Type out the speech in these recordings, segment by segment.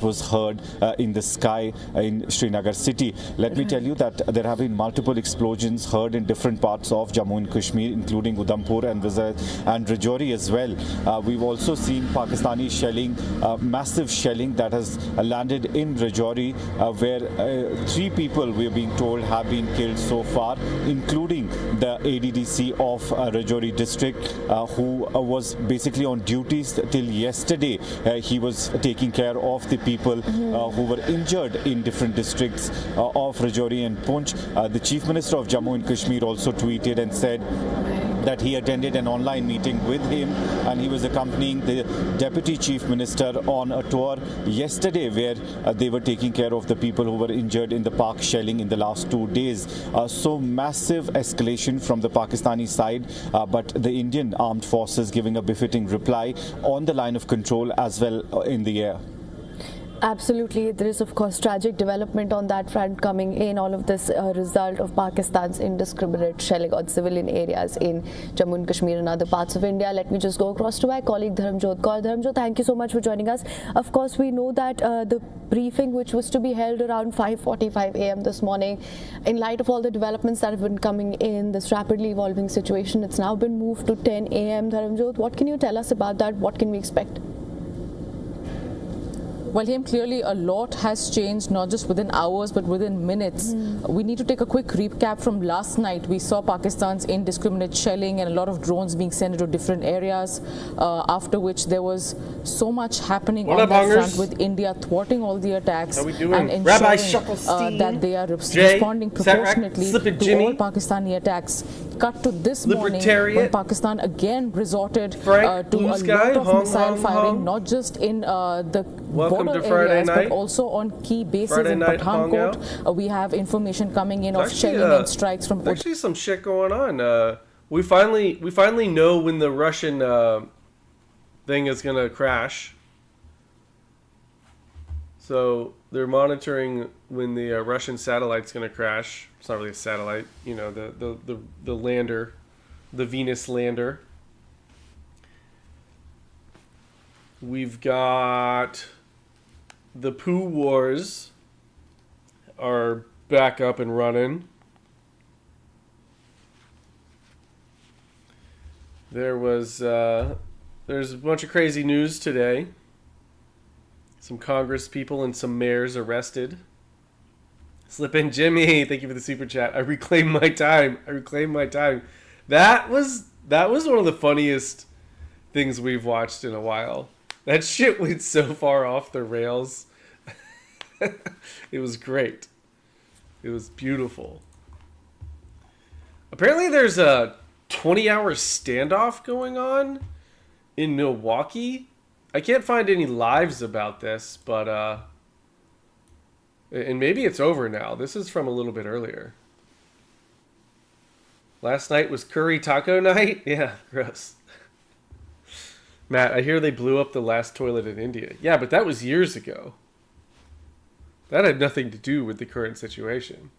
was heard in the sky in Srinagar city. Let me tell you that there have been multiple explosions heard in different parts of Jammu and Kashmir, including Udhampur and Rajouri as well. We've also seen Pakistani shelling, massive shelling that has landed in Rajouri, where 3 people, we're being told, have been killed so far, including the ADDC of Rajouri district, who was basically on duties till yesterday. He was taking care of the people who were injured in different districts of Rajouri and Poonch. The Chief Minister of Jammu and Kashmir also tweeted and said that he attended an online meeting with him, and he was accompanying the Deputy Chief Minister on a tour yesterday where they were taking care of the people who were injured in the park shelling in the last 2 days. So massive escalation from the Pakistani side, but the Indian armed forces giving a befitting reply on the line of control as well in the air. Absolutely. There is, of course, tragic development on that front coming in. All of this result of Pakistan's indiscriminate shelling on civilian areas in Jammu and Kashmir and other parts of India. Let me just go across to my colleague Dharamjot Kaur. Dharamjot, thank you so much for joining us. Of course, we know that the briefing, which was to be held around 5:45 a.m. this morning, in light of all the developments that have been coming in, this rapidly evolving situation, it's now been moved to 10 a.m. Dharamjot, what can you tell us about that? What can we expect? Well, clearly a lot has changed, not just within hours, but within minutes. We need to take a quick recap from last night. We saw Pakistan's indiscriminate shelling and a lot of drones being sent into different areas, after which there was so much happening on that front, with India thwarting all the attacks and ensuring that they are responding proportionately to all Pakistani attacks. Cut to this morning when Pakistan again resorted to a lot of missile firing, not just in the border areas, but also on key bases in Pathankot. We have information coming in of shelling and strikes from. There's actually some shit going on. We finally know when the Russian thing is gonna crash. So they're monitoring when the Russian satellite's gonna crash. It's not really a satellite, you know, the lander, the Venus lander. We've got the poo wars are back up and running. There's a bunch of crazy news today. Some Congress people and some mayors arrested. Slip in Jimmy, thank you for the super chat. I reclaim my time. That was one of the funniest things we've watched in a while. That shit went so far off the rails. It was great. It was beautiful. Apparently there's a 20-hour standoff going on in Milwaukee. I can't find any lives about this, but and maybe it's over now. This is from a little bit earlier. Last night was curry taco night? Yeah, gross. Matt, I hear they blew up the last toilet in India. Yeah, but that was years ago. That had nothing to do with the current situation.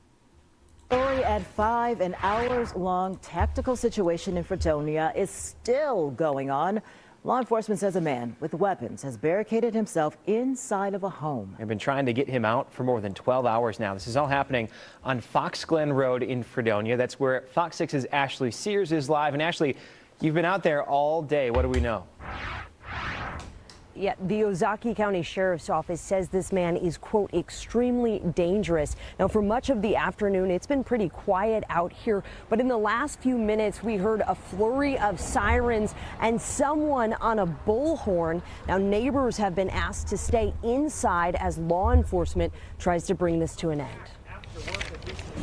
Story at 5, an hours-long tactical situation in Fredonia is still going on. Law enforcement says a man with weapons has barricaded himself inside of a home. They've been trying to get him out for more than 12 hours now. This is all happening on Fox Glen Road in Fredonia. That's where Fox 6's Ashley Sears is live. And Ashley, you've been out there all day. What do we know? Yeah, the Ozaki County Sheriff's Office says this man is, quote, extremely dangerous. Now, for much of the afternoon, it's been pretty quiet out here. But in the last few minutes, we heard a flurry of sirens and someone on a bullhorn. Now, neighbors have been asked to stay inside as law enforcement tries to bring this to an end.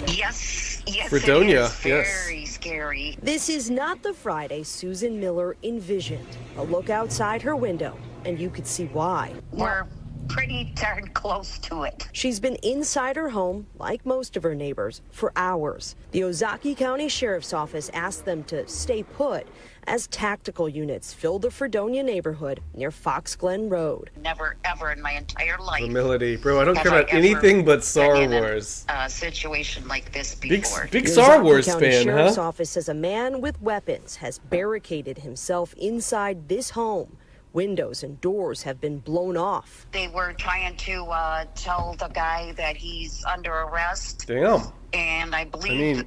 Yes, Fredonia, it is very scary. This is not the Friday Susan Miller envisioned. A look outside her window, and you could see why. We're pretty darn close to it. She's been inside her home, like most of her neighbors, for hours. The Ozaki County Sheriff's Office asked them to stay put as tactical units filled the Fredonia neighborhood near Fox Glen Road. Never, ever in my entire life. Humility. Bro, I don't care about anything but Star Wars. A situation like this before. Big Star Wars County fan, Sheriff's huh? Office says a man with weapons has barricaded himself inside this home Windows and doors have been blown off. They were trying to tell the guy that he's under arrest. Damn. And I believe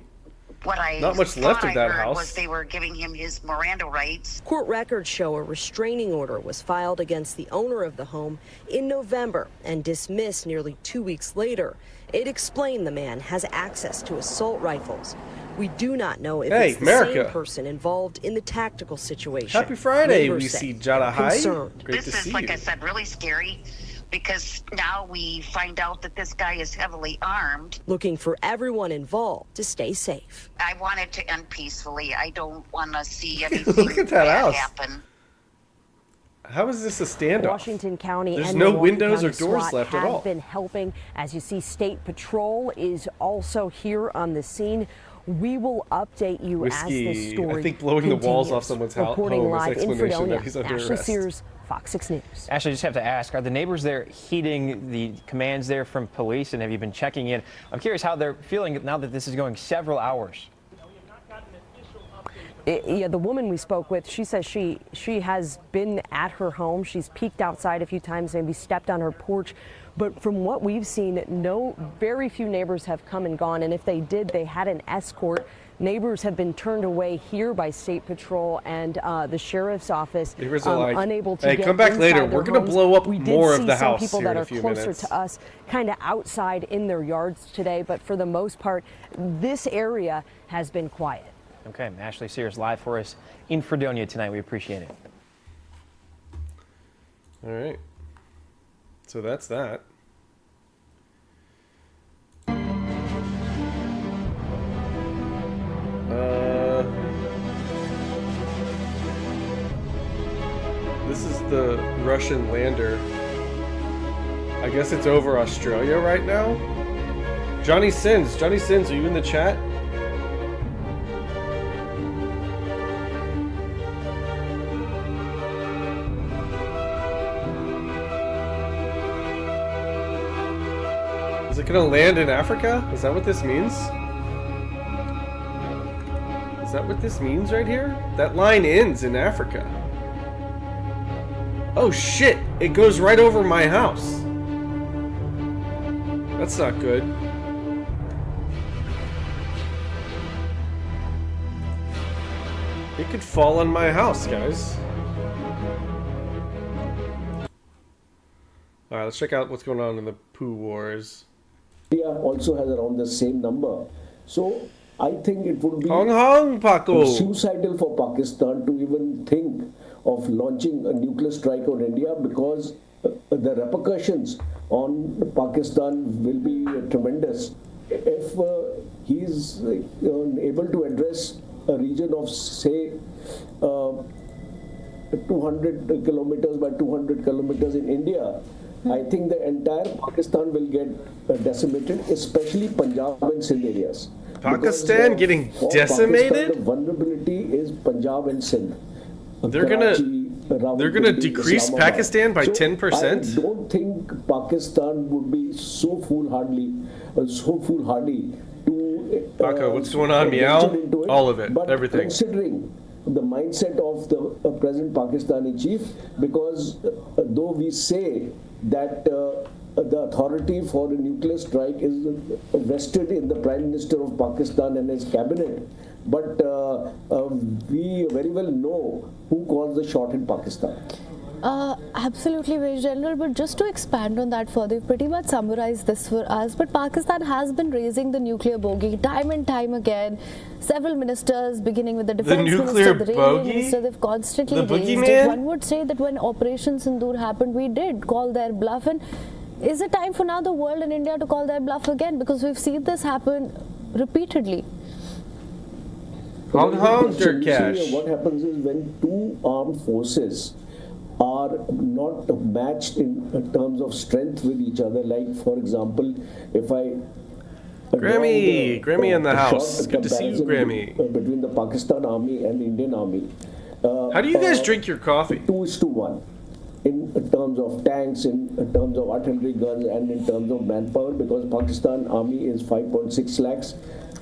what I not much left of that heard house. was they were giving him his Miranda rights. Court records show a restraining order was filed against the owner of the home in November and dismissed nearly 2 weeks later. It explained the man has access to assault rifles. We do not know if it's the same person involved in the tactical situation. Happy Friday, Neighbors we say see Jada they're Hai. concerned. Great to This see is, like you. I said, really scary because now we find out that this guy is heavily armed. Looking for everyone involved to stay safe. I want it to end peacefully. I don't want to see anything Look at that bad house. happen. How is this a standoff? Washington County There's and no Milwaukee windows or County doors SWAT left at have all. been helping. As you see, State Patrol is also here on the scene. We will update you as Whiskey. this story I think blowing the walls off continues. someone's Reporting home is live in explanation Fredonia, that he's under Ashley arrest. Sears, Fox 6 News. Ashley, I just have to ask, are the neighbors there heeding the commands there from police, and have you been checking in? I'm curious how they're feeling now that this is going several hours. Yeah, the woman we spoke with, she says she has been at her home. She's peeked outside a few times, maybe stepped on her porch. But from what we've seen, very few neighbors have come and gone. And if they did, they had an escort. Neighbors have been turned away here by State Patrol and the sheriff's office. Neighbors are like, unable to hey, get come back later. inside their We're going to homes. blow up We did more of see the some house people here that in a are few closer minutes. to us, kind of outside in their yards today. But for the most part, this area has been quiet. Okay, Ashley Sears live for us in Fredonia tonight. We appreciate it. All right. So that's that. This is the Russian lander. I guess it's over Australia right now. Johnny Sins, are you in the chat? Is it gonna land in Africa? Is that what this means? Is that what this means right here? That line ends in Africa. Oh shit! It goes right over my house. That's not good. It could fall on my house, guys. Alright, let's check out what's going on in the poo wars. India also has around the same number. So I think it would be Paco. suicidal for Pakistan to even think of launching a nuclear strike on India, because the repercussions on Pakistan will be tremendous. If he is able to address a region of, say, 200 kilometers by 200 kilometers in India, I think the entire Pakistan will get decimated, especially Punjab and Sindh areas. Pakistan getting decimated? Pakistan, the vulnerability is Punjab and Sindh. They're gonna decrease Islamabad. Pakistan by So 10%? I don't think Pakistan would be so foolhardy to. Paco, what's going on, meow? venture into it. All of it, But everything. Considering the mindset of the present Pakistani chief, because though we say that the authority for a nuclear strike is vested in the Prime Minister of Pakistan and his cabinet, but we very well know who calls the shot in Pakistan. Absolutely, Vice General, but just to expand on that further, you've pretty much summarized this for us, but Pakistan has been raising the nuclear bogey time and time again. Several ministers, beginning with the defense nuclear minister, the bogey? railway minister, they've constantly The raised boogeyman? it. One would say that when Operation Sindoor happened, we did call their bluff, and is it time for now the world and India to call their bluff again? Because we've seen this happen repeatedly. Hong Kong, You dirt see, cash. what happens is when two armed forces are not matched in terms of strength with each other, like for example, if I Grammy, Grammy in the house. short Good to see you, comparison Grammy. between the Pakistan Army and the Indian Army. How do you guys drink your coffee? 2:1 in terms of tanks, in terms of artillery guns, and in terms of manpower, because Pakistan Army is 5.6 lakhs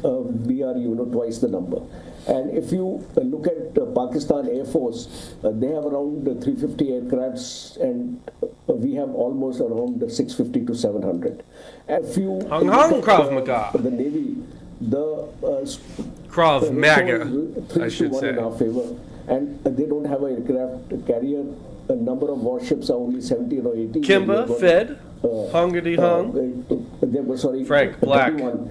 we are twice the number. And if you look at Pakistan Air Force, they have around 350 aircrafts, and we have almost around 650 to 700. If you Krav Maga. the Navy, the Krav Maga, I 3 should to 1 say. in our favor, and they don't have an aircraft carrier. A number of warships are only 17 or 18. Kimba, Fed, Hongity Hong, They were, sorry, Frank, Black, 31.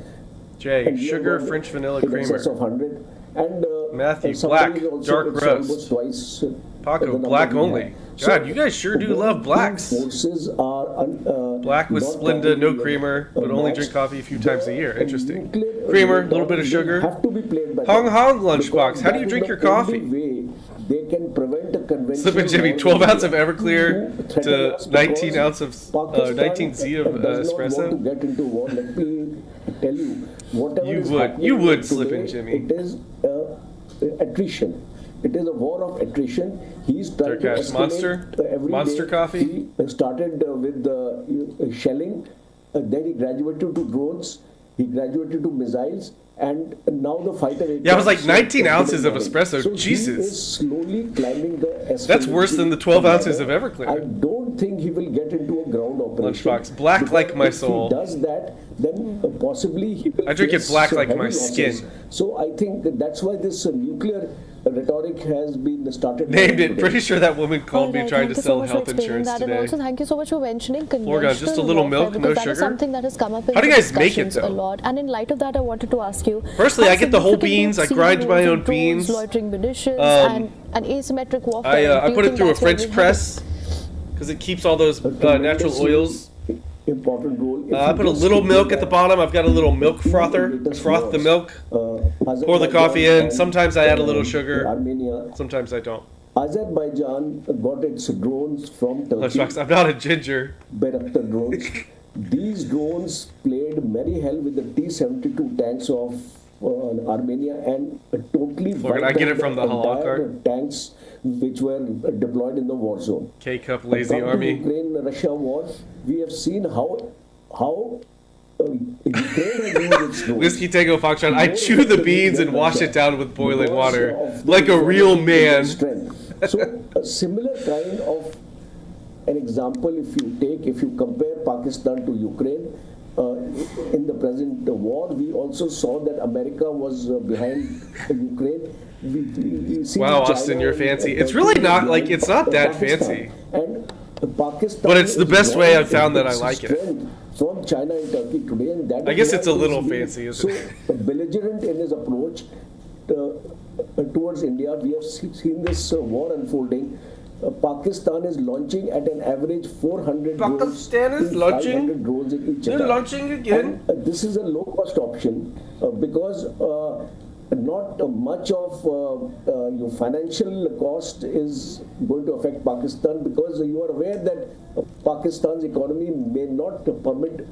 Jay, And we Sugar, have French Vanilla in excess Creamer, of 100. And Matthew, somebody Black, is also- Dark it's Roast, almost twice, the Paco, number Black we only. have. God, you guys sure do love blacks. Forces are Black with not Splenda, no properly, creamer, but only matched. drink coffee a few times a year. The Interesting. nuclear Creamer, a little bit of sugar. have to be played by Hong them. Hong lunchbox. Because How do you that drink is your the only coffee? way they can prevent a conventional Slip and Jimmy, war 12 with ounce of India. Everclear You threaten to us 19 because ounce of Pakistan 19 Z of does not want espresso. to get into war. Let me tell you, whatever You is would. happening You would, today, Slip and Jimmy. It is attrition. It is a war of attrition. He's trying to Durkash escalate Monster? every Monster day. coffee? He started with the shelling, then he graduated to drones, he graduated to missiles, and now the fighter. Yeah, it was like 19 ounces of So espresso. He Jesus. is slowly climbing the escalation. That's worse than the 12 ounces of Everclear. I don't think he will get into a ground operation. Lunchbox, black Because like my if soul. He does that, then possibly he will. I drink it face black like heavy my losses. skin. So I think that's why this nuclear rhetoric has been started. Named it. today. Pretty sure that woman called me Alright, trying thank to you so sell much for health explaining insurance that, today. And also, thank you so much for mentioning Florgan, just a conventional little warfare, milk, no because that is sugar? something that has come up in How do you guys make it, discussions though? a lot. And in light of that, I wanted to ask you. Personally, how I get the whole significant do you beans, I see grind the my roles own of drones, beans. loitering munitions, and asymmetric warfare? I Do you put it think through a that's where French we're press because it keeps all those natural oils. Important role. If I you put a just little look milk at at the bottom. I've got a little milk frother. latest Froth the wars, milk. Pour the coffee in. Sometimes I add a little sugar. Armenia. Sometimes I don't. Azerbaijan got its drones from Turkey. Lunchbox, I'm not a ginger. Bayraktar drones. These drones played merry hell with the T-72 tanks of Armenia and totally Look, I wiped get out it from the halal entire cart. tanks which were deployed in the war zone. K-cup lazy From army. the Ukraine-Russia war, we have seen how Ukraine has used its drones. Whiskey Tango Foxtrot, I chew the beans and wash it down with boiling water like a real man. So a similar kind of an example, if you compare Pakistan to Ukraine, in the present war, we also saw that America was behind Ukraine. We see Wow, China Austin, you're and fancy. Turkey It's really not, like, it's not that Pakistan. fancy. And Pakistan But it's the is best way drawing I've found that I its like it. strength from China and Turkey today, and that I is guess why it's a he is little being fancy, isn't it? so belligerent in his approach towards India. We have seen this war unfolding. Pakistan is launching at an average 400 Pakistan drones, is to launching? 500 drones in each They're attack. launching again? And, this is a low-cost option because not much of your financial cost is going to affect Pakistan, because you are aware that Pakistan's economy may not permit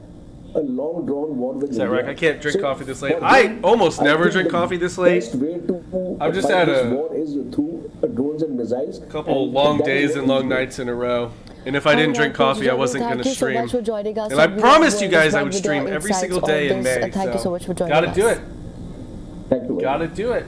a long drawn war with Is that India. right? I can't drink coffee this late. for I them, almost I never think drink the coffee this late. best way to I've just fight had this a war is through drones and missiles. Couple And long that is days what and we long do. nights in a row. And if I didn't drink coffee, I wasn't going to Thank you so stream. much for joining us. And I We promised were you guys I well would with your stream every insights single on day in this, May. and thank you so much for joining Gotta us. do it. Thank you. Gotta do it.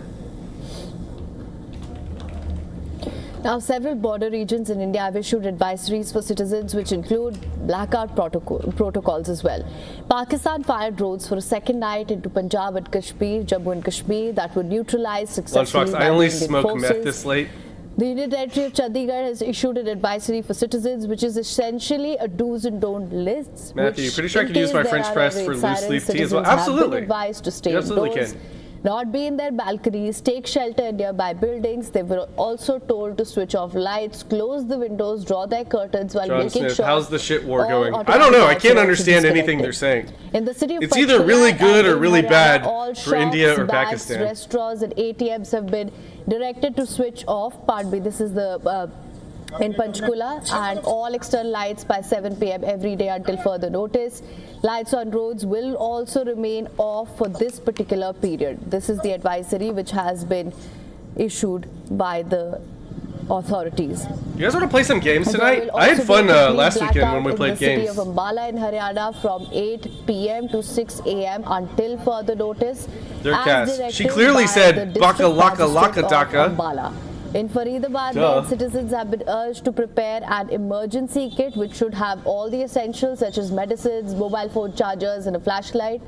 Now, several border regions in India have issued advisories for citizens, which include blackout protocols as well. Pakistan fired drones for a second night into Punjab and Kashmir, Jammu and Kashmir, that would neutralize successfully. Lunchbox, by I only the Indian smoke meth forces. this late. The Union Territory of Chandigarh has issued an advisory for citizens, which is essentially a do's and don't list. Matthew, which, pretty sure I in could use case my there French are press raid for loose sirens, leaf tea as well. citizens have Absolutely. been advised to stay You absolutely indoors, can. not be in their balconies, take shelter in nearby buildings. They were also told to switch off lights, close the windows, draw their curtains while John making Smith, sure. how's the shit war all going? I automatic don't know. I lights can't are understand also anything they're disconnected. saying. In the city of It's either Panchkula really good and or really Haryana, bad all for India shops, or banks, Pakistan. Restaurants and ATMs have been directed to switch off. Pardon me, this is the in Panchkula, and all external lights by 7 p.m. every day until further notice. Lights on roads will also remain off for this particular period. This is the advisory which has been issued by the authorities. You guys want to play some games There tonight? will I had also fun be a complete last weekend when we blackout played in the city games. of Ambala in Haryana from 8 p.m. to 6 a.m. until further notice. Dirk as Cass. directed She clearly by said, the "Baka district laka laka magistrate of daka." Ambala. In Faridabad, Duh. then, citizens have been urged to prepare an emergency kit which should have all the essentials such as medicines, mobile phone chargers, and a flashlight.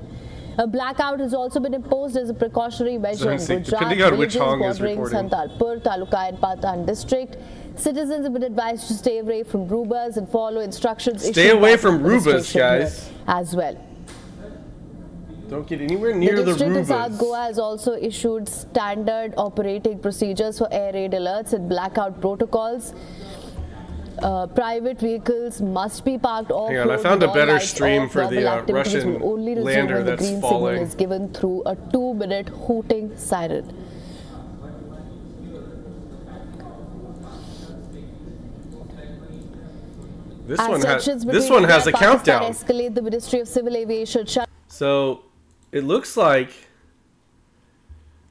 A blackout has also been imposed as a precautionary measure in see, Gujarat, depending on which villages Hong is bordering reporting. Santalpur, Taluka, and Patan district. Citizens have been advised to stay away from Rubas and follow instructions Stay issued away by from the Rubas, administration here guys. as well. Don't get anywhere near The the district of South Rubas. Goa has also issued standard operating procedures for air raid alerts and blackout protocols. Private vehicles must be parked off. Hang on, I found a better stream for the Russian lander when the that's green falling. signal is given through a 2-minute hooting siren. This As one tensions this between one has a India and Pakistan countdown. escalate, the Ministry of Civil Aviation shut So it looks like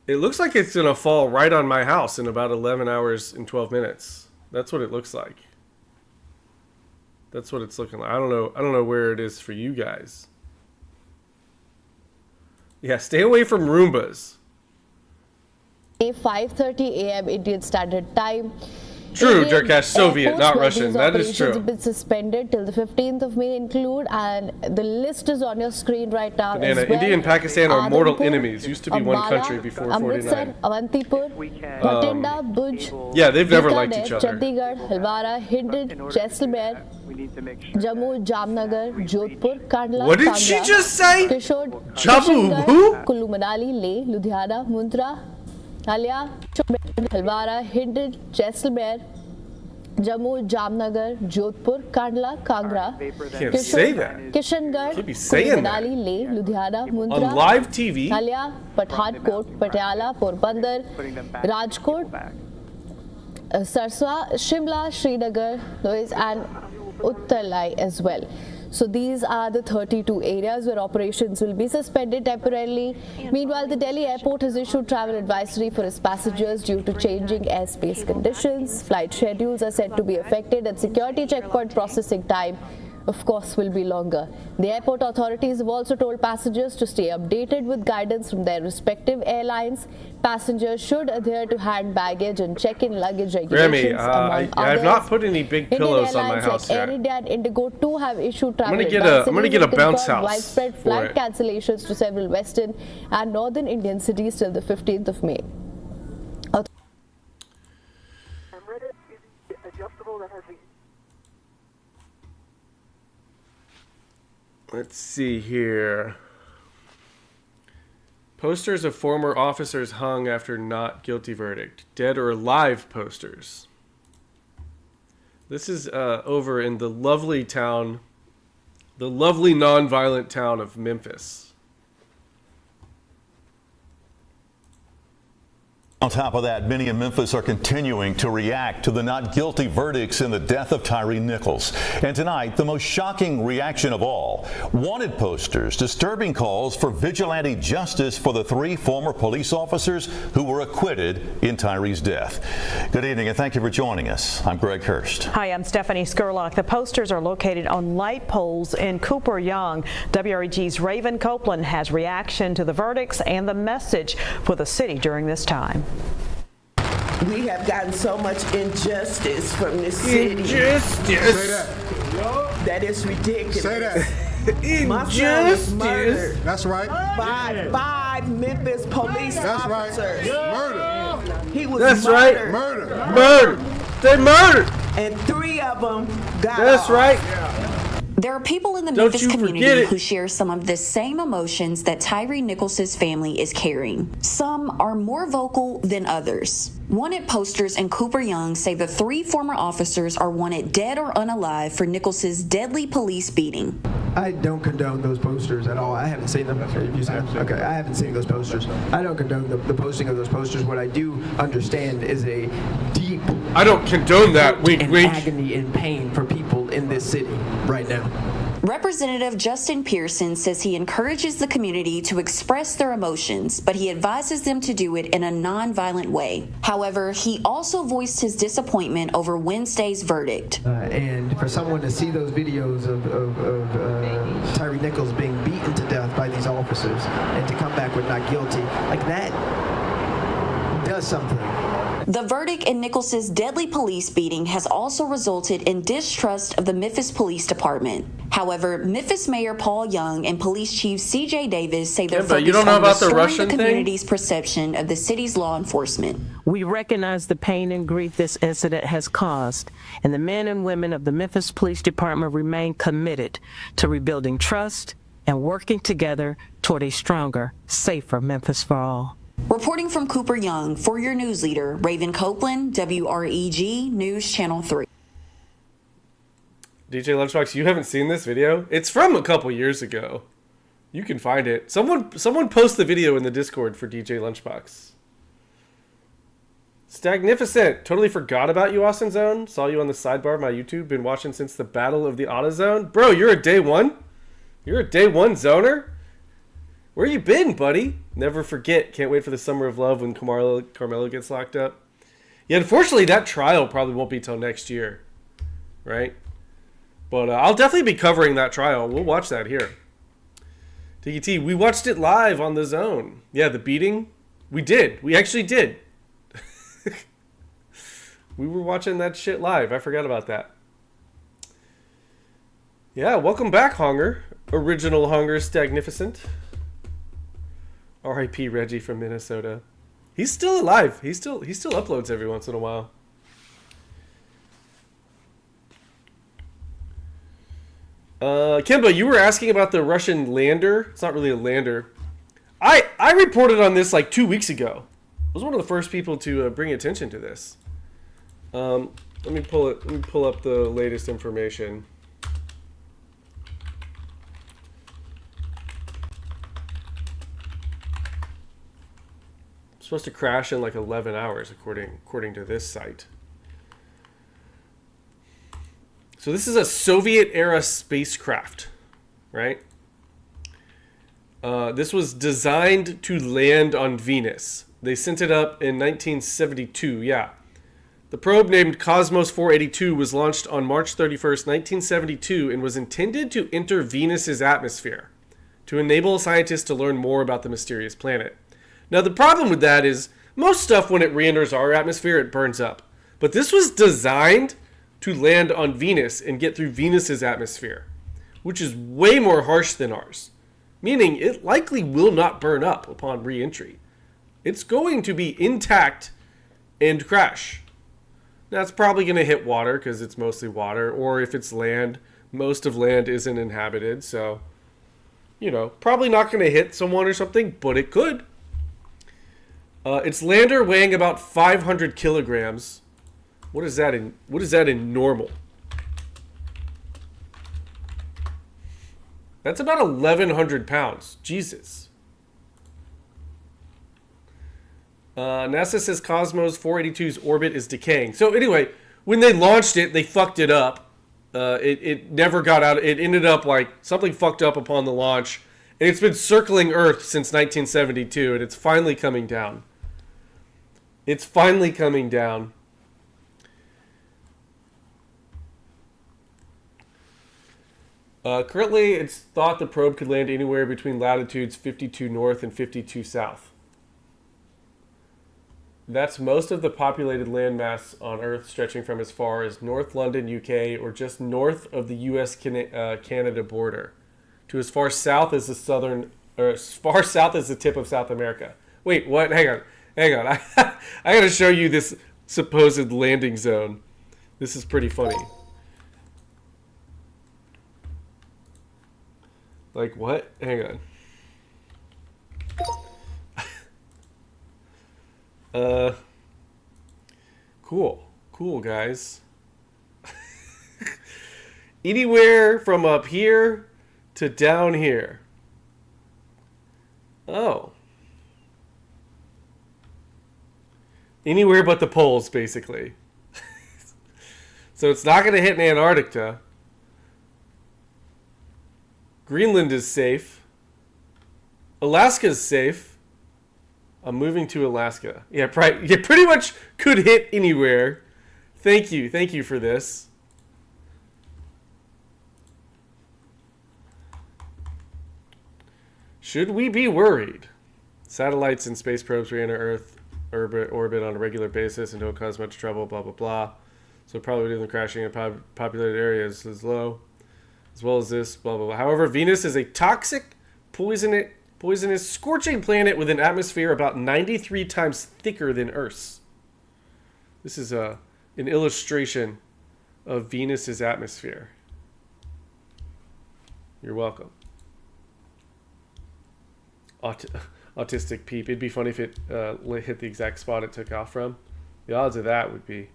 it's gonna fall right on my house in about 11 hours and 12 minutes. That's what it looks like. That's what it's looking like. I don't know where it is for you guys. Yeah, stay away from Roombas. 5:30 a.m. Indian Standard Time. True, Indian Durkash, Soviet, airports not where Russian. these That is operations true. have been suspended till the 15th of May include, and the list is on your screen right now Banana, as well. India and Pakistan are mortal Adhampur, enemies. Used to be one Ambala, country before Amritsar, 49. Avantipur, Bathinda, Bhuj, Yeah, they've never liked Bikaner, each other. Chandigarh, Halwara, Hinded, Jaisalmer, Jammu, Jamnagar, Jodhpur, Kandla, What did she Kangra, just say? Kishore, Jammu, Kishangarh, who? Kullu Manali, Leh, Ludhiana, Mundra, Halia, Halwara, Hinded, Jaisalmer, Jammu, Jamnagar, Jodhpur, Kandla, Kangra, Can't say that. Kishangarh, Can't be saying that. Manali, Leh, Ludhiana, Mundra, On live TV. Halia, Pathankot, Patiala, Porbandar, Rajkot, Sarswa, Shimla, Srinagar, Louis, and Uttarlai as well. So these are the 32 areas where operations will be suspended temporarily. Meanwhile, the Delhi airport has issued travel advisory for its passengers due to changing airspace conditions. Flight schedules are said to be affected and security checkpoint processing time, of course, will be longer. The airport authorities have also told passengers to stay updated with guidance from their respective airlines. Passengers should adhere to hand baggage and check-in luggage regulations, Grammy, among I others. have not put any big Indian pillows on my airlines house like yet. Air India and Indigo too have issued travel I'm gonna get a bounce house widespread for flight it. cancellations to several western and northern Indian cities till the 15th of May. Let's see here. Posters of former officers hung after not guilty verdict. Dead or alive posters. This is over in the lovely town, the lovely non-violent town of Memphis. On top of that, many in Memphis are continuing to react to the not guilty verdicts in the death of Tyree Nichols. And tonight, the most shocking reaction of all. Wanted posters, disturbing calls for vigilante justice for the 3 former police officers who were acquitted in Tyree's death. Good evening and thank you for joining us. I'm Greg Hurst. Hi, I'm Stephanie Skurlock. The posters are located on light poles in Cooper Young. WREG's Raven Copeland has reaction to the verdicts and the message for the city during this time. We have gotten so much injustice from this city. Injustice. That is ridiculous. Say that. My son was murdered. That's right. By 5 Memphis police officers. Right. Murder. He was That's murdered. Murder. Murdered. They murdered. And 3 of them got That's off. right. There are people in the Don't Memphis you forget community it. who share some of the same emotions that Tyree Nichols' family is carrying. Some are more vocal than others. Wanted posters in Cooper Young say the 3 former officers are wanted dead or unalive for Nichols' deadly police beating. I don't condone those posters at all. I haven't seen them. You said, okay, I haven't seen those posters. I don't condone the posting of those posters. What I do understand is a deep I don't condone that. Wink, and wink. agony and pain for people in this city right now. Representative Justin Pearson says he encourages the community to express their emotions, but he advises them to do it in a nonviolent way. However, he also voiced his disappointment over Wednesday's verdict. And for someone to see those videos of Tyre Nichols being beaten to death by these officers and to come back with not guilty, like that does something. The verdict in Nichols's deadly police beating has also resulted in distrust of the Memphis Police Department. However, Memphis Mayor Paul Young and Police Chief C.J. Davis say they're focused on restoring the community's perception of the city's law enforcement. We recognize the pain and grief this incident has caused, and the men and women of the Memphis Police Department remain committed to rebuilding trust and working together toward a stronger, safer Memphis for all. Reporting from Cooper Young, for your news leader, Raven Copeland, WREG News Channel 3. DJ Lunchbox, you haven't seen this video? It's from a couple years ago. You can find it. Someone post the video in the Discord for DJ Lunchbox. Stagnificent. Totally forgot about you, Austin Zone. Saw you on the sidebar of my YouTube. Been watching since the Battle of the AutoZone. Bro, you're a day one? You're a day one zoner? Where you been, buddy? Never forget. Can't wait for the Summer of Love when Carmelo gets locked up. Yeah, unfortunately, that trial probably won't be till next year. Right? But I'll definitely be covering that trial. We'll watch that here. Tiki T, we watched it live on the Zone. Yeah, the beating. We did. We actually did. We were watching that shit live. I forgot about that. Yeah, welcome back, Honger. Original Honger Stagnificent. R.I.P. Reggie from Minnesota. He's still alive. He still uploads every once in a while. Kimba, you were asking about the Russian lander. It's not really a lander. I reported on this like 2 weeks ago. I was one of the first people to bring attention to this. Let me pull up the latest information. It's supposed to crash in like 11 hours, according to this site. So this is a Soviet-era spacecraft, right? This was designed to land on Venus. They sent it up in 1972, yeah. The probe named Cosmos 482 was launched on March 31st, 1972, and was intended to enter Venus's atmosphere to enable scientists to learn more about the mysterious planet. Now, the problem with that is most stuff, when it re-enters our atmosphere, it burns up. But this was designed to land on Venus and get through Venus's atmosphere, which is way more harsh than ours, meaning it likely will not burn up upon re-entry. It's going to be intact and crash. Now, it's probably going to hit water because it's mostly water, or if it's land, most of land isn't inhabited, so, you know, probably not going to hit someone or something, but it could. Its lander weighing about 500 kilograms. What is that in normal? That's about 1,100 pounds. Jesus. NASA says Cosmos 482's orbit is decaying. So anyway, when they launched it, they fucked it up. It never got out. It ended up like something fucked up upon the launch. And it's been circling Earth since 1972, and it's finally coming down. It's finally coming down. Currently, it's thought the probe could land anywhere between latitudes 52 north and 52 south. That's most of the populated landmass on Earth, stretching from as far as North London, UK, or just north of the US-Canada border, to as far south as as far south as the tip of South America. Wait, what? Hang on. I gotta show you this supposed landing zone. This is pretty funny. Like what? Hang on. Cool guys. Anywhere from up here to down here. Oh. Anywhere but the poles, basically. So it's not going to hit in Antarctica. Greenland is safe. Alaska's safe. I'm moving to Alaska. Yeah, you pretty much could hit anywhere. Thank you for this. Should we be worried? Satellites and space probes re-enter Earth orbit on a regular basis and don't cause much trouble, blah, blah, blah. So probably due to them crashing in populated areas is low, as well as this, blah, blah, blah. However, Venus is a toxic, poisonous, scorching planet with an atmosphere about 93 times thicker than Earth's. This is an illustration of Venus's atmosphere. You're welcome. Autistic peep. It'd be funny if it hit the exact spot it took off from. The odds of that would be...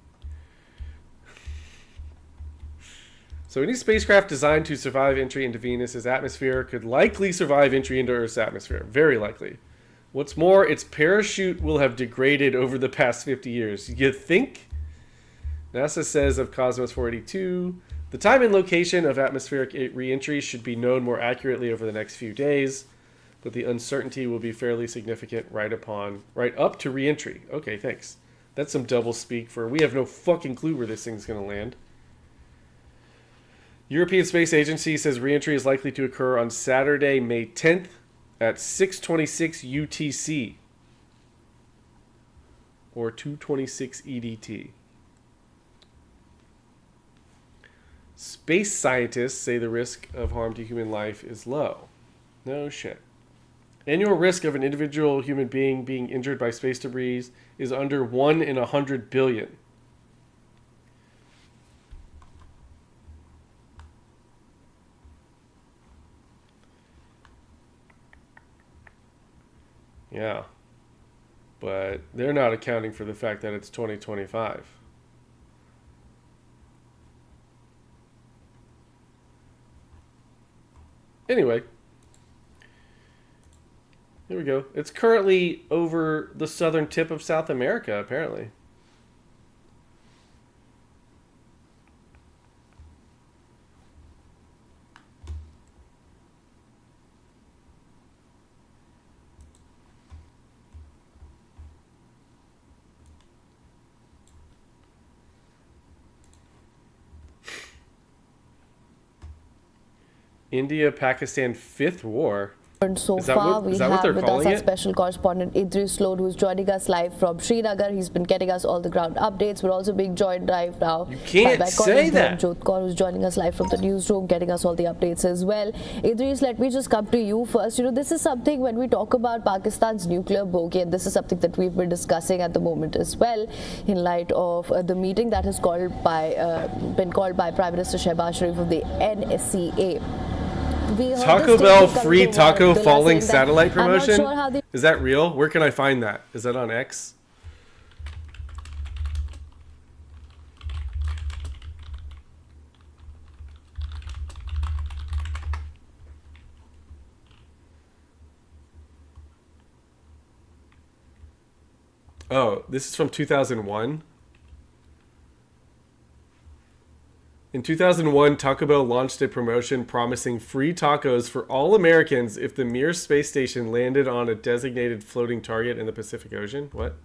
So any spacecraft designed to survive entry into Venus's atmosphere could likely survive entry into Earth's atmosphere. Very likely. What's more, its parachute will have degraded over the past 50 years. You think? NASA says of Cosmos 482, the time and location of atmospheric re-entry should be known more accurately over the next few days, but the uncertainty will be fairly significant right up to re-entry. Okay, thanks. That's some double speak for we have no fucking clue where this thing's going to land. European Space Agency says re-entry is likely to occur on Saturday, May 10th at 6:26 UTC or 2:26 EDT. Space scientists say the risk of harm to human life is low. No shit. Annual risk of an individual human being being injured by space debris is under 1 in 100 billion. Yeah. But they're not accounting for the fact that it's 2025. Anyway. Here we go. It's currently over the southern tip of South America, apparently. India-Pakistan fifth war. So far, we have with us our special correspondent Idris Lode, who's joining us live from Srinagar. He's been getting us all the ground updates. We're also being joined live now by say that. Jyotkar, who's joining us live from the newsroom, getting us all the updates as well. Idris, let me just come to you first. You know, this is something when we talk about Pakistan's nuclear bogey, and this is something that we've been discussing at the moment as well, in light of the meeting that has been called by Prime Minister Shehbaz Sharif of the NSCA. Taco Bell free taco falling satellite promotion? Sure is that real? Where can I find that? Is that on X? Oh, this is from 2001. In 2001, Taco Bell launched a promotion promising free tacos for all Americans if the Mir space station landed on a designated floating target in the Pacific Ocean. What?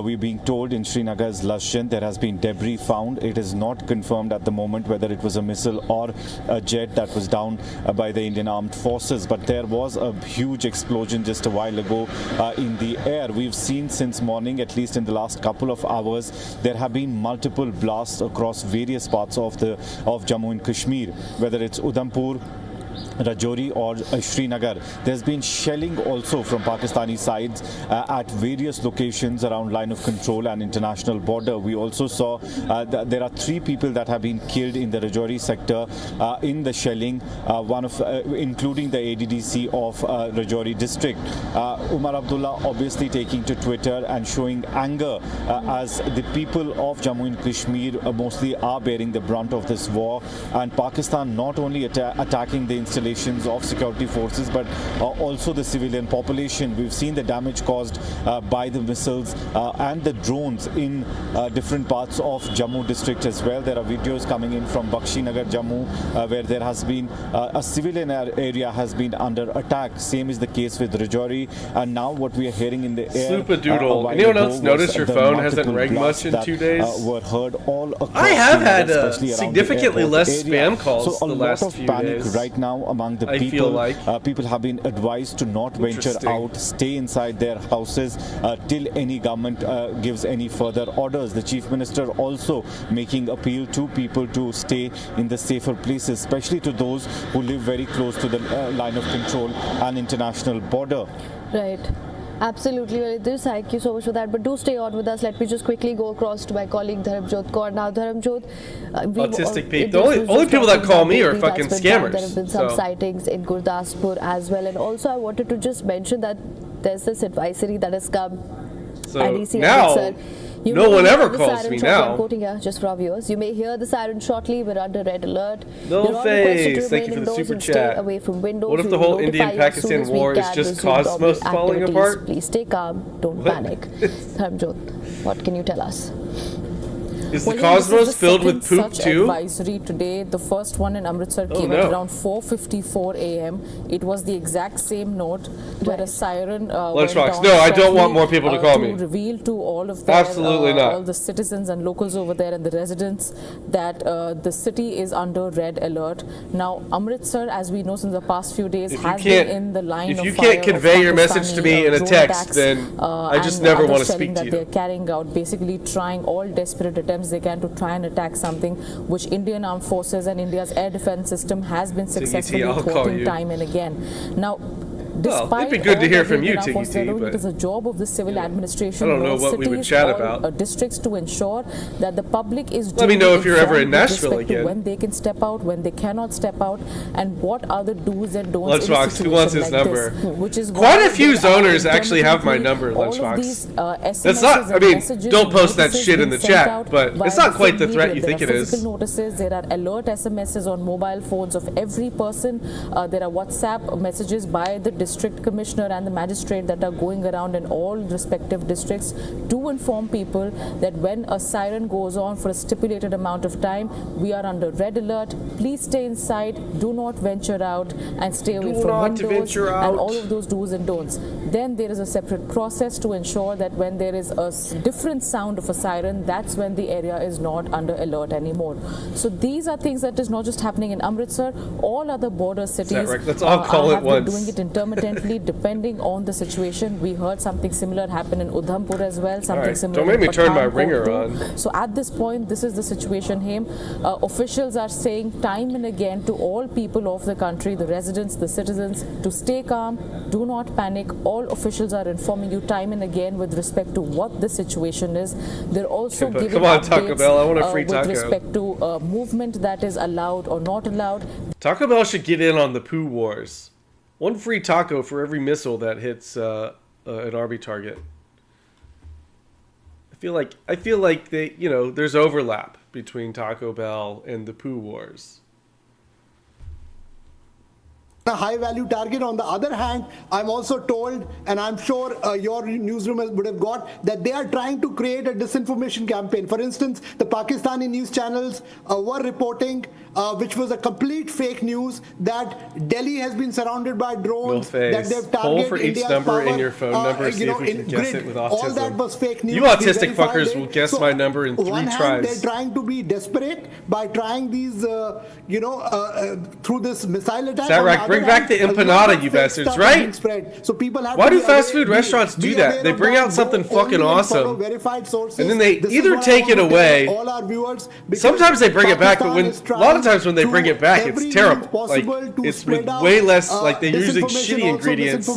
We're being told in Srinagar's Lasjan there has been debris found. It is not confirmed at the moment whether it was a missile or a jet that was down by the Indian Armed Forces. But there was a huge explosion just a while ago in the air. We've seen since morning, at least in the last couple of hours, there have been multiple blasts across various parts of Jammu and Kashmir, whether it's Udhampur, Rajouri or Srinagar. There's been shelling also from Pakistani sides at various locations around line of control and international border. We also saw there are 3 people that have been killed in the Rajouri sector in the shelling, including the ADDC of Rajouri district. Umar Abdullah obviously taking to Twitter and showing anger as the people of Jammu and Kashmir mostly are bearing the brunt of this war, and Pakistan not only attacking the installations of security forces, but also the civilian population. We've seen the damage caused by the missiles and the drones in different parts of Jammu district as well. There are videos coming in from Bakshi Nagar, Jammu, where there has been a civilian area has been under attack. Same is the case with Rajouri, and now what we are hearing in the air. Super-doodle. Anyone else notice your phone hasn't rang much in 2 days? Were heard all across. I have had significantly less area. spam calls so the last few panic days. right now among the I people. feel like. People have been advised to not venture out, stay inside their houses till any government gives any further orders. The Chief Minister also making appeal to people to stay in the safer places, especially to those who live very close to the line of control and international border. Right. Absolutely, well, thank you so much for that. But do stay on with us. Let me just quickly go across to my colleague Dharamjot Kaur. Now, Dharamjot, autistic people. The only people that call me are fucking scammers. There have been some sightings in Gurdaspur as well, and also I wanted to just mention that there's this advisory that has come. So now, no one ever calls me now. I'm quoting here just for our viewers. You may hear the siren shortly. We're under red alert. No face. Thank you for the super chat. Away from windows. What if the whole Indian-Pakistan war is just Cosmos falling apart? Please stay calm. Don't panic. Dharamjot, what can you tell us? Is the Cosmos filled with poop such too? Advisory today. The first one in Amritsar came at around 4:54 a.m. It was the exact same note where a siren Lunchbox. No, I don't want more people to call me. Reveal to all of their, absolutely not. all the citizens and locals over there and the residents that the city is under red alert. Now, Amritsar, as we know since the past few days, has been in the line of fire. If you can't convey your message to me in a text, then I just never want to speak to you. They're carrying out, basically trying all desperate attempts they can to try and attack something which Indian armed forces and India's air defense system has been successfully thwarting time and again. Now, Well, it'd be good to hear from you, Tiggy, but it is a job of the civil administration. I don't know what we would chat about. Districts to ensure that the public is. Let me know if you're ever in Nashville again. When they can step out, when they cannot step out, and what are the do's and don'ts. Lunchbox, who wants his like number? This, which is quite a few zoners actually have my number, Lunchbox. That's not. I mean, don't post that shit in the chat, but it's not quite the threat you think it is. There are physical notices. There are alert SMSs on mobile phones of every person. There are WhatsApp messages by the district commissioner and the magistrate that are going around in all respective districts to inform people that when a siren goes on for a stipulated amount of time, we are under red alert. Please stay inside, do not venture out, and stay away from windows and all of those do's and don'ts. Then there is a separate process to ensure that when there is a different sound of a siren, that's when the area is not under alert anymore. So these are things that is not just happening in Amritsar. All other border cities Let's all call it once. doing it intermittently depending on the situation. We heard something similar happen in Udhampur as well. Something similar. Don't make me turn my ringer on. So at this point, this is the situation here. Officials are saying time and again to all people of the country, the residents, the citizens, to stay calm, do not panic. All officials are informing you time and again with respect to what the situation is. They're also giving come on, Taco Bell, I want a free taco. With respect to movement that is allowed or not allowed. Taco Bell should get in on the poo wars. One free taco for every missile that hits an Arby target. I feel like they, there's overlap between Taco Bell and the poo wars. A high value target. On the other hand, I'm also told, and I'm sure your newsroom would have got, that they are trying to create a disinformation campaign. For instance, the Pakistani news channels were reporting, which was a complete fake news, that Delhi has been surrounded by drones, that they've targeted Poll for each India's number power, in your phone number, see if we can guess it with autism. All that was fake news. You autistic fuckers will guess my number in 3 tries. They're trying to be desperate by trying these, through this missile attack. Is that right? Bring back the empanada, you bastards, right? So people have Why do fast food restaurants do that? They bring out something fucking awesome, and then they either take it away. Sometimes they bring it back, but a lot of times when they bring it back, it's terrible. Like, it's with way less, like they're using shitty ingredients.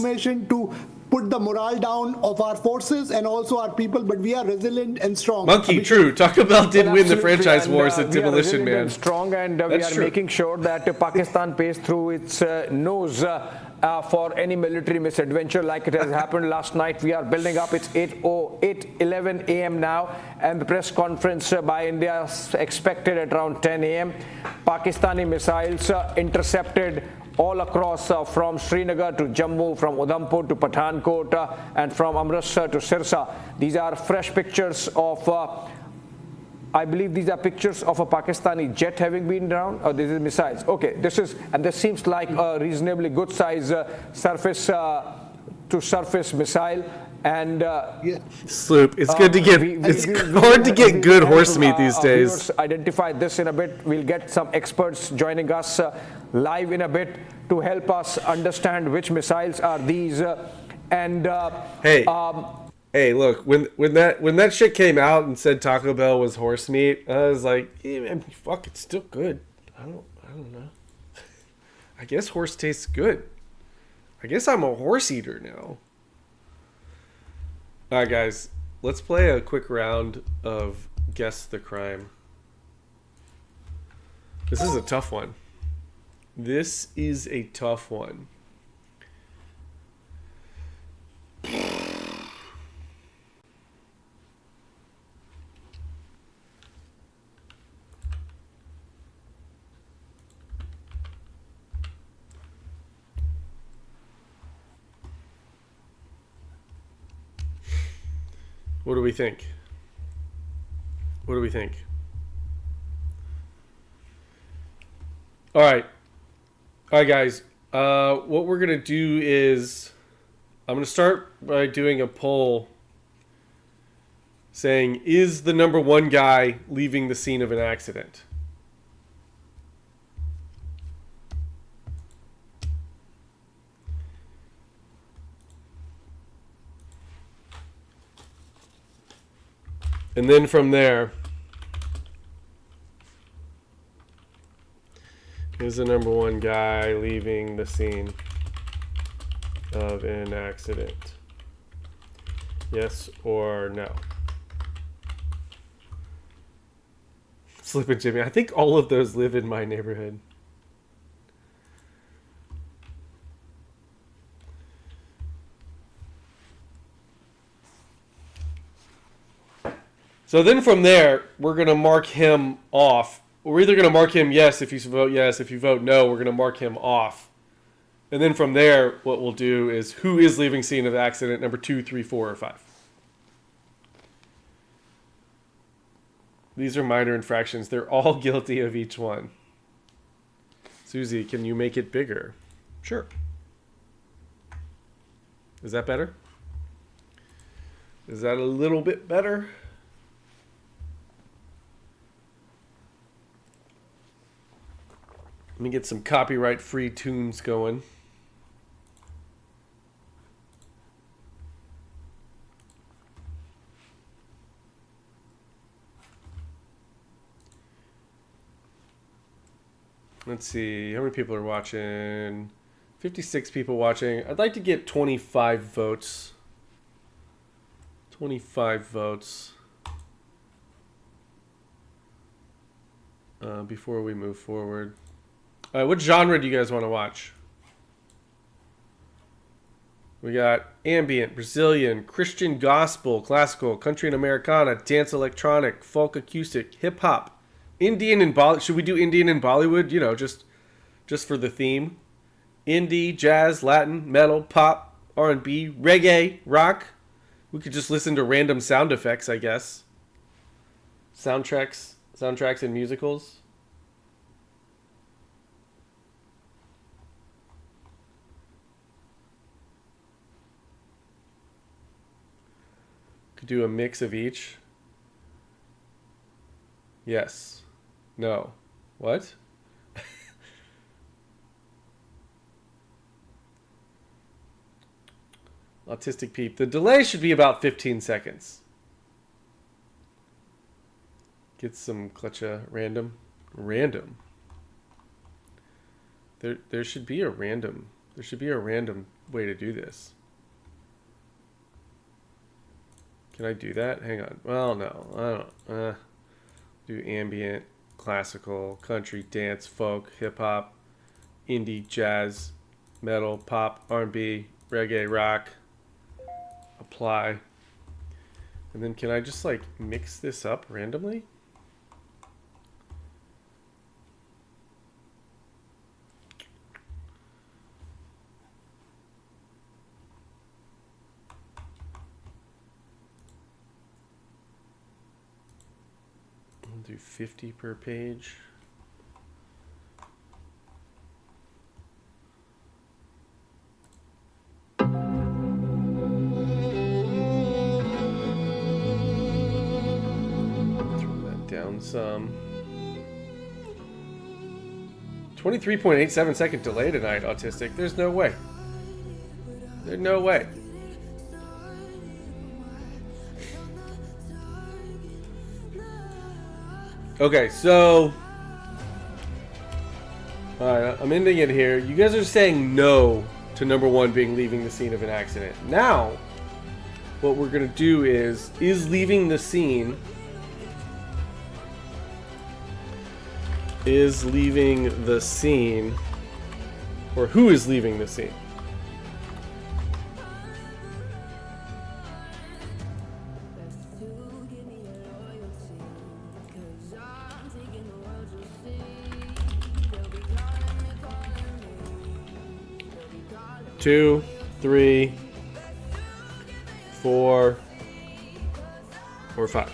To put the morale down of our forces and also our people, but we are resilient and strong. Monkey, true. Taco Bell did win the franchise wars at Demolition Man. Strong, and we are making sure that Pakistan pays through its nose for any military misadventure like it has happened last night. We are building up. It's 8:11 a.m. now, and the press conference by India is expected at around 10 a.m. Pakistani missiles intercepted all across from Srinagar to Jammu, from Udhampur to Pathankot, and from Amritsar to Sirsa. These are fresh pictures of I believe these are pictures of a Pakistani jet having been down. Oh, this is missiles. Okay, this seems like a reasonably good size surface to surface missile. And Sloop, it's good to get. It's hard to get good horse meat these days. Identify this in a bit. We'll get some experts joining us live in a bit to help us understand which missiles are these. Hey, look, when that shit came out and said Taco Bell was horse meat, I was like, yeah, man, fuck, it's still good. I don't know. I guess horse tastes good. I guess I'm a horse eater now. All right, guys, let's play a quick round of Guess the Crime. This is a tough one. This is a tough one. What do we think? What do we think? All right, guys. What we're gonna do is, I'm gonna start by doing a poll saying, is the number one guy leaving the scene of an accident? And then from there, is the number one guy leaving the scene of an accident? Yes or no? Slippin' Jimmy. I think all of those live in my neighborhood. So then from there, we're going to mark him off. We're either going to mark him yes if you vote yes. If you vote no, we're going to mark him off. And then from there, what we'll do is who is leaving scene of accident, number 2, 3, 4, or 5. These are minor infractions. They're all guilty of each one. Susie, can you make it bigger? Sure. Is that better? Is that a little bit better? Let me get some copyright-free tunes going. Let's see, how many people are watching? 56 people watching. I'd like to get 25 votes. 25 votes. Before we move forward. What genre do you guys want to watch? We got ambient, Brazilian, Christian gospel, classical, country and Americana, dance electronic, folk acoustic, hip hop, Indian and Bollywood. Should we do Indian and Bollywood? You know, just for the theme. Indie, jazz, Latin, metal, pop, R&B, reggae, rock. We could just listen to random sound effects, I guess. Soundtracks and musicals. Could do a mix of each. Yes. No. What? Autistic Peep. The delay should be about 15 seconds. Get some clutcha random. Random. There should be a random. There should be a random way to do this. Can I do that? Hang on. Well, no. I don't. Do ambient, classical, country, dance, folk, hip-hop, indie, jazz, metal, pop, R&B, reggae, rock. Apply. And then can I just like mix this up randomly? do 50 per page. Down some. 23.87 second delay tonight, Autistic. There's no way. There's no way. Okay, so alright, I'm ending it here. You guys are saying no to number one being leaving the scene of an accident. Now, what we're gonna do is leaving the scene or who is leaving the scene? Two, 3, 4, or 5.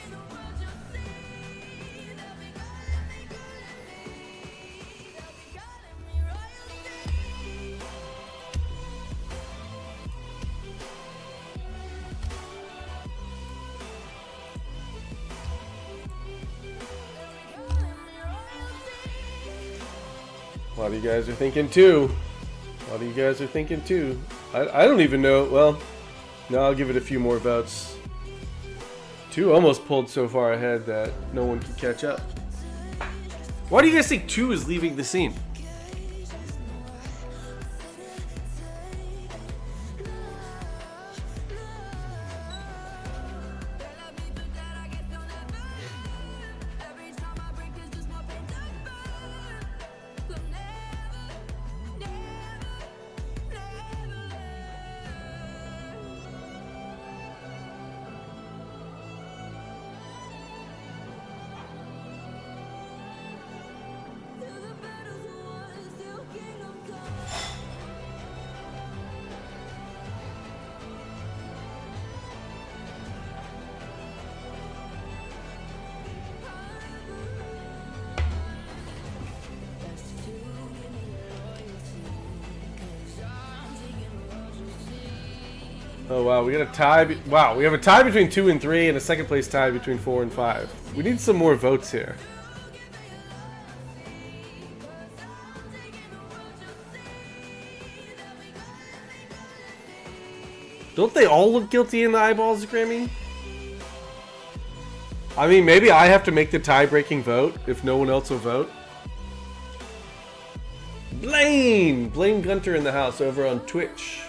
A lot of you guys are thinking 2. A lot of you guys are thinking 2. I don't even know. Well, no, I'll give it a few more votes. 2 almost pulled so far ahead that no one can catch up. Why do you guys think 2 is leaving the scene? Oh wow, we got a tie. Wow, we have a tie between 2 and 3, and a second place tie between 4 and 5. We need some more votes here. Don't they all look guilty in the eyeballs, Grammy? I mean, maybe I have to make the tie-breaking vote if no one else will vote. Blaine Gunter in the house over on Twitch.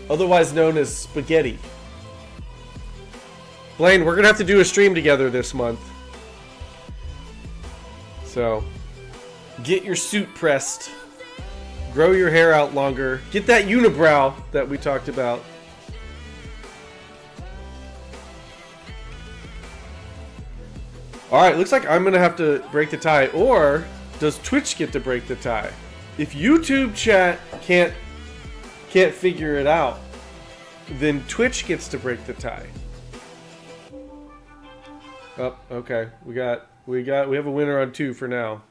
Otherwise known as Spaghetti. Blaine, we're gonna have to do a stream together this month. So, get your suit pressed. Grow your hair out longer. Get that unibrow that we talked about. Alright, looks like I'm gonna have to break the tie. Or, does Twitch get to break the tie? If YouTube chat can't figure it out, then Twitch gets to break the tie. Oh, okay. We have a winner on 2 for now.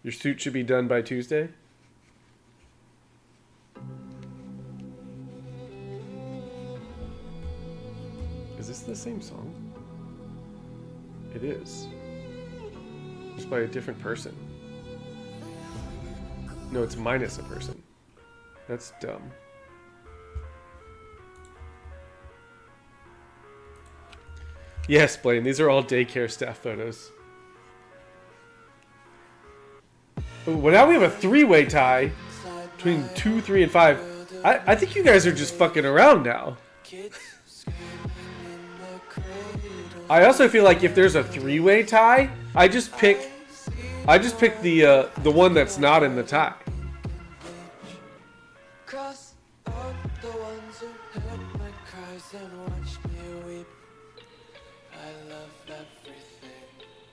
Your suit should be done by Tuesday. Is this the same song? It is. Just by a different person. No, it's minus a person. That's dumb. Yes, Blaine, these are all daycare staff photos. Well, now we have a 3-way tie between 2, 3, and 5. I think you guys are just fucking around now. I also feel like if there's a 3-way tie, I just pick the one that's not in the tie.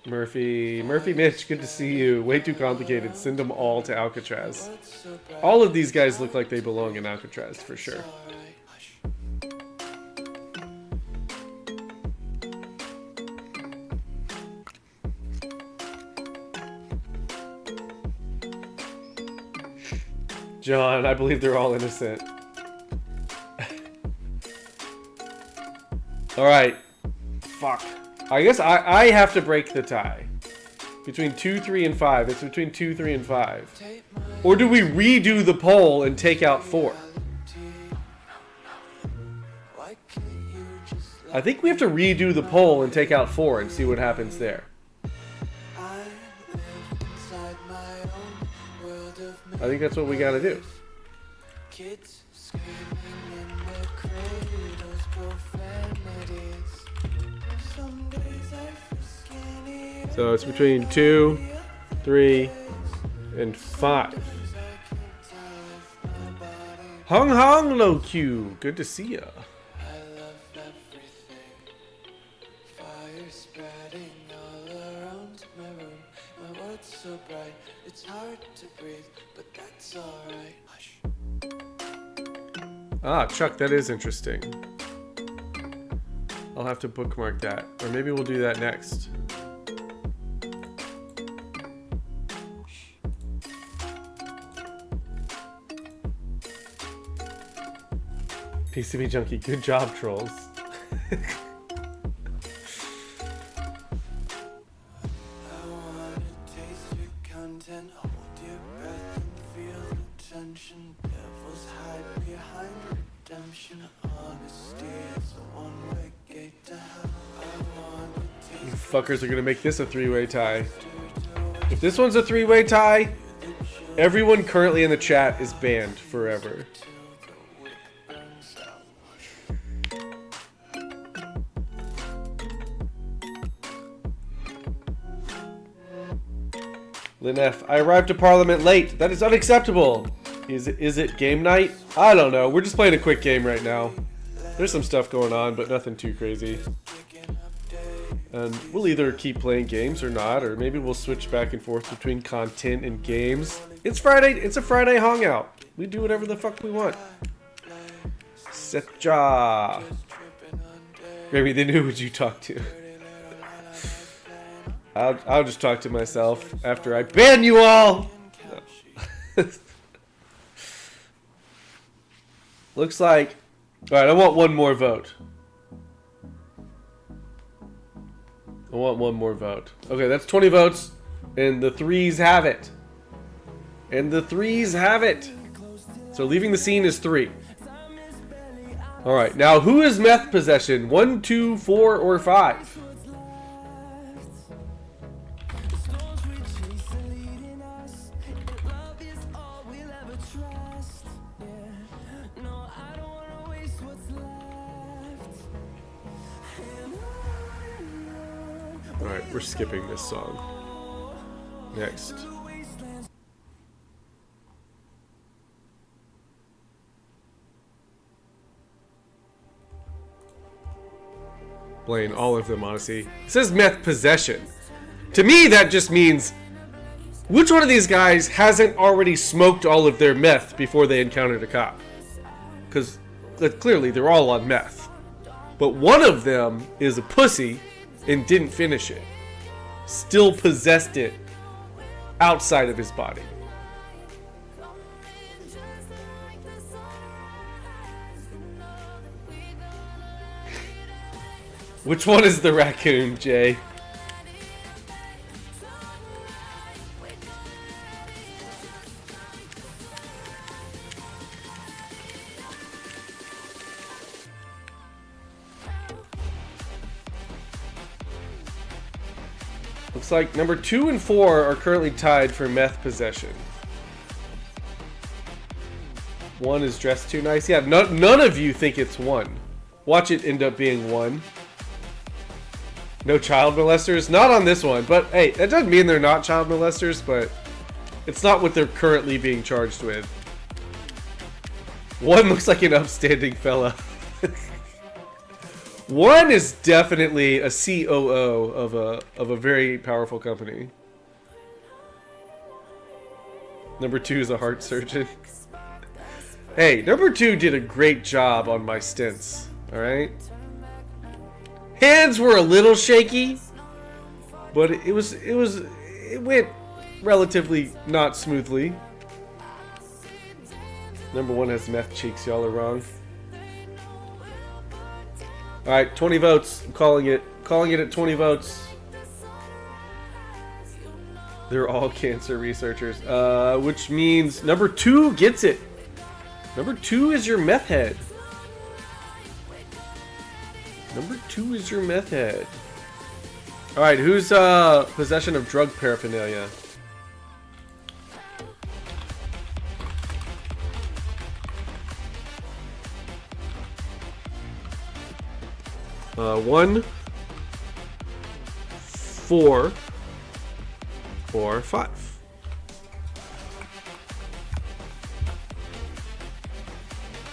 Murphy Mitch, good to see you. Way too complicated. Send them all to Alcatraz. All of these guys look like they belong in Alcatraz for sure. John, I believe they're all innocent. Alright. Fuck. I guess I have to break the tie. Between 2, 3, and 5. It's between 2, 3, and 5. Or do we redo the poll and take out 4? I think we have to redo the poll and take out 4 and see what happens there. I think that's what we gotta do. So it's between 2, 3, and 5. Hung Hong Low Q, good to see ya. Ah, Chuck, that is interesting. I'll have to bookmark that. Or maybe we'll do that next. PCB Junkie, good job, trolls. You fuckers are gonna make this a three-way tie. If this one's a three-way tie, everyone currently in the chat is banned forever. Lynn F. I arrived to Parliament late. That is unacceptable. Is it game night? I don't know. We're just playing a quick game right now. There's some stuff going on, but nothing too crazy. And we'll either keep playing games or not, or maybe we'll switch back and forth between content and games. It's Friday. It's a Friday Hongout. We do whatever the fuck we want. Setja. Grammy, then who would you talk to? I'll just talk to myself after I ban you all! Looks like... Alright, I want one more vote. I want one more vote. Okay, that's 20 votes. And the threes have it. And the threes have it. So leaving the scene is 3. Alright, now who is meth possession? 1, 2, 4, or 5? Alright, we're skipping this song. Next. Blaine, all of them, honestly. It says meth possession. To me, that just means which one of these guys hasn't already smoked all of their meth before they encountered a cop? Because clearly they're all on meth. But one of them is a pussy and didn't finish it. Still possessed it outside of his body. Which one is the raccoon, Jay? Looks like number 2 and 4 are currently tied for meth possession. 1 is dressed too nice. Yeah, none of you think it's 1. Watch it end up being 1. No child molesters? Not on this one, but hey, that doesn't mean they're not child molesters, but it's not what they're currently being charged with. 1 looks like an upstanding fella. 1 is definitely a COO of a very powerful company. Number 2 is a heart surgeon. Hey, number 2 did a great job on my stints, alright? Hands were a little shaky, but it went relatively not smoothly. Number 1 has meth cheeks. Y'all are wrong. All right, 20 votes. I'm calling it. Calling it at 20 votes. They're all cancer researchers, which means number 2 gets it. Number 2 is your meth head. Number 2 is your meth head. All right, who's possession of drug paraphernalia? One, 4, or 5.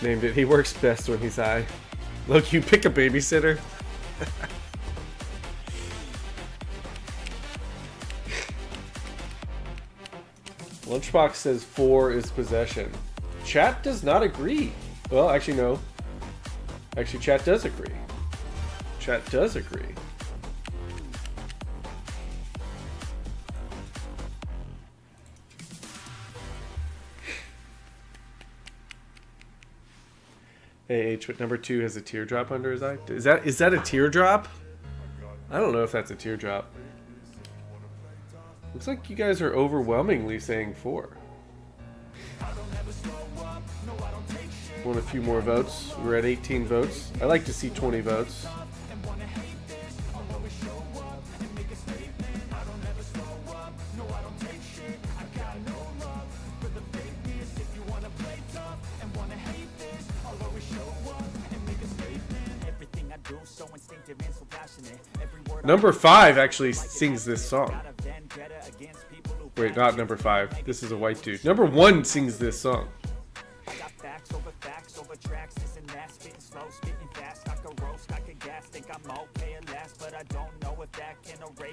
Named it. He works best when he's high. Look, you pick a babysitter. Lunchbox says 4 is possession. Chat does not agree. Well, actually, no. Actually, chat does agree. Chat does agree. H, but number 2 has a teardrop under his eye. Is that a teardrop? I don't know if that's a teardrop. Looks like you guys are overwhelmingly saying 4. Want a few more votes? We're at 18 votes. I like to see 20 votes. Number 5 actually sings this song. Wait, not number 5. This is a white dude. Number 1 sings this song.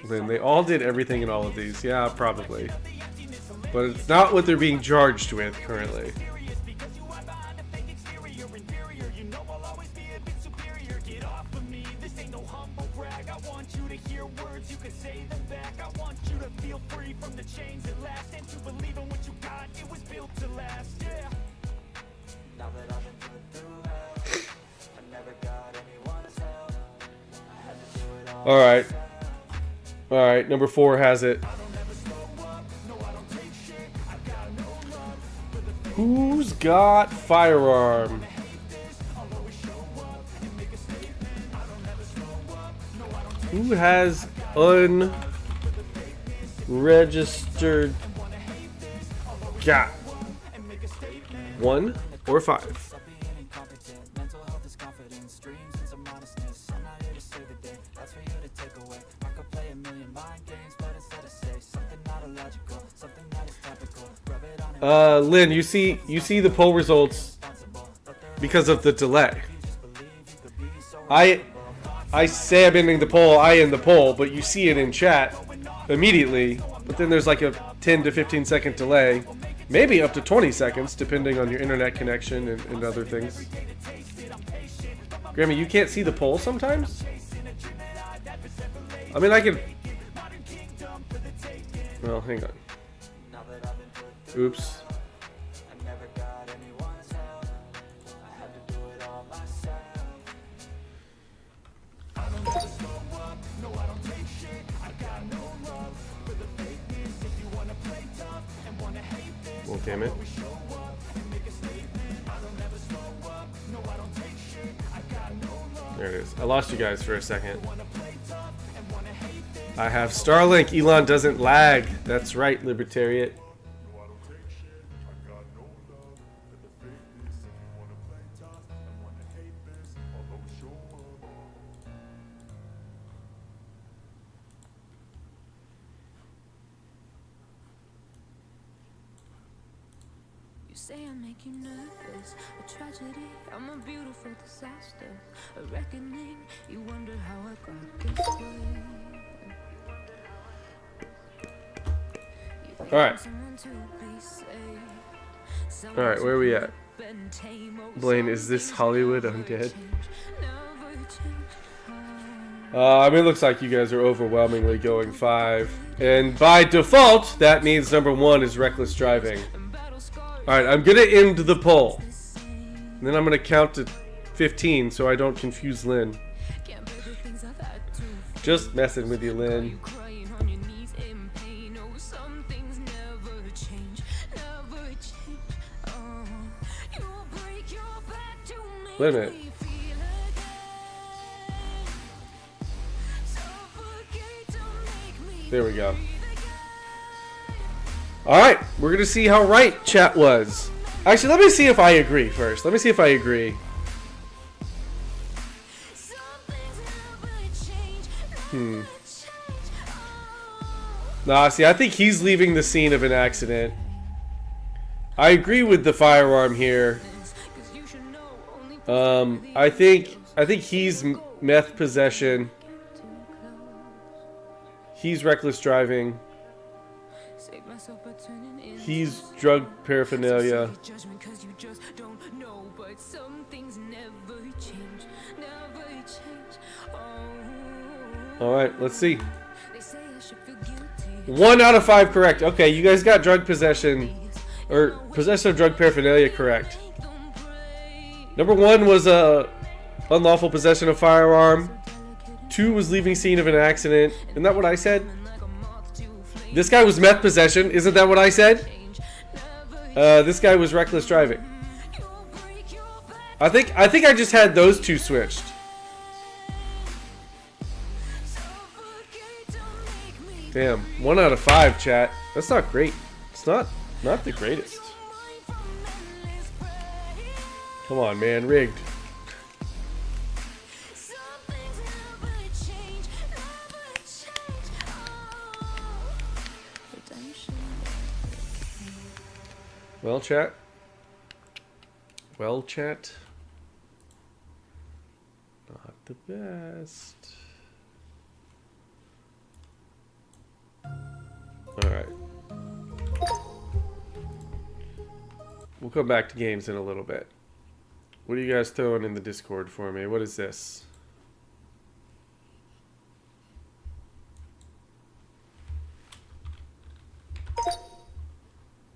Then they all did everything in all of these. Yeah, probably. But it's not what they're being charged with currently. Alright. Alright, number 4 has it. Who's got firearm? Who has unregistered gun? 1 or 5? Lynn, you see the poll results because of the delay. I say I'm ending the poll, I end the poll, but you see it in chat immediately. But then there's like a 10 to 15 second delay, maybe up to 20 seconds, depending on your internet connection and other things. Grammy, you can't see the poll sometimes? I mean, I can... Well, hang on. Oops. Well, damn it. There it is. I lost you guys for a second. I have Starlink. Elon doesn't lag. That's right, Libertarian. Say I make you nervous, a tragedy, I'm a beautiful disaster, a reckoning, you wonder how I got this way. Alright. Alright, where are we at? Blaine, is this Hollywood Undead? I mean, it looks like you guys are overwhelmingly going 5. And by default, that means number 1 is reckless driving. Alright, I'm gonna end the poll. And then I'm gonna count to 15 so I don't confuse Lynn. Just messing with you, Lynn. Wait a minute. There we go. Alright, we're gonna see how right chat was. Actually, let me see if I agree first. Let me see if I agree. Nah, see, I think he's leaving the scene of an accident. I agree with the firearm here. I think he's meth possession. He's reckless driving. He's drug paraphernalia. Alright, let's see. 1 out of 5 correct. Okay, you guys got drug possession, or possession of drug paraphernalia correct. Number 1 was unlawful possession of firearm. 2 was leaving scene of an accident. Isn't that what I said? This guy was meth possession. Isn't that what I said? This guy was reckless driving. I think I just had those 2 switched. Damn, 1 out of 5, chat. That's not great. It's not the greatest. Come on, man, rigged. Well, chat. Well, chat. Not the best. Alright. We'll come back to games in a little bit. What are you guys throwing in the Discord for me? What is this?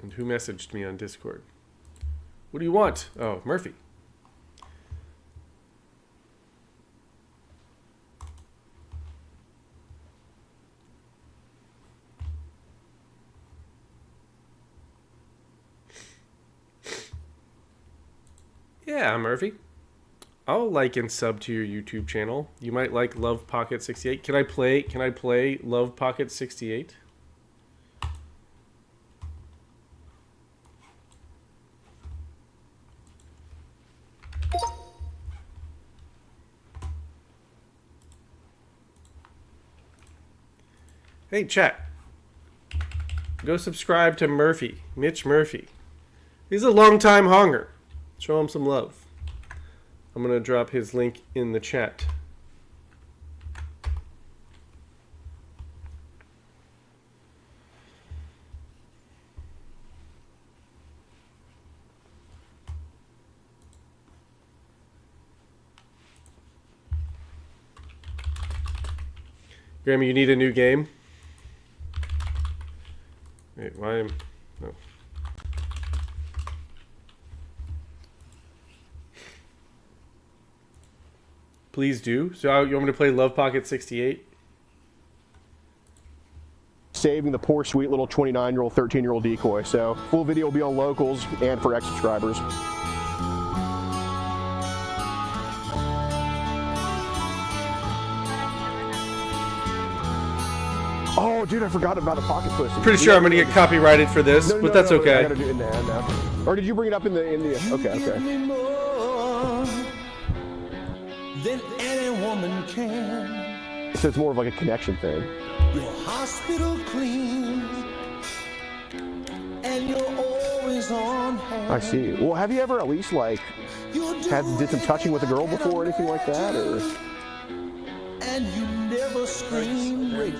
And who messaged me on Discord? What do you want? Oh, Murphy. Yeah, Murphy. I'll like and sub to your YouTube channel. You might like Love Pocket 68. Can I play Love Pocket 68? Hey, chat. Go subscribe to Murphy, Mitch Murphy. He's a longtime honger. Show him some love. I'm going to drop his link in the chat. Grammy, you need a new game? Wait, why am... No. Please do. So you want me to play Love Pocket 68? Saving the poor, sweet little 29-year-old, 13-year-old decoy. So full video will be on locals and for X subscribers. Oh, dude, I forgot about the pocket pussy. Pretty sure I'm gonna get copyrighted for this, but that's okay. I gotta do it in the end now. Or did you bring it up in the okay. Than any woman can. So it's more of like a connection thing. Your hospital clean, and you're always on hand. I see. Well, have you ever at least like did some touching with a girl before or anything like that, or? And you never scream rape.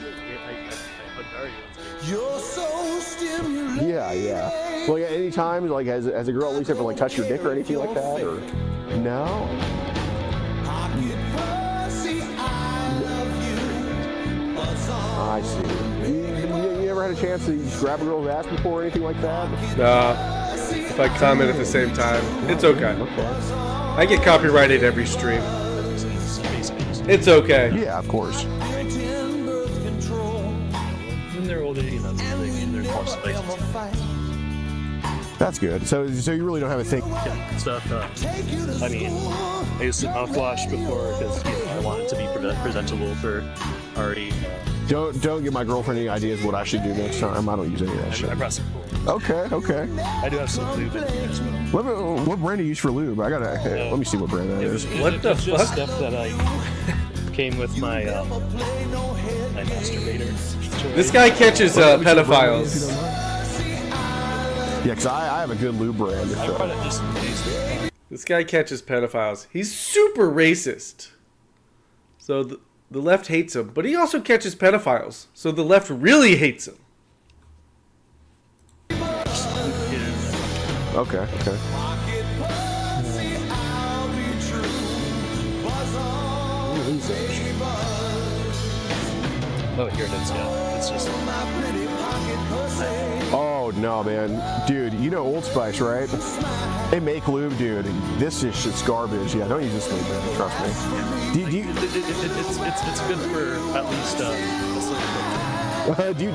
You're so stimulating. Yeah. Well, yeah. Any time, like, has a girl at least ever like touched your dick or anything like that, or? No. I see. You ever had a chance to grab a girl's ass before or anything like that? Nah. if I comment at the same time. It's okay. I get copyrighted every stream. It's okay. Yeah, of course. When they're older, you know, there's more space. That's good. So you really don't have a thing. Yeah, stuff. I mean, I used to mouthwash before because I wanted to be presentable for Ari. Don't give my girlfriend any ideas what I should do next time. I don't use any of that shit. I brought some. Okay. I do have some lube in here as well. What brand do you use for lube? I gotta. Let me see what brand that is. What the fuck? Just stuff that I came with my my masturbator. This guy catches pedophiles. Yeah, because I have a good lube brand. This guy catches pedophiles. He's super racist. So the left hates him, but he also catches pedophiles. So the left really hates him. Okay. Oh, here it is. Yeah, it's just. Oh no, man, dude! You know Old Spice, right? They make lube, dude. This is shit's garbage. Yeah, don't use this lube, man. Trust me. It's good for at least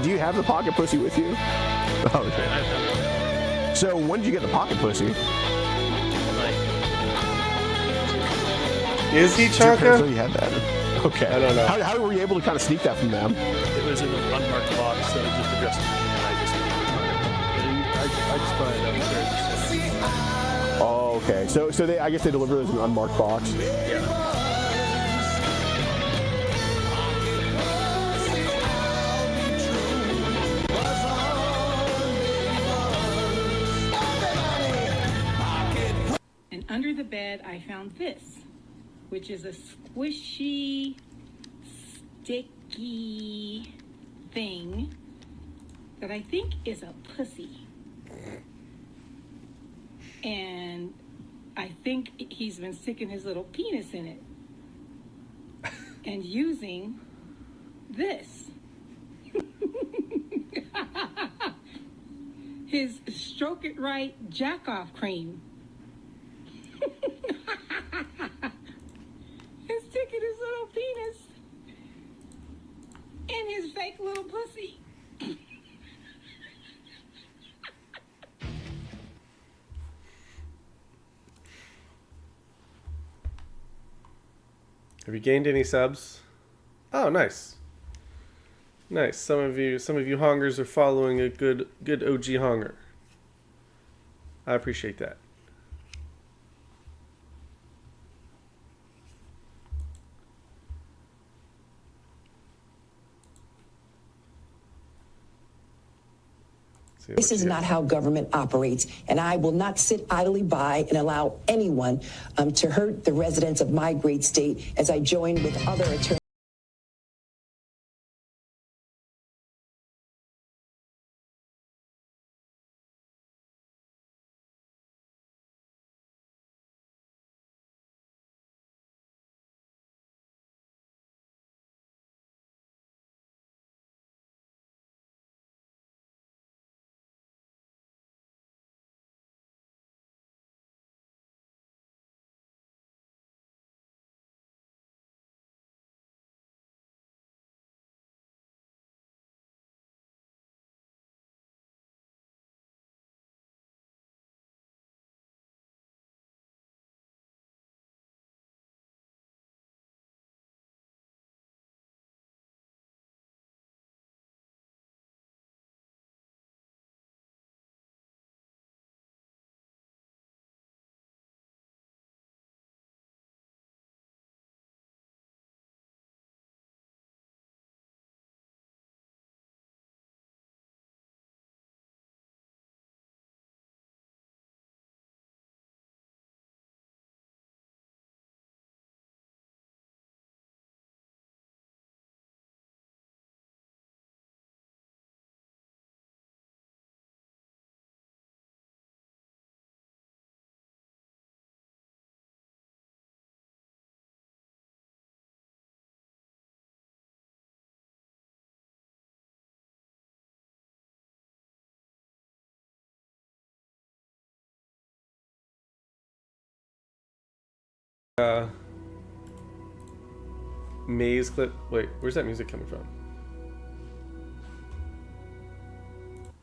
do you have the pocket pussy with you? Oh, okay. So when did you get the pocket pussy? Is he Chaka? So you had that. Okay. I don't know. How were you able to kind of sneak that from them? It was in an unmarked box that was just addressed to me, and I just buy it upstairs. Oh, okay. So I guess they deliver those in an unmarked box. Yeah. And under the bed, I found this, which is a squishy, sticky thing that I think is a pussy. And I think he's been sticking his little penis in it and using this. His Stroke It Right jack-off cream. He's sticking his little penis in his fake little pussy. Have you gained any subs? Oh, nice. Nice. Some of you hongers are following a good OG honger. I appreciate that. This is not how government operates, and I will not sit idly by and allow anyone to hurt the residents of my great state as I join with other attorneys. Maze clip. Wait, where's that music coming from?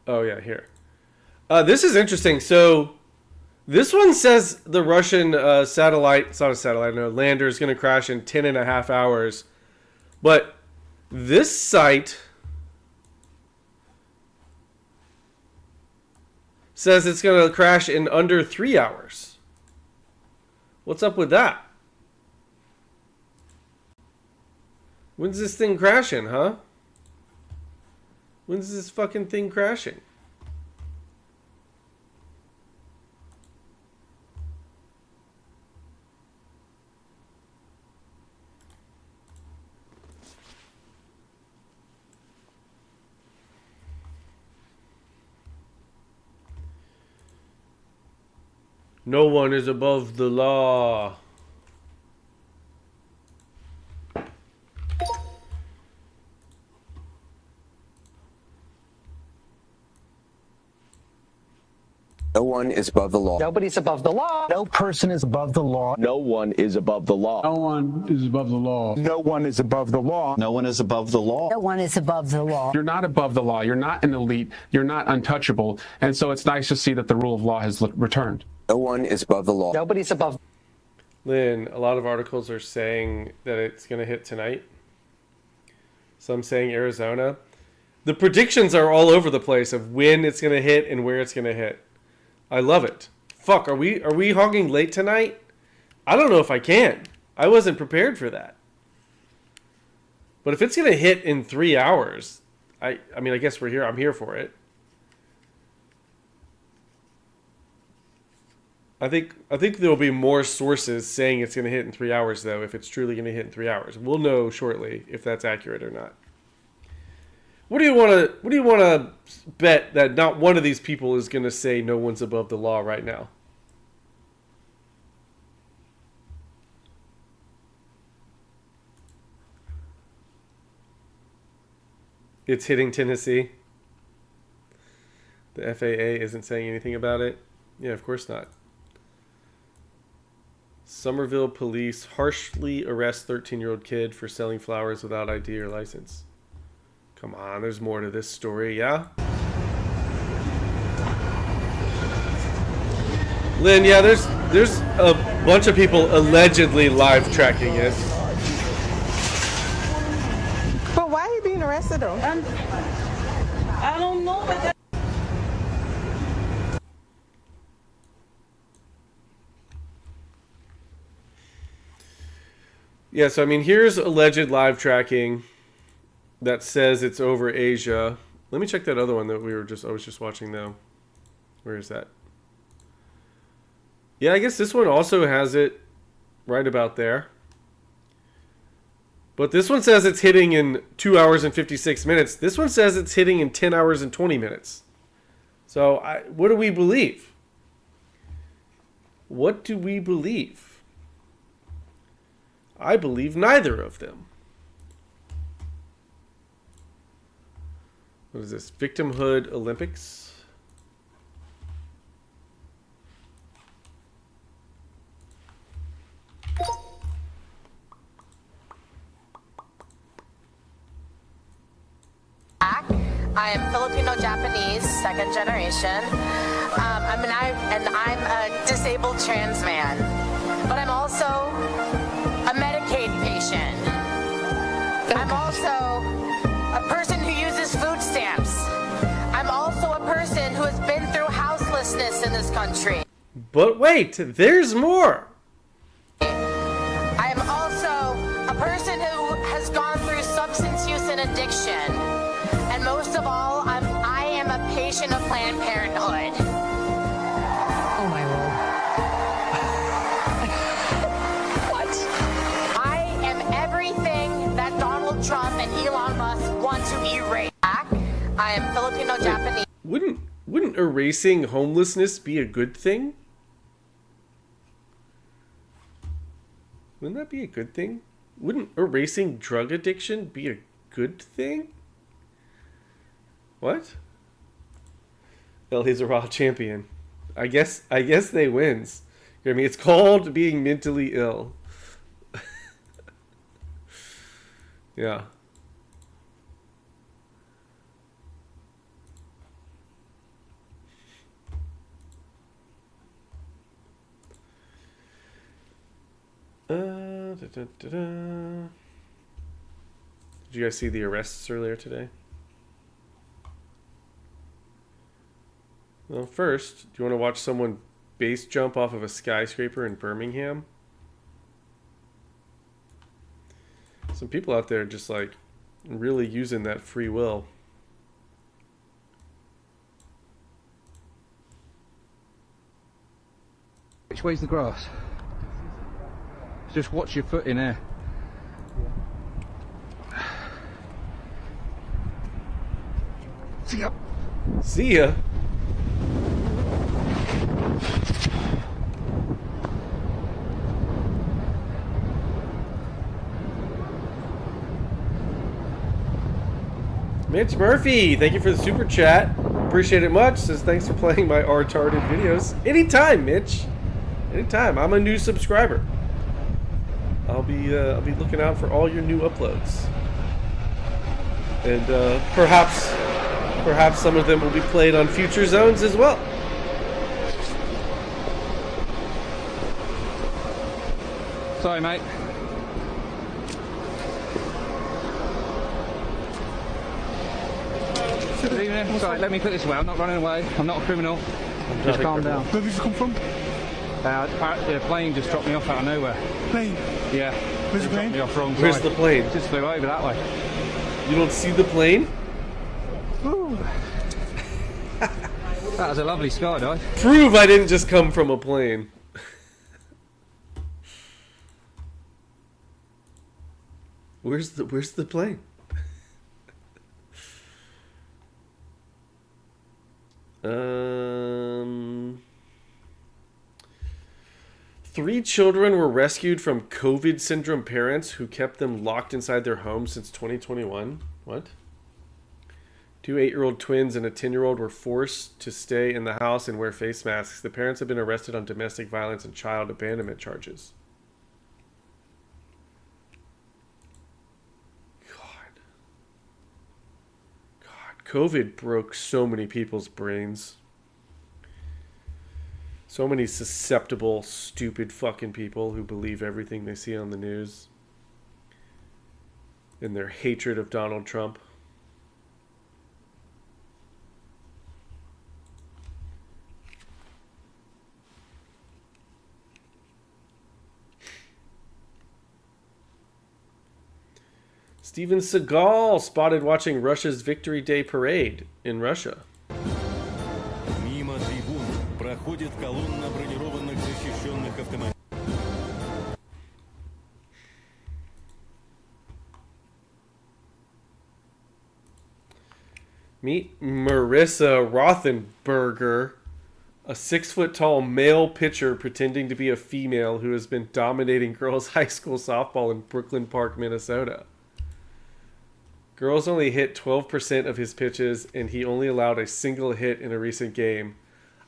Oh yeah, here. This is interesting. So this one says the Russian satellite, it's not a satellite, no, lander is going to crash in 10.5 hours. But this site says it's going to crash in under 3 hours. What's up with that? When's this thing crashing, huh? When's this fucking thing crashing? No one is above the law. No one is above the law. Nobody's above the law. No person is above the law. No one is above the law. No one is above the law. No one is above the law. No one is above the law. No one is above the law. You're not above the law. You're not an elite. You're not untouchable. And so it's nice to see that the rule of law has returned. No one is above the law. Nobody's above. Lynn, a lot of articles are saying that it's going to hit tonight. Some saying Arizona. The predictions are all over the place of when it's going to hit and where it's going to hit. I love it. Fuck, are we hogging late tonight? I don't know if I can. I wasn't prepared for that. But if it's going to hit in 3 hours, I mean, I guess we're here. I'm here for it. I think there'll be more sources saying it's going to hit in 3 hours, though, if it's truly going to hit in 3 hours. We'll know shortly if that's accurate or not. What do you want to bet that not one of these people is going to say no one's above the law right now? It's hitting Tennessee. The FAA isn't saying anything about it. Yeah, of course not. Somerville police harshly arrest 13-year-old kid for selling flowers without ID or license. Come on, there's more to this story, yeah? Lynn, yeah, there's a bunch of people allegedly live tracking it. But why are you being arrested though? I don't know. Yeah, so I mean, here's alleged live tracking that says it's over Asia. Let me check that other one that I was just watching now. Where is that? Yeah, I guess this one also has it right about there. But this one says it's hitting in 2 hours and 56 minutes. This one says it's hitting in 10 hours and 20 minutes. So what do we believe? What do we believe? I believe neither of them. What is this? Victimhood Olympics? I am Filipino-Japanese, second generation. I'm a disabled trans man, but I'm also a Medicaid patient. I'm also a person who uses food stamps. I'm also a person who has been through houselessness in this country. But wait, there's more. I am also a person who has gone through substance use and addiction. And most of all, I am a patient of Planned Parenthood. Oh my lord. What? I am everything that Donald Trump and Elon Musk want to erase. I am Filipino-Japanese. Wouldn't erasing homelessness be a good thing? Wouldn't that be a good thing? Wouldn't erasing drug addiction be a good thing? What? Well, he's a Raw champion. I guess they wins. I mean, it's called being mentally ill. Yeah. Did you guys see the arrests earlier today? Well, first, do you want to watch someone base jump off of a skyscraper in Birmingham? Some people out there just like really using that free will. Which way's the grass? Just watch your foot in there. See ya. See ya. Mitch Murphy, thank you for the super chat. Appreciate it much. Says thanks for playing my R-tarded videos. Anytime, Mitch. Anytime. I'm a new subscriber. I'll be looking out for all your new uploads. And perhaps some of them will be played on future zones as well. Sorry, mate. Good evening. Sorry, let me put this away. I'm not running away. I'm not a criminal. Just calm down. Where have you come from? The plane just dropped me off out of nowhere. Plane? Yeah. Where's the plane? Me off wrong Where's side. the plane? Just flew over that way. You don't see the plane? Ooh. That was a lovely skydive. Prove I didn't just come from a plane. Where's the plane? Three children were rescued from COVID syndrome parents who kept them locked inside their home since 2021. What? Two 8-year-old twins and a 10-year-old were forced to stay in the house and wear face masks. The parents have been arrested on domestic violence and child abandonment charges. COVID broke so many people's brains. So many susceptible, stupid fucking people who believe everything they see on the news. And their hatred of Donald Trump. Steven Seagal spotted watching Russia's Victory Day parade in Russia. Мимо трибун проходит колонна бронированных защищенных автомобилей. Meet Marissa Rothenberger, a 6-foot-tall male pitcher pretending to be a female who has been dominating girls' high school softball in Brooklyn Park, Minnesota. Girls only hit 12% of his pitches, and he only allowed a single hit in a recent game.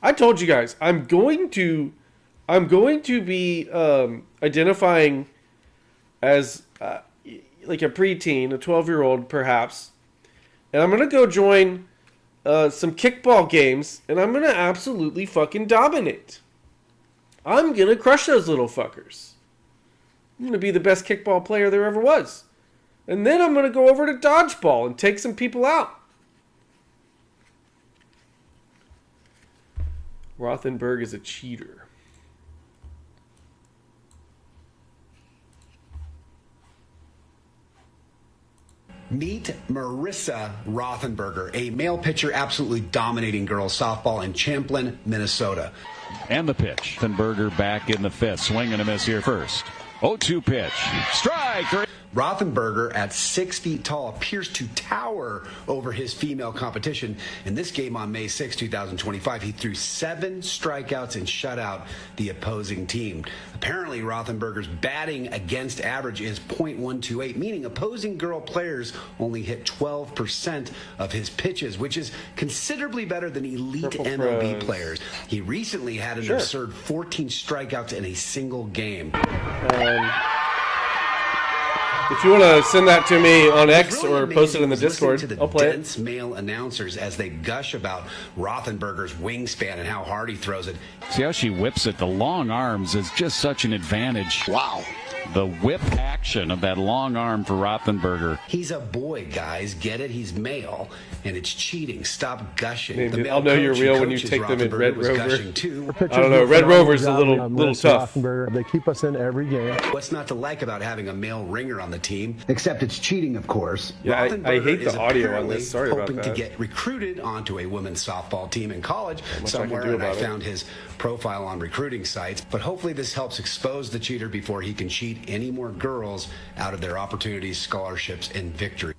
I told you guys, I'm going to be identifying as like a preteen, a 12-year-old perhaps, and I'm gonna go join some kickball games, and I'm gonna absolutely fucking dominate. I'm gonna crush those little fuckers. I'm gonna be the best kickball player there ever was. And then I'm going to go over to dodgeball and take some people out. Rothenberg is a cheater. Meet Marissa Rothenberger, a male pitcher absolutely dominating girls softball in Champlin, Minnesota. And the pitch. Rothenberger back in the fifth. Swing and a miss here first. 0-2 pitch. Strike. Rothenberger, at 6 feet tall, appears to tower over his female competition. In this game on May 6, 2025, he threw 7 strikeouts and shut out the opposing team. Apparently, Rothenberger's batting against average is .128, meaning opposing girl players only hit 12% of his pitches, which is considerably better than elite MLB players. He recently had an absurd 14 strikeouts in a single game. If you want to send that to me on X or post it in the Discord, to the I'll play dense male announcers as they gush about Rothenberger's wingspan and how hard he throws it. See how she whips it? The long arms is just such an advantage. Wow. The whip action of that long arm for Rothenberger. He's a boy, guys. Get it? He's male, and it's cheating. Stop gushing. Man, The I'll know male you're coach who real when you coaches take them in Rothenberger Red was Rover. gushing too. I don't know. Red Rover's a little tough. They keep us in every game. What's not to like about having a male ringer on the team? Except it's cheating, of course. Yeah, I Rothenberger hate is the audio on apparently this. Sorry about hoping to that. get recruited onto a women's softball team in college much I can somewhere, do and I about it. found his profile on recruiting sites. But hopefully this helps expose the cheater before he can cheat any more girls out of their opportunities, scholarships, and victory.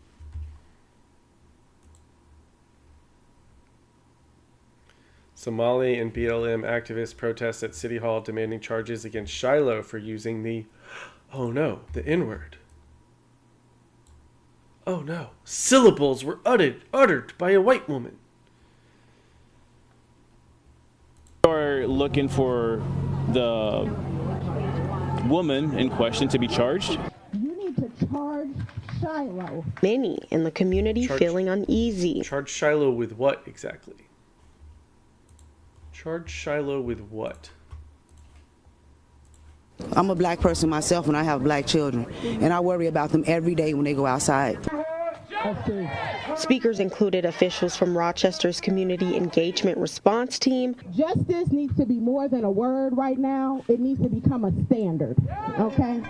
Somali and BLM activists protest at City Hall demanding charges against Shiloh for using the, oh no, the N-word. Oh no, syllables were uttered by a white woman. Are looking for the woman in question to be charged. You need to charge Shiloh. Many in the community feeling uneasy. Charge Shiloh with what exactly? Charge Shiloh with what? I'm a black person myself and I have black children, and I worry about them every day when they go outside. Speakers included officials from Rochester's Community Engagement Response Team. Justice needs to be more than a word right now. It needs to become a standard, okay?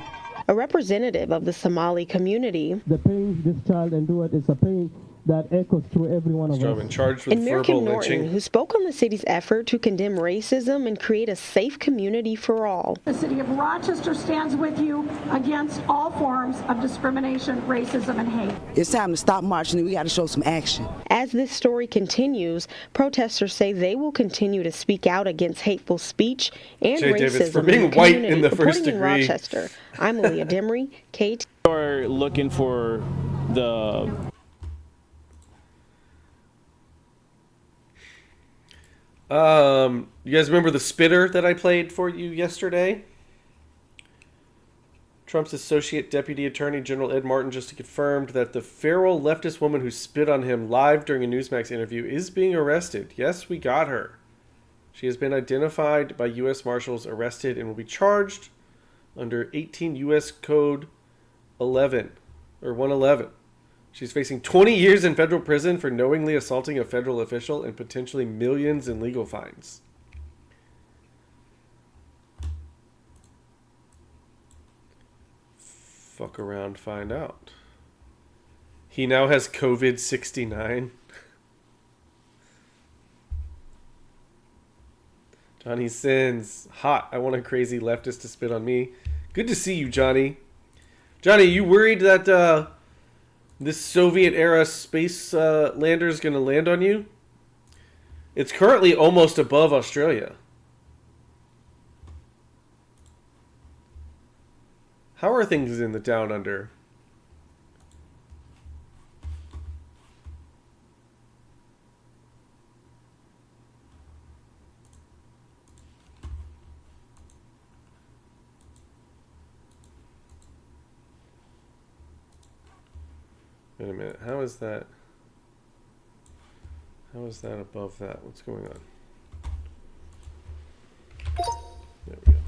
A representative of the Somali community. The pain this child endured is a pain that echoes through every one of us. Charged with And verbal Mirkin Norton, lynching. who spoke on the city's effort to condemn racism and create a safe community for all. The city of Rochester stands with you against all forms of discrimination, racism, and hate. It's time to stop marching and we got to show some action. As this story continues, protesters say they will continue to speak out against hateful speech and Jay racism Davis, for in being the white community. in the Reporting first in degree. Rochester, I'm Aaliyah Demery, KT. Are looking for the You guys remember the spitter that I played for you yesterday? Trump's Associate Deputy Attorney General Ed Martin just confirmed that the feral leftist woman who spit on him live during a Newsmax interview is being arrested. Yes, we got her. She has been identified by U.S. Marshals, arrested, and will be charged under 18 U.S. Code 11 or 111. She's facing 20 years in federal prison for knowingly assaulting a federal official and potentially millions in legal fines. Fuck around, find out. He now has COVID-69. Johnny Sins. Hot. I want a crazy leftist to spit on me. Good to see you, Johnny. Johnny, you worried that this Soviet-era space lander is going to land on you? It's currently almost above Australia. How are things in the down under? Wait a minute. How is that? How is that above that? What's going on? There we go.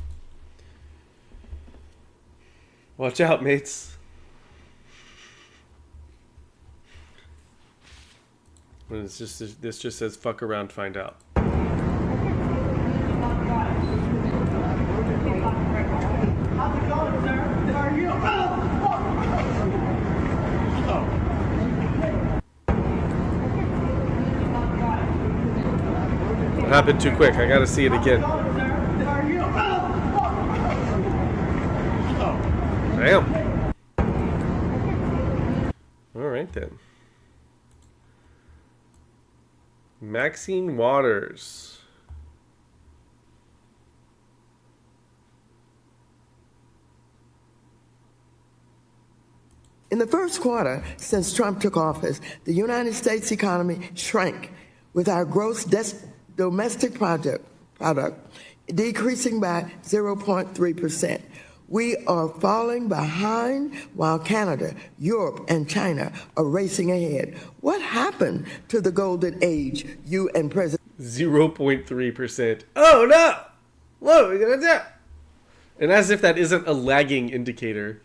Watch out, mates. Well, it's just, this just says fuck around, find out. What happened too quick? I gotta see it again. Damn. All right then. Maxine Waters. In the first quarter since Trump took office, the United States economy shrank, with our gross domestic product decreasing by 0.3%. We are falling behind while Canada, Europe, and China are racing ahead. What happened to the golden age you and President 0.3%. Oh no! What are we gonna do? And as if that isn't a lagging indicator.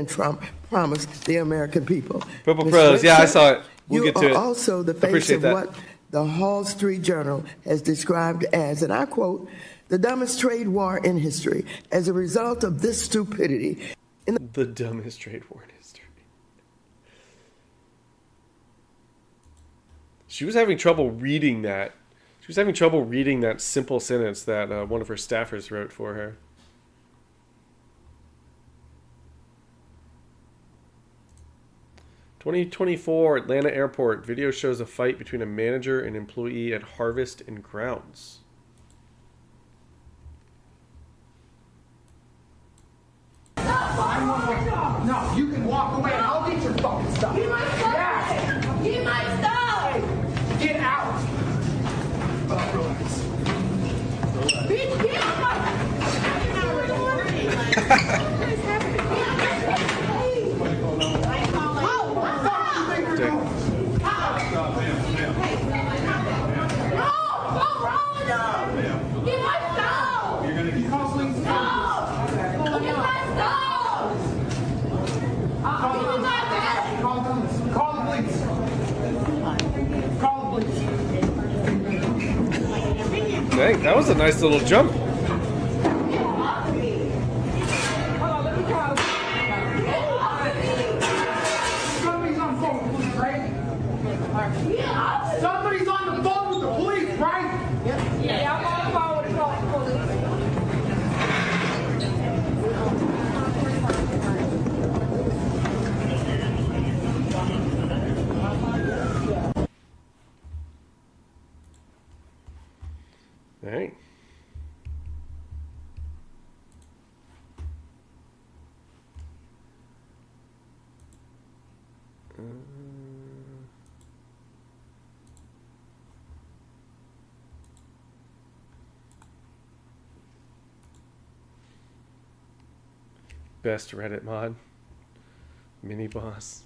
Trump promised the American people? Purple Pros, yeah, I saw it. We'll get to it. You are also the face of what the Wall Street Journal has described as, and I quote, the dumbest trade war in history. As a result of this stupidity. The dumbest trade war in history. She was having trouble reading that. She was having trouble reading that simple sentence that one of her staffers wrote for her. "2024 Atlanta Airport. Video shows a fight between a manager and employee at Harvest and Grounds." No, you can walk away and I'll get your fucking stuff. Get my stuff! Yeah. Get my stuff! Get out! Bitch, get out Dang, that was a nice little jump. Somebody's on the phone with the police, right? Yeah, I'm on the phone with the police. Dang. Best Reddit mod. Mini boss.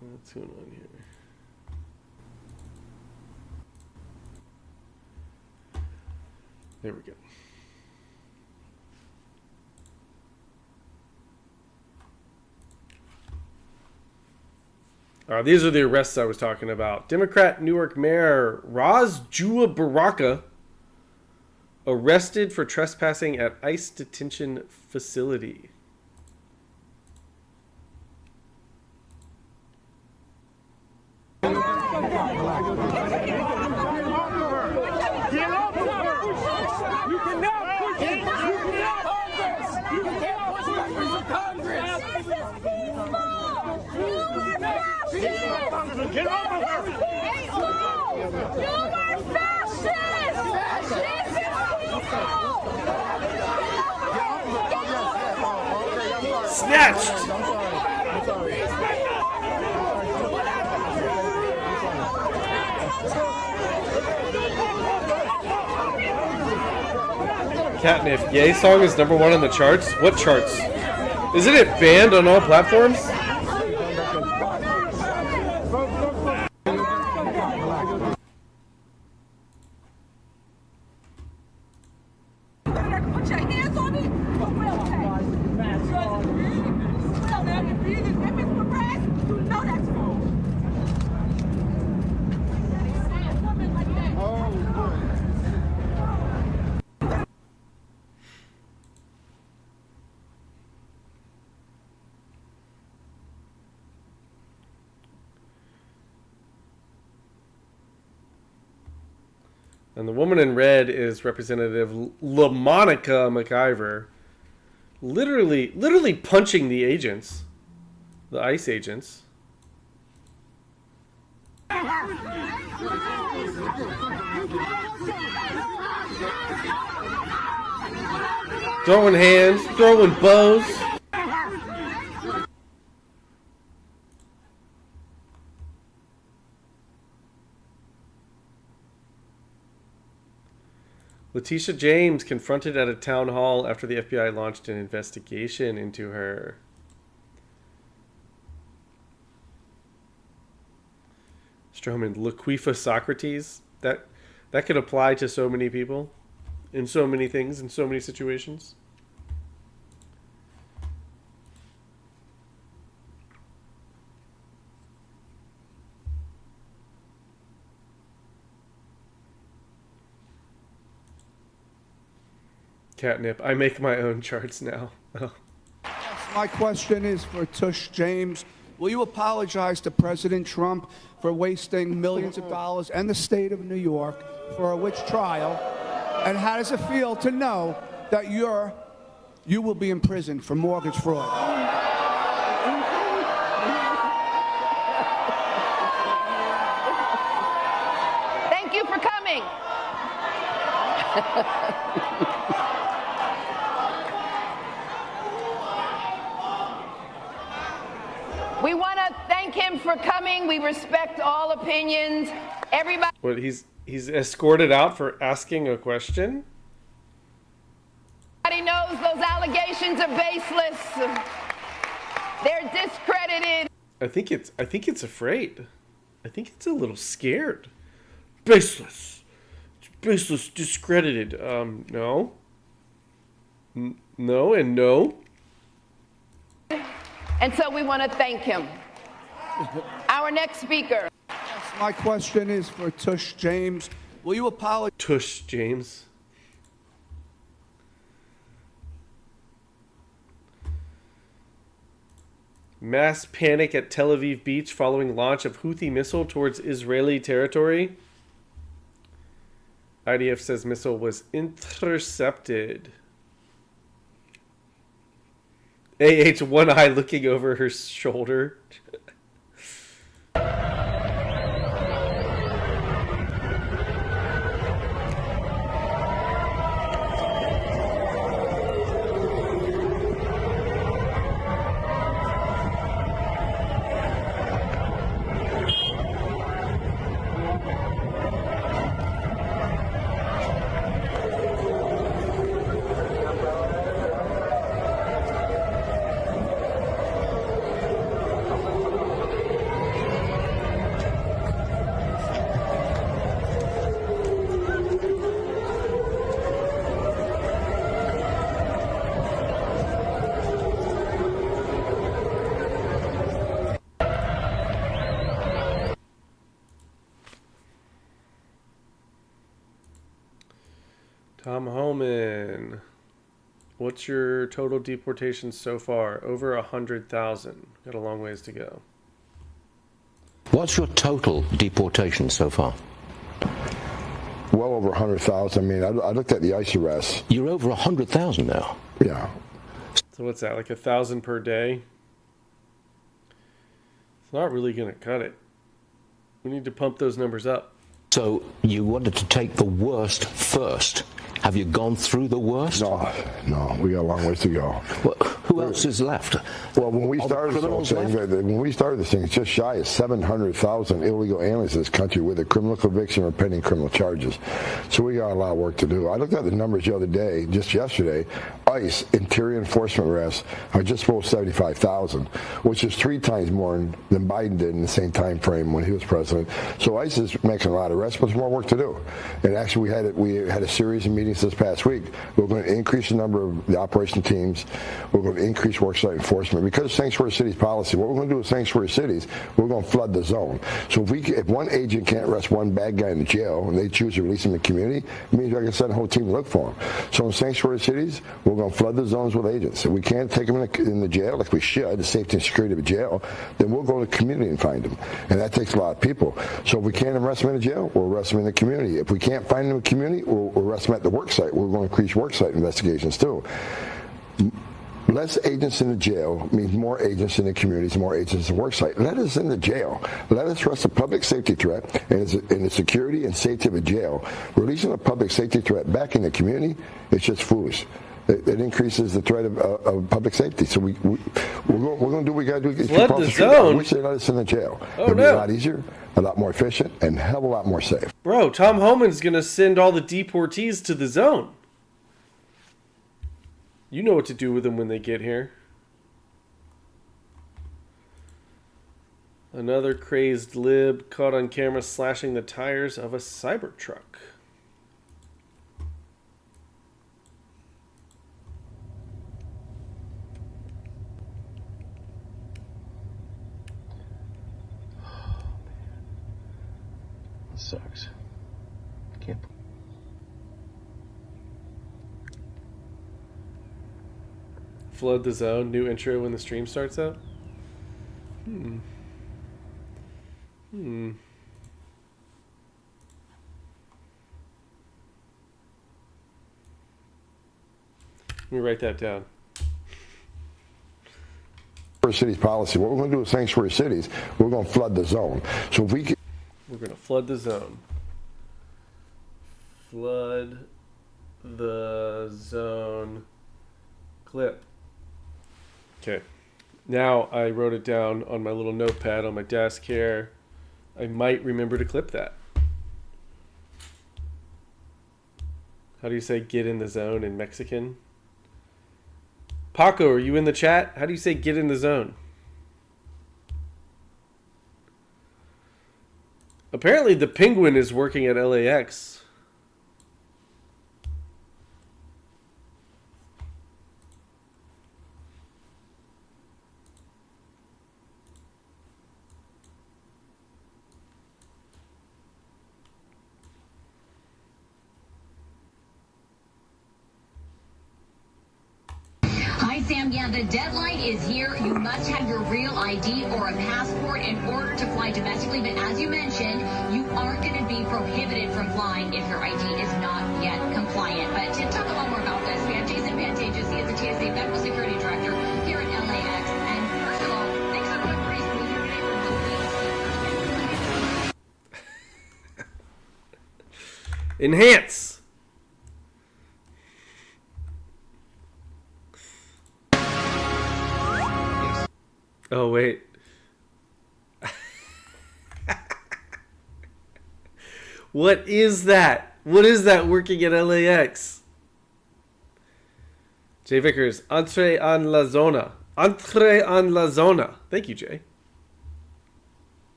What's going on here? There we go. These are the arrests I was talking about. Democrat Newark Mayor Raz Jua Baraka arrested for trespassing at ICE detention facility. Get over her! You are fascist! Snatched! Catnip, Yay song is #1 on the charts? What charts? Isn't it banned on all platforms? And the woman in red is Representative LaMonica McIver, literally punching the agents, the ICE agents. Throwing hands, throwing bows. Letitia James confronted at a town hall after the FBI launched an investigation into her. Stroman, Laquifa Socrates. That could apply to so many people, in so many things, in so many situations. Catnip. I make my own charts now. Oh. My question is for Tush James. Will you apologize to President Trump for wasting millions of dollars and the state of New York for a witch trial? And how does it feel to know that you will be imprisoned for mortgage fraud? Thank you for coming. We want to thank him for coming. We respect all opinions. Everybody. What, he's escorted out for asking a question? Everybody knows those allegations are baseless. They're discredited. I think it's afraid. I think it's a little scared. Baseless. It's baseless, discredited. No. No and no. And so we want to thank him. Our next speaker. My question is for Tush James. Will you apologize? Tush James. Mass panic at Tel Aviv beach following launch of Houthi missile towards Israeli territory. IDF says missile was intercepted. AH, one eye looking over her shoulder. Tom Homan, what's your total deportations so far? Over 100,000. Got a long ways to go. What's your total deportation so far? Well over 100,000. I mean, I looked at the ICE arrests. You're over 100,000 now. Yeah. So what's that, like 1,000 per day? It's not really going to cut it. We need to pump those numbers up. So you wanted to take the worst first. Have you gone through the worst? No, we got a long ways to go. Well, who else is left? Well, when we started this thing, it's just shy of 700,000 illegal aliens in this country with a criminal conviction or pending criminal charges. So we got a lot of work to do. I looked at the numbers the other day, just yesterday. ICE, interior enforcement arrests, are just below 75,000, which is 3 times more than Biden did in the same time frame when he was president. So ICE is making a lot of arrests, but there's more work to do. And actually, we had a series of meetings this past week. We're going to increase the number of the operation teams. We're going to increase worksite enforcement. Because of Sanctuary Cities policy, what we're going to do with Sanctuary Cities, we're going to flood the zone. So if one agent can't arrest one bad guy in the jail and they choose to release him in the community, it means I can send a whole team to look for him. So in Sanctuary Cities, we're going to flood the zones with agents. If we can't take them in the jail, like we should, the safety and security of a jail, then we'll go to the community and find them. And that takes a lot of people. So if we can't arrest them in the jail, we'll arrest them in the community. If we can't find them in the community, we'll arrest them at the work site. We're going to increase worksite investigations too. Less agents in the jail means more agents in the communities, more agents in the worksite. Let us in the jail. Let us arrest a public safety threat and the security and safety of a jail. Releasing a public safety threat back in the community is just foolish. It increases the threat of public safety. So we're going to do what we got to do. Flood the zone. I wish they let us in the jail. Oh, It'd be a lot easier. a lot more efficient, and a hell of a lot more safe. Bro, Tom Homan's going to send all the deportees to the zone. You know what to do with them when they get here. Another crazed lib caught on camera slashing the tires of a Cybertruck. That sucks. Can't. Flood the zone. New intro when the stream starts up. Let me write that down. Cities policy. What we're going to do with sanctuary cities, we're going to flood the zone. So if we can, we're going to flood the zone. Flood the zone clip. Okay. Now I wrote it down on my little notepad on my desk here. I might remember to clip that. How do you say get in the zone in Mexican? Paco, are you in the chat? How do you say get in the zone? Apparently the Penguin is working at LAX. Hi, Sam. Yeah, the deadline is here. You must have your real ID or a passport in order to fly domestically. But as you mentioned, you aren't going to be prohibited from flying if your ID is not yet compliant. But to talk a lot more about this, we have Jason Pantages. He is the TSA Federal Security Director here at LAX. And first of all, thanks everyone for being here today for 1 week. Enhance. Oh, wait. What is that? What is that working at LAX? Jay Vickers, entree en la zona. Entree en la zona. Thank you, Jay.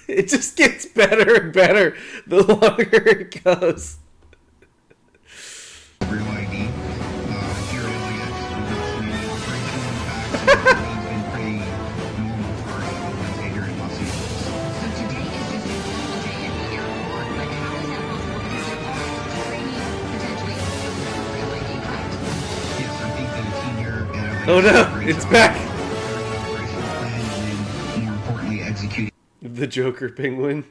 It just gets better and better the longer it goes. Real ID. Here at LAX, we've got some unique operational impacts, and it's been pretty normal for Wednesday here in Los Angeles. So today is just a normal day at the airport, but how is that possible? Because there are training potentially with real ID, correct? Yes, I think that the team here at LAX Oh no, it's back. operational plan and then, more importantly, executing. The Joker Penguin.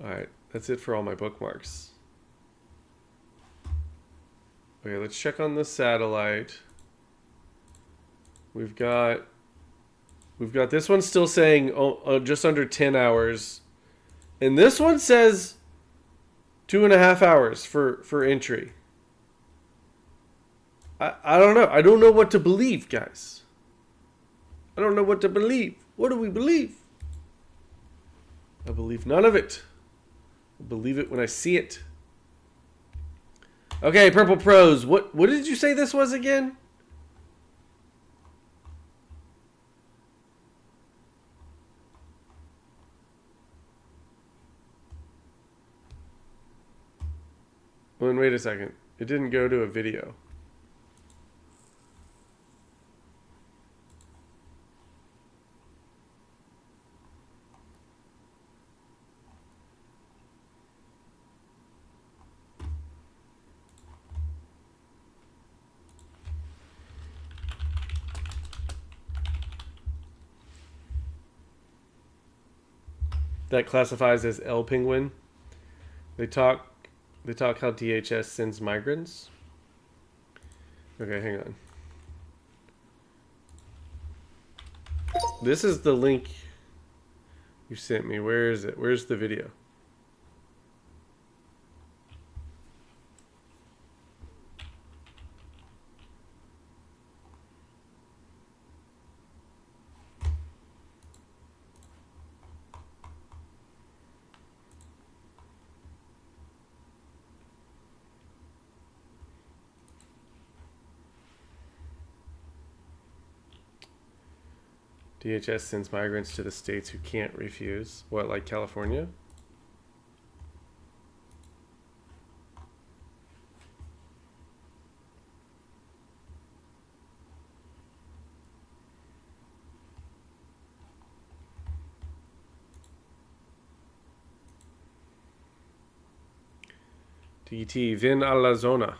Alright, that's it for all my bookmarks. Okay, let's check on the satellite. We've got this one still saying just under 10 hours. And this one says 2.5 hours for entry. I don't know. I don't know what to believe, guys. I don't know what to believe. What do we believe? I believe none of it. I believe it when I see it. Okay, Purple Pros. What did you say this was again? Well, wait a second. It didn't go to a video. That classifies as L Penguin. They talk They talk how DHS sends migrants. Okay, hang on. This is the link you sent me. Where is it? Where's the video? DHS sends migrants to the states who can't refuse. What, like California? DT, Vin a la zona.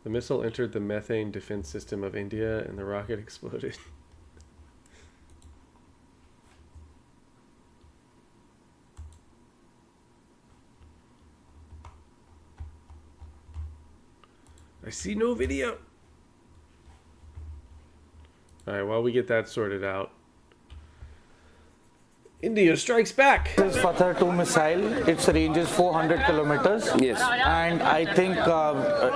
The missile entered the methane defense system of India and the rocket exploded. I see no video. Alright, while we get that sorted out. India strikes back. This Fatah 2 missile, its range is 400 kilometers. Yes. And I think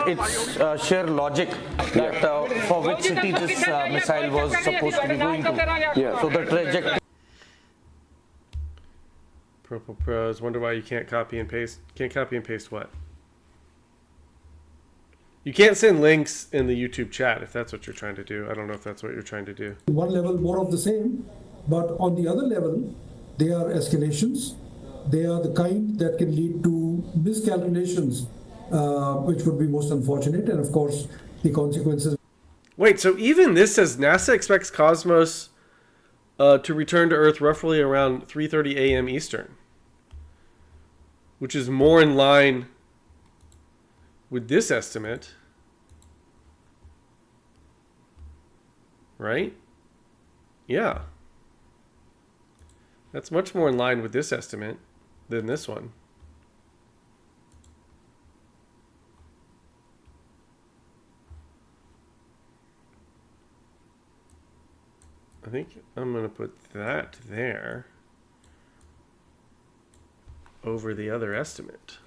it's sheer logic that for which city this missile was supposed to be going to. Yeah. So the trajectory. Purple Pros, wonder why you can't copy and paste. Can't copy and paste what? You can't send links in the YouTube chat if that's what you're trying to do. I don't know if that's what you're trying to do. One level more of the same, but on the other level, they are escalations. They are the kind that can lead to miscalculations, which would be most unfortunate, and of course, the consequences. Wait, so even this says NASA expects Cosmos to return to Earth roughly around 3:30 a.m. Eastern, which is more in line with this estimate, right? Yeah. That's much more in line with this estimate than this one. I think I'm going to put that there over the other estimate.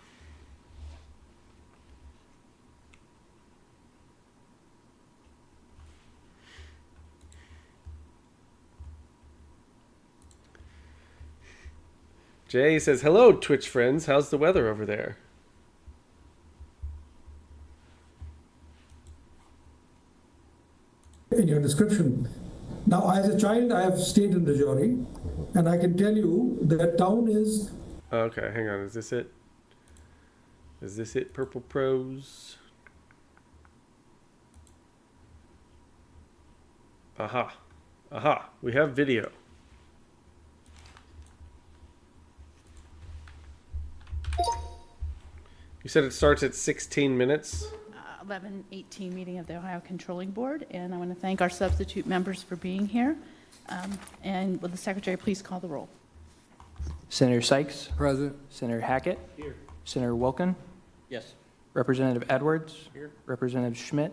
Jay says, hello, Twitch friends. How's the weather over there? In your description. Now, as a child, I have stayed in Rajouri, and I can tell you that town is... Okay, hang on. Is this it? Is this it, Purple Pros? Aha. Aha. We have video. You said it starts at 16 minutes? 11:18 meeting of the Ohio Controlling Board, and I want to thank our substitute members for being here. And will the Secretary please call the roll? Senator Sykes? Present. Senator Hackett? Here. Senator Wilkin? Yes. Representative Edwards? Here. Representative Schmidt?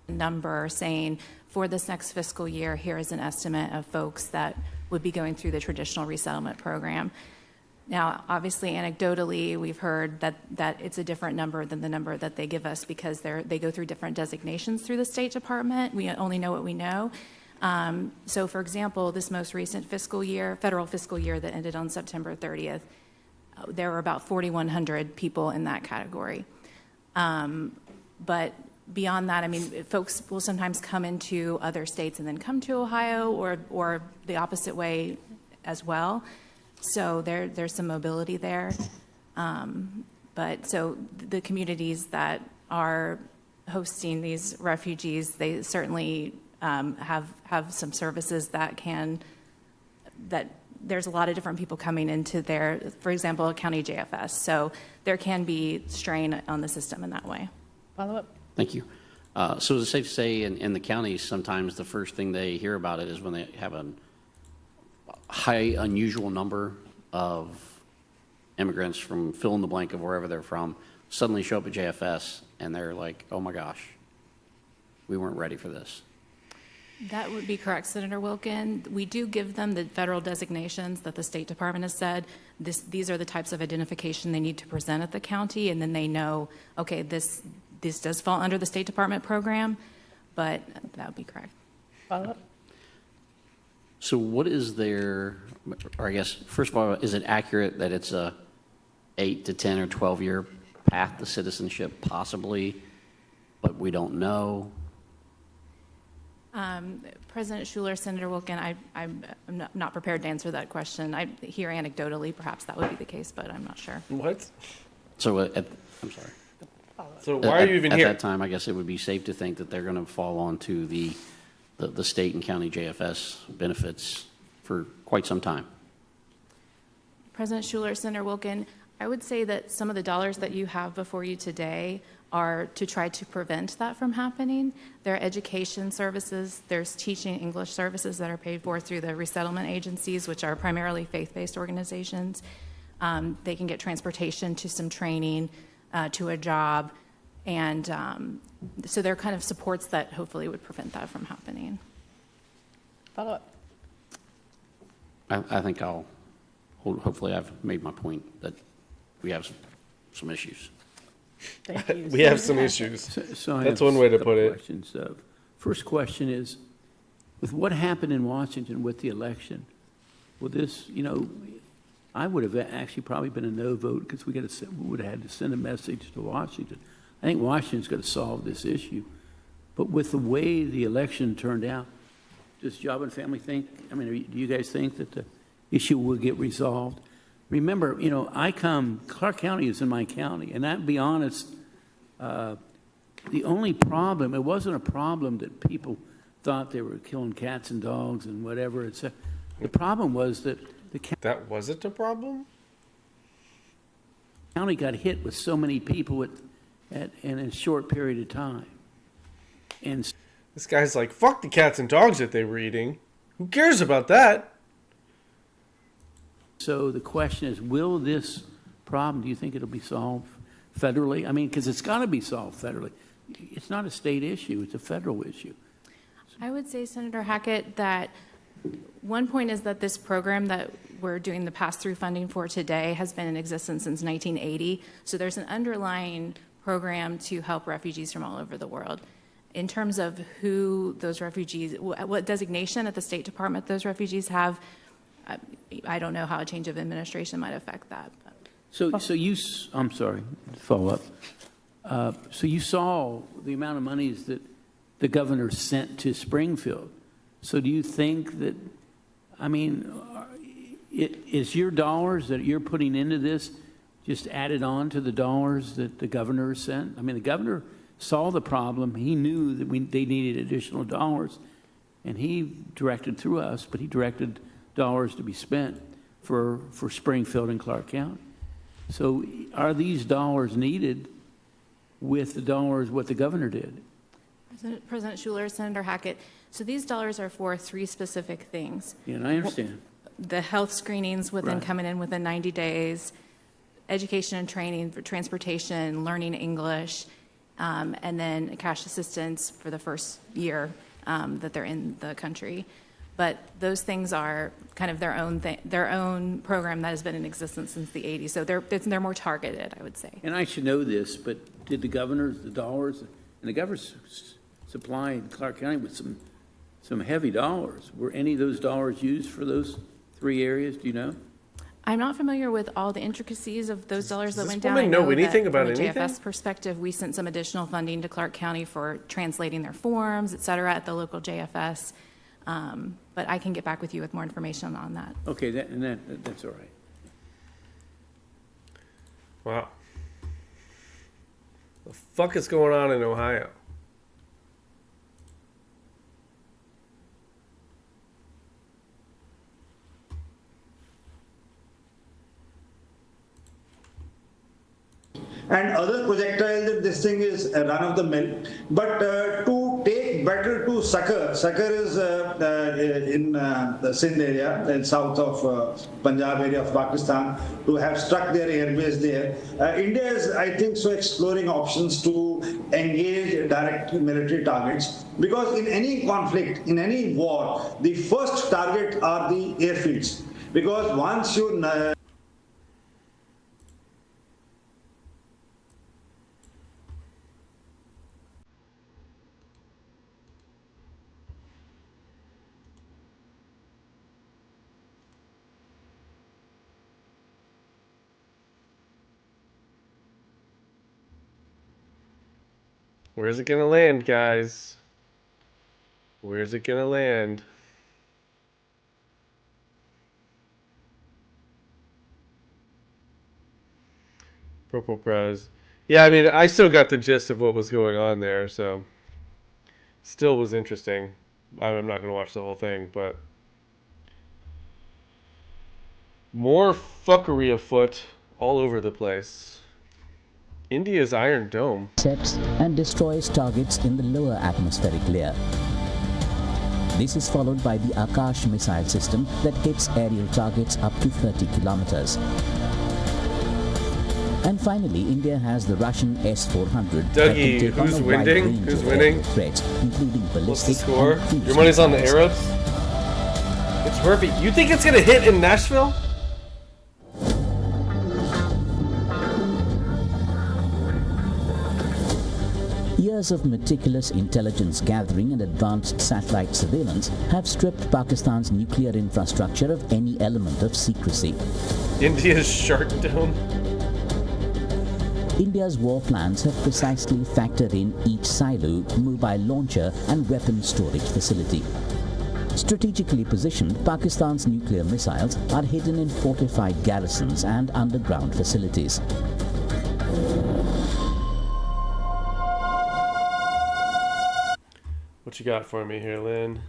Number saying for this next fiscal year, here is an estimate of folks that would be going through the traditional resettlement program. Now, obviously, anecdotally, we've heard that it's a different number than the number that they give us because they go through different designations through the State Department. We only know what we know. So, for example, this most recent fiscal year, federal fiscal year that ended on September 30th, there were about 4,100 people in that category. But beyond that, I mean, folks will sometimes come into other states and then come to Ohio, or the opposite way as well. So there's some mobility there. But so the communities that are hosting these refugees, they certainly have some services that there's a lot of different people coming into their, for example, a county JFS. So there can be strain on the system in that way. Follow up. Thank you. So is it safe to say in the counties, sometimes the first thing they hear about it is when they have a high, unusual number of immigrants from fill in the blank of wherever they're from suddenly show up at JFS and they're like, oh my gosh, we weren't ready for this? That would be correct, Senator Wilkin. We do give them the federal designations that the State Department has said. These are the types of identification they need to present at the county, and then they know, okay, this does fall under the State Department program, but that would be correct. Follow-up? So what is their, or I guess, first of all, is it accurate that it's a 8 to 10 or 12-year path to citizenship, possibly, but we don't know? President Schuler, Senator Wilkin, I'm not prepared to answer that question. I hear anecdotally perhaps that would be the case, but I'm not sure. What? So I'm sorry. So why are you even at here? At that time, I guess it would be safe to think that they're going to fall onto the state and county JFS benefits for quite some time. President Schuler, Senator Wilkin, I would say that some of the dollars that you have before you today are to try to prevent that from happening. There are education services, there's teaching English services that are paid for through the resettlement agencies, which are primarily faith-based organizations. They can get transportation to some training, to a job, and so there are kind of supports that hopefully would prevent that from happening. Follow up. I think hopefully I've made my point that we have some issues. Thank you. We have some issues. So I That's have one way to a couple put it. Questions. First question is, with what happened in Washington with the election, will this, I would have actually probably been a no vote because we would have had to send a message to Washington. I think Washington's going to solve this issue. But with the way the election turned out, does Job and Family think, do you guys think that the issue will get resolved? Remember, Clark County is in my county, and I'll be honest, the only problem, it wasn't a problem that people thought they were killing cats and dogs and whatever. The problem was that that wasn't a problem? The county got hit with so many people in a short period of time. And this guy's like, fuck the cats and dogs that they were eating. Who cares about that? So the question is, will this problem, do you think it'll be solved federally? Because it's got to be solved federally. It's not a state issue, it's a federal issue. I would say, Senator Hackett, that one point is that this program that we're doing the pass-through funding for today has been in existence since 1980. So there's an underlying program to help refugees from all over the world. In terms of who those refugees, what designation at the State Department those refugees have, I don't know how a change of administration might affect that. I'm sorry, follow up. So you saw the amount of monies that the governor sent to Springfield. So do you think that, is your dollars that you're putting into this just added on to the dollars that the governor sent? The governor saw the problem. He knew that they needed additional dollars, and he directed through us, but he directed dollars to be spent for Springfield and Clark County. So are these dollars needed with the dollars what the governor did? President Schuler, Senator Hackett, so these dollars are for 3 specific things. Yeah, and I understand. The health screenings coming in within 90 days, education and training for transportation, learning English, and then cash assistance for the first year that they're in the country. But those things are kind of their own program that has been in existence since the 80s. So they're more targeted, I would say. And I should know this, but did the dollars, and the governor supplied Clark County with some heavy dollars. Were any of those dollars used for those 3 areas? Do you know? I'm not familiar with all the intricacies of those dollars that went down. Does this woman know anything about anything? From a JFS perspective, we sent some additional funding to Clark County for translating their forms, et cetera, at the local JFS. But I can get back with you with more information on that. Okay, that's all right. Wow. The fuck is going on in Ohio? and other projectiles that this thing is run of the mill. But to take better to Sucker is in the Sindh area, in south of Punjab area of Pakistan, to have struck their airbase there. India is, I think, so exploring options to engage direct military targets, because in any conflict, in any war, the first target are the airfields, because once you Where's it gonna land, guys? Where's it gonna land? Purple Pros. Yeah, I mean, I still got the gist of what was going on there, so still was interesting. I'm not gonna watch the whole thing, but more fuckery afoot all over the place. India's Iron Dome sets and destroys targets in the lower atmospheric layer. This is followed by the Akash missile system that hits aerial targets up to 30 kilometers. And finally, India has the Russian S-400. Dougie, who's winning? Who's winning? Threats, including ballistic. What's the score? Your money's on the Arabs? It's Murphy. You think it's gonna hit in Nashville? Years of meticulous intelligence gathering and advanced satellite surveillance have stripped Pakistan's nuclear infrastructure of any element of secrecy. India's Shark Dome. India's war plans have precisely factored in each silo, mobile launcher and weapon storage facility. Strategically positioned, Pakistan's nuclear missiles are hidden in fortified garrisons and underground facilities. What you got for me here, Lynn?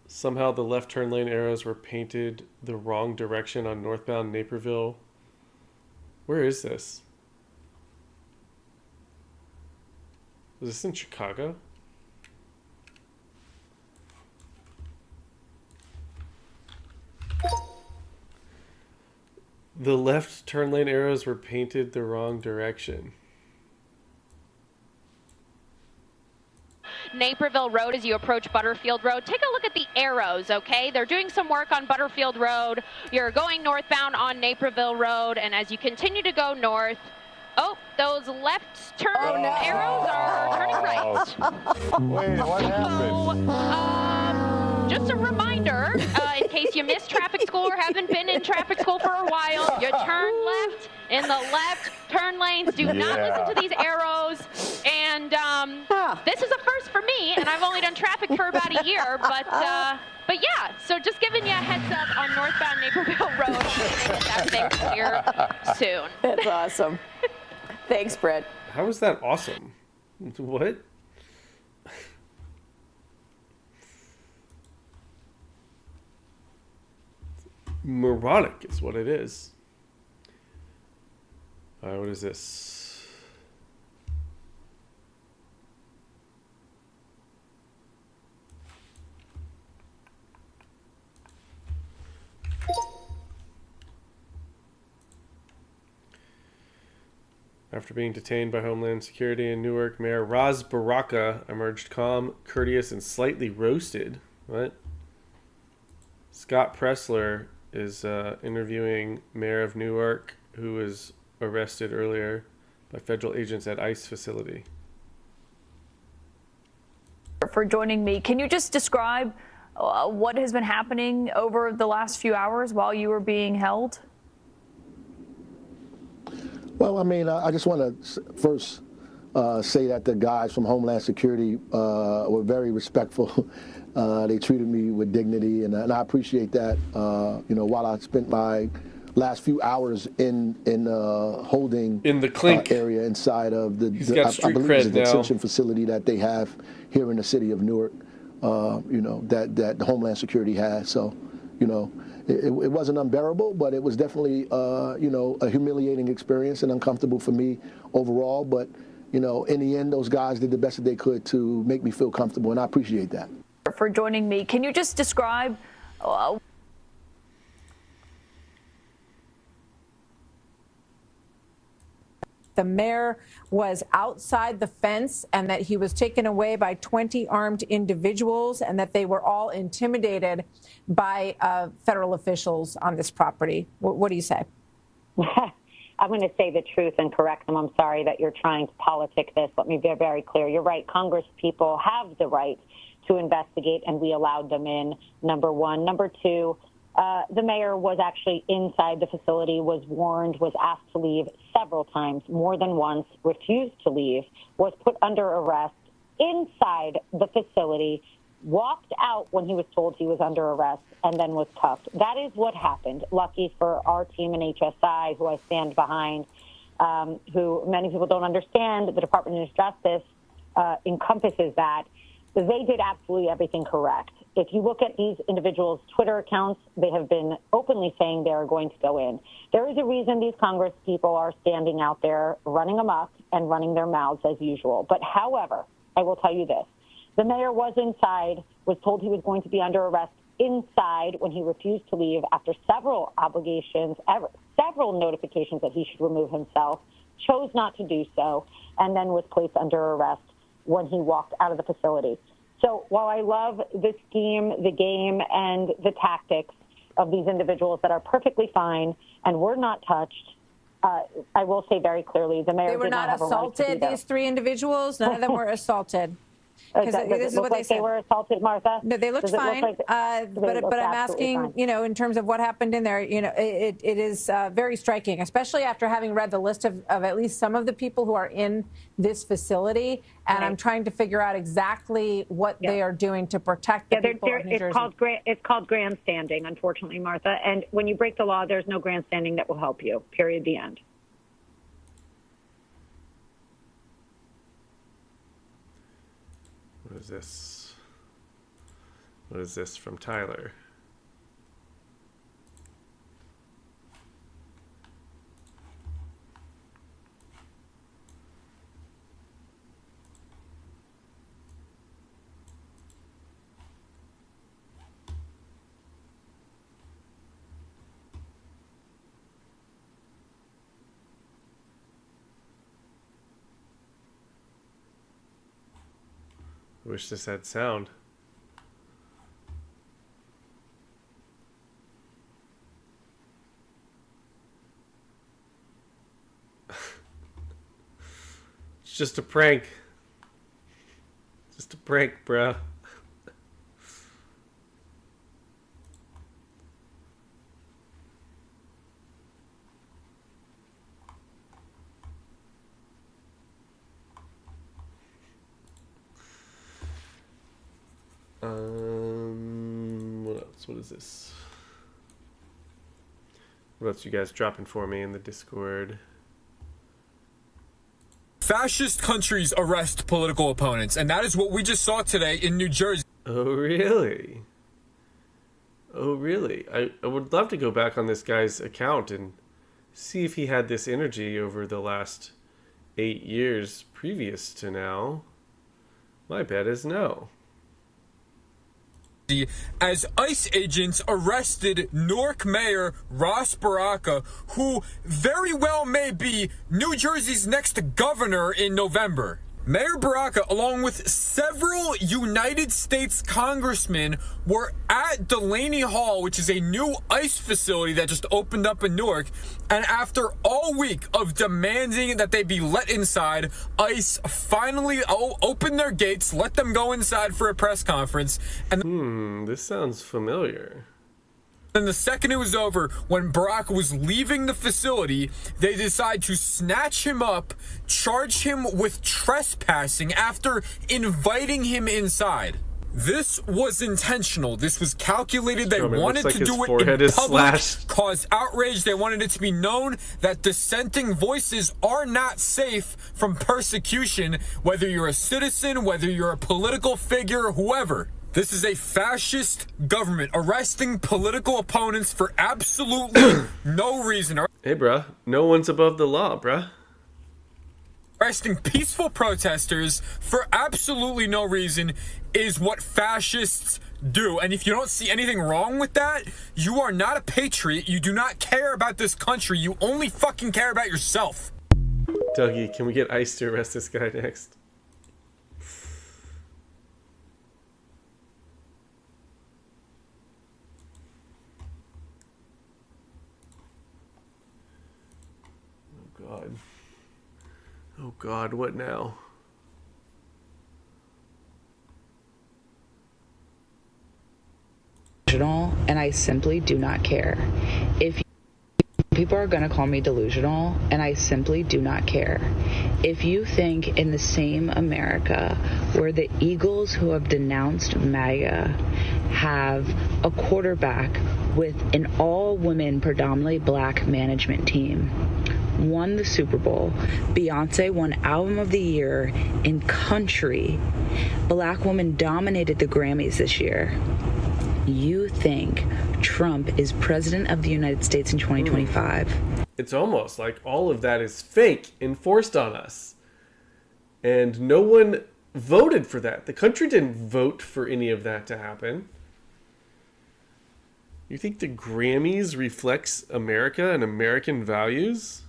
Somehow the left turn lane arrows were painted the wrong direction on northbound Naperville. Where is this? Is this in Chicago? The left turn lane arrows were painted the wrong direction. Naperville Road as you approach Butterfield Road. Take a look at the arrows, okay? They're doing some work on Butterfield Road. You're going northbound on Naperville Road, and as you continue to go north, oh, those left turn arrows are turning right. Wait, what happened? So, just a reminder, in case you missed traffic school or haven't been in traffic school for a while, you turn left in the left turn lanes. Do not listen to these arrows. And this is a first for me, and I've only done traffic for about a year, but yeah, so just giving you a heads up on northbound Naperville Road. Everything clear soon. That's awesome. Thanks, Brett. How is that awesome? What? Moronic is what it is. Alright, what is this? After being detained by Homeland Security in Newark, Mayor Raz Baraka emerged calm, courteous, and slightly roasted. What? Scott Pressler is interviewing Mayor of Newark, who was arrested earlier by federal agents at ICE facility. For joining me, can you just describe what has been happening over the last few hours while you were being held? Well, I mean, I just want to first say that the guys from Homeland Security were very respectful. They treated me with dignity, and I appreciate that. You know, while I spent my last few hours in holding in the clink area inside of the I believe it's a detention facility that they have here in the city of Newark. That the Homeland Security has. So, it wasn't unbearable, but it was definitely a humiliating experience and uncomfortable for me overall. But in the end, those guys did the best that they could to make me feel comfortable, and I appreciate that. For joining me, can you just describe the mayor was outside the fence and that he was taken away by 20 armed individuals and that they were all intimidated by federal officials on this property? What do you say? I'm going to say the truth and correct them. I'm sorry that you're trying to politic this. Let me be very clear. You're right. Congress people have the right to investigate, and we allowed them in, number one. Number two, the mayor was actually inside the facility, was warned, was asked to leave several times, more than once, refused to leave, was put under arrest inside the facility, walked out when he was told he was under arrest, and then was cuffed. That is what happened. Lucky for our team in HSI, who I stand behind, who many people don't understand, the Department of Justice encompasses that. They did absolutely everything correct. If you look at these individuals' Twitter accounts, they have been openly saying they are going to go in. There is a reason these Congress people are standing out there running amok and running their mouths as usual. But however, I will tell you this. The mayor was inside, was told he was going to be under arrest inside when he refused to leave after several obligations, several notifications that he should remove himself, chose not to do so, and then was placed under arrest when he walked out of the facility. So while I love the scheme, the game, and the tactics of these individuals that are perfectly fine and were not touched, I will say very clearly the mayor They were did not not have a right to assaulted, be there. these three individuals? None of them were assaulted? Does it look like they were assaulted, Martha? No, they looked Does it look fine. like But I'm asking, in terms of what happened in there, it is very striking, especially after having read the list of at least some of the people who are in this facility. And Right. I'm trying to figure out exactly what they are doing to protect the people of New Jersey. It's called grandstanding, unfortunately, Martha. And when you break the law, there's no grandstanding that will help you, period, the end. What is this? What is this from Tyler? I wish this had sound. It's just a prank. Just a prank, bruh. What else? What is this? What else you guys dropping for me in the Discord? Fascist countries arrest political opponents, and that is what we just saw today in New Jersey. Oh, really? Oh, really? I would love to go back on this guy's account and see if he had this energy over the last 8 years previous to now. My bet is no. As ICE agents arrested Newark Mayor Ras Baraka, who very well may be New Jersey's next governor in November. Mayor Baraka, along with several United States congressmen, were at Delaney Hall, which is a new ICE facility that just opened up in Newark. And after all week of demanding that they be let inside, ICE finally opened their gates, let them go inside for a press conference. And this sounds familiar. Then the second it was over, when Baraka was leaving the facility, they decide to snatch him up, charge him with trespassing after inviting him inside. This was intentional. This was calculated. They Strowman wanted looks like to do his it forehead in is public, slashed. cause outrage. They wanted it to be known that dissenting voices are not safe from persecution, whether you're a citizen, whether you're a political figure, whoever. This is a fascist government arresting political opponents for absolutely no reason. Hey, bruh. No one's above the law, bruh. Arresting peaceful protesters for absolutely no reason is what fascists do. And if you don't see anything wrong with that, you are not a patriot. You do not care about this country. You only fucking care about yourself. Dougie, can we get ICE to arrest this guy next? Oh, God. Oh, God, what now? And I simply do not care. If people are going to call me delusional, and I simply do not care. If you think in the same America where the Eagles who have denounced MAGA have a quarterback with an all-women, predominantly black management team, won the Super Bowl, Beyonce won Album of the Year in country, black woman dominated the Grammys this year, you think Trump is president of the United States in 2025? It's almost like all of that is fake and forced on us. And no one voted for that. The country didn't vote for any of that to happen. You think the Grammys reflects America and American values?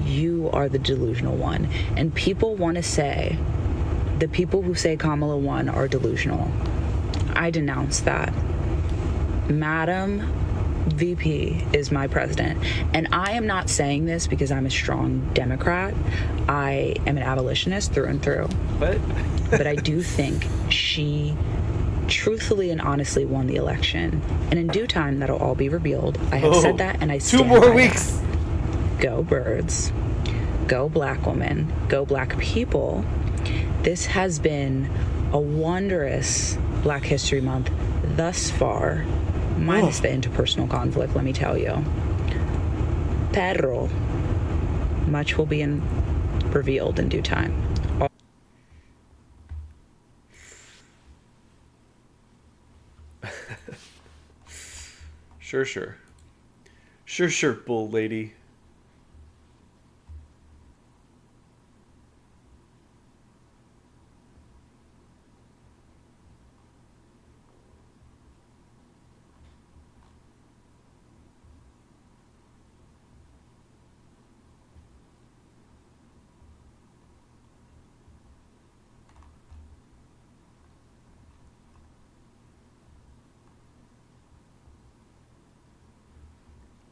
You are the delusional one. And people want to say, the people who say Kamala won are delusional. I denounce that. Madam VP is my president. And I am not saying this because I'm a strong Democrat. I am an abolitionist through and through. But I do think she truthfully and honestly won the election. And in due time, that'll all be revealed. I have said that, and I stand 2 more by weeks. that. Go birds. Go black women. Go black people. This has been a wondrous Black History Month thus far, minus the interpersonal conflict, let me tell you. Pero much will be revealed in due time. Sure. Sure, bull lady.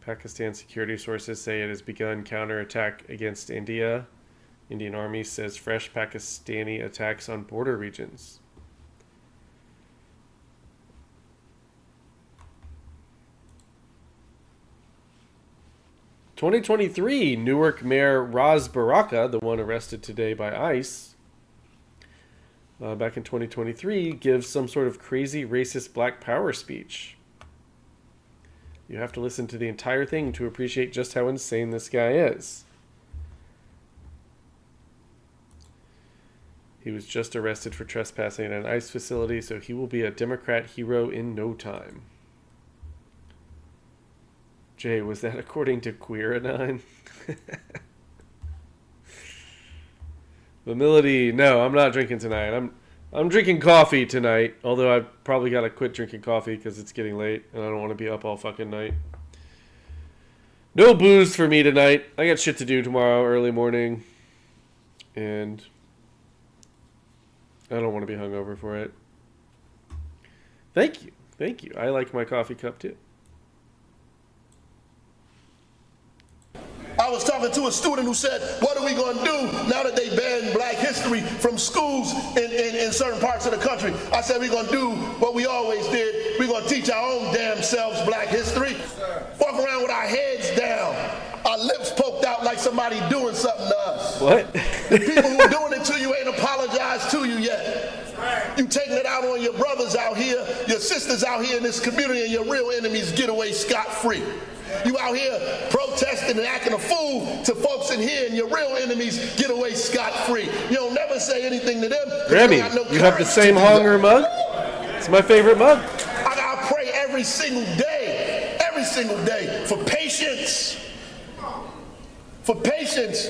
Pakistan security sources say it has begun counterattack against India. Indian army says fresh Pakistani attacks on border regions. (2023) Newark Mayor Ras Baraka, the one arrested today by ICE, back in 2023, gives some sort of crazy racist black power speech. You have to listen to the entire thing to appreciate just how insane this guy is. He was just arrested for trespassing at an ICE facility, so he will be a Democrat hero in no time. Jay, was that according to Queeranon? Humility, no, I'm not drinking tonight. I'm drinking coffee tonight, although I've probably got to quit drinking coffee because it's getting late and I don't want to be up all fucking night. No booze for me tonight. I got shit to do tomorrow early morning and I don't want to be hungover for it. Thank you. I like my coffee cup too. I was talking to a student who said, what are we going to do now that they banned black history from schools in certain parts of the country? I said, we're going to do what we always did. We're going to teach our own damn selves black history. Walk around with our heads down, our lips poked out like somebody doing something to us. What? The people who are doing it to you ain't apologizing applies to you yet. You taking it out on your brothers out here, your sisters out here in this community, and your real enemies get away scot-free. You out here protesting and acting a fool to folks in here, and your real enemies get away scot-free. You don't never say anything to them. Grammy, you have the same Honger mug? It's my favorite mug. I pray every single day for patience. For patience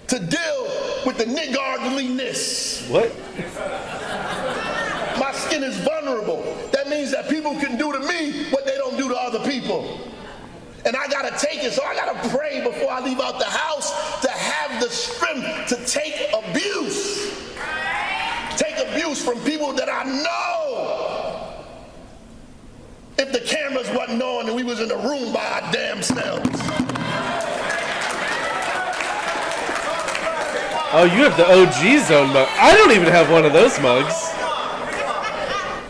to deal with the niggardliness. What? My skin is vulnerable. That means that people can do to me what they don't do to other people. And I gotta take it, so I gotta pray before I leave out the house to have the strength to take abuse. Take abuse from people that I know. If the cameras wasn't on and we was in a room by our damn selves. Oh, you have the OG Zone mug. I don't even have one of those mugs.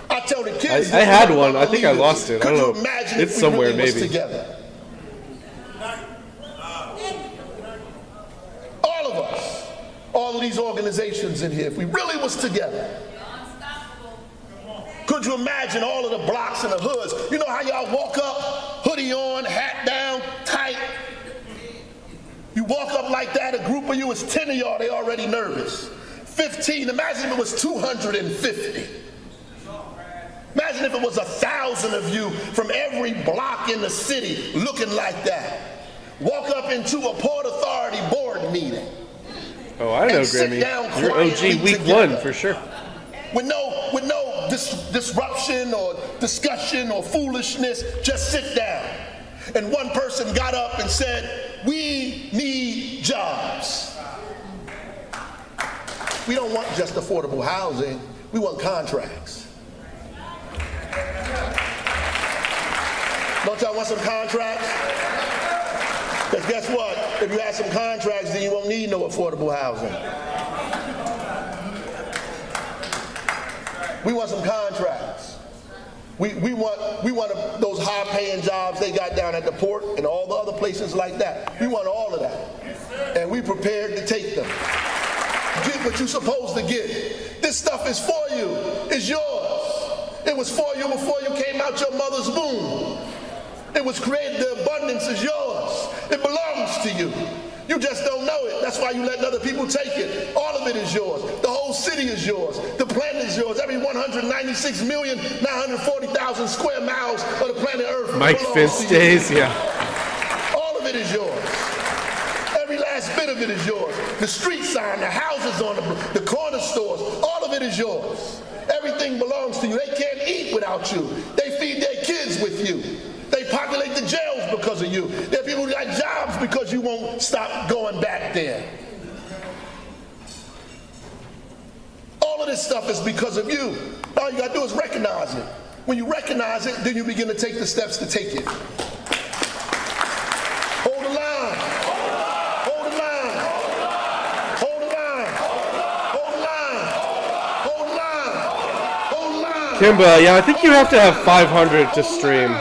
I tell the kids. I had one. I think I lost it. I don't know. Imagine It's if we somewhere, really was maybe. Together. All of us, all of these organizations in here, if we really was together. Could you imagine all of the blocks and the hoods? You know how y'all walk up, hoodie on, hat down, tight. You walk up like that, a group of you is 10 of y'all, they already nervous. 15, imagine if it was 250. Imagine if it was 1,000 of you from every block in the city looking like that. Walk up into a Port Authority board meeting. Oh, I know, Grammy. You're OG week together. 1 for sure. With no disruption or discussion or foolishness, just sit down. And one person got up and said, we need jobs. We don't want just affordable housing, we want contracts. Don't y'all want some contracts? Because guess what? If you have some contracts, then you won't need no affordable housing. We want some contracts. We want those high-paying jobs they got down at the port and all the other places like that. We want all of that. And we prepared to take them. Get what you're supposed to get. This stuff is for you. It's yours. It was for you before you came out your mother's womb. It was created. The abundance is yours. It belongs to you. You just don't know it. That's why you let other people take it. All of it is yours. The whole city is yours. The planet is yours. Every 196,940,000 square miles of the planet Earth. Mike Fence days, yeah. All of it is yours. Every last bit of it is yours. The street sign, the houses on the corner stores, all of it is yours. Everything belongs to you. They can't eat without you. They feed their kids with you. They populate the jails because of you. There are people who got jobs because you won't stop going back there. All of this stuff is because of you. All you got to do is recognize it. When you recognize it, then you begin to take the steps to take it. Hold the line. Hold the line. Hold the line. Hold the line. Hold the line. Hold the line. Kimba, yeah, I think you have to have 500 to stream.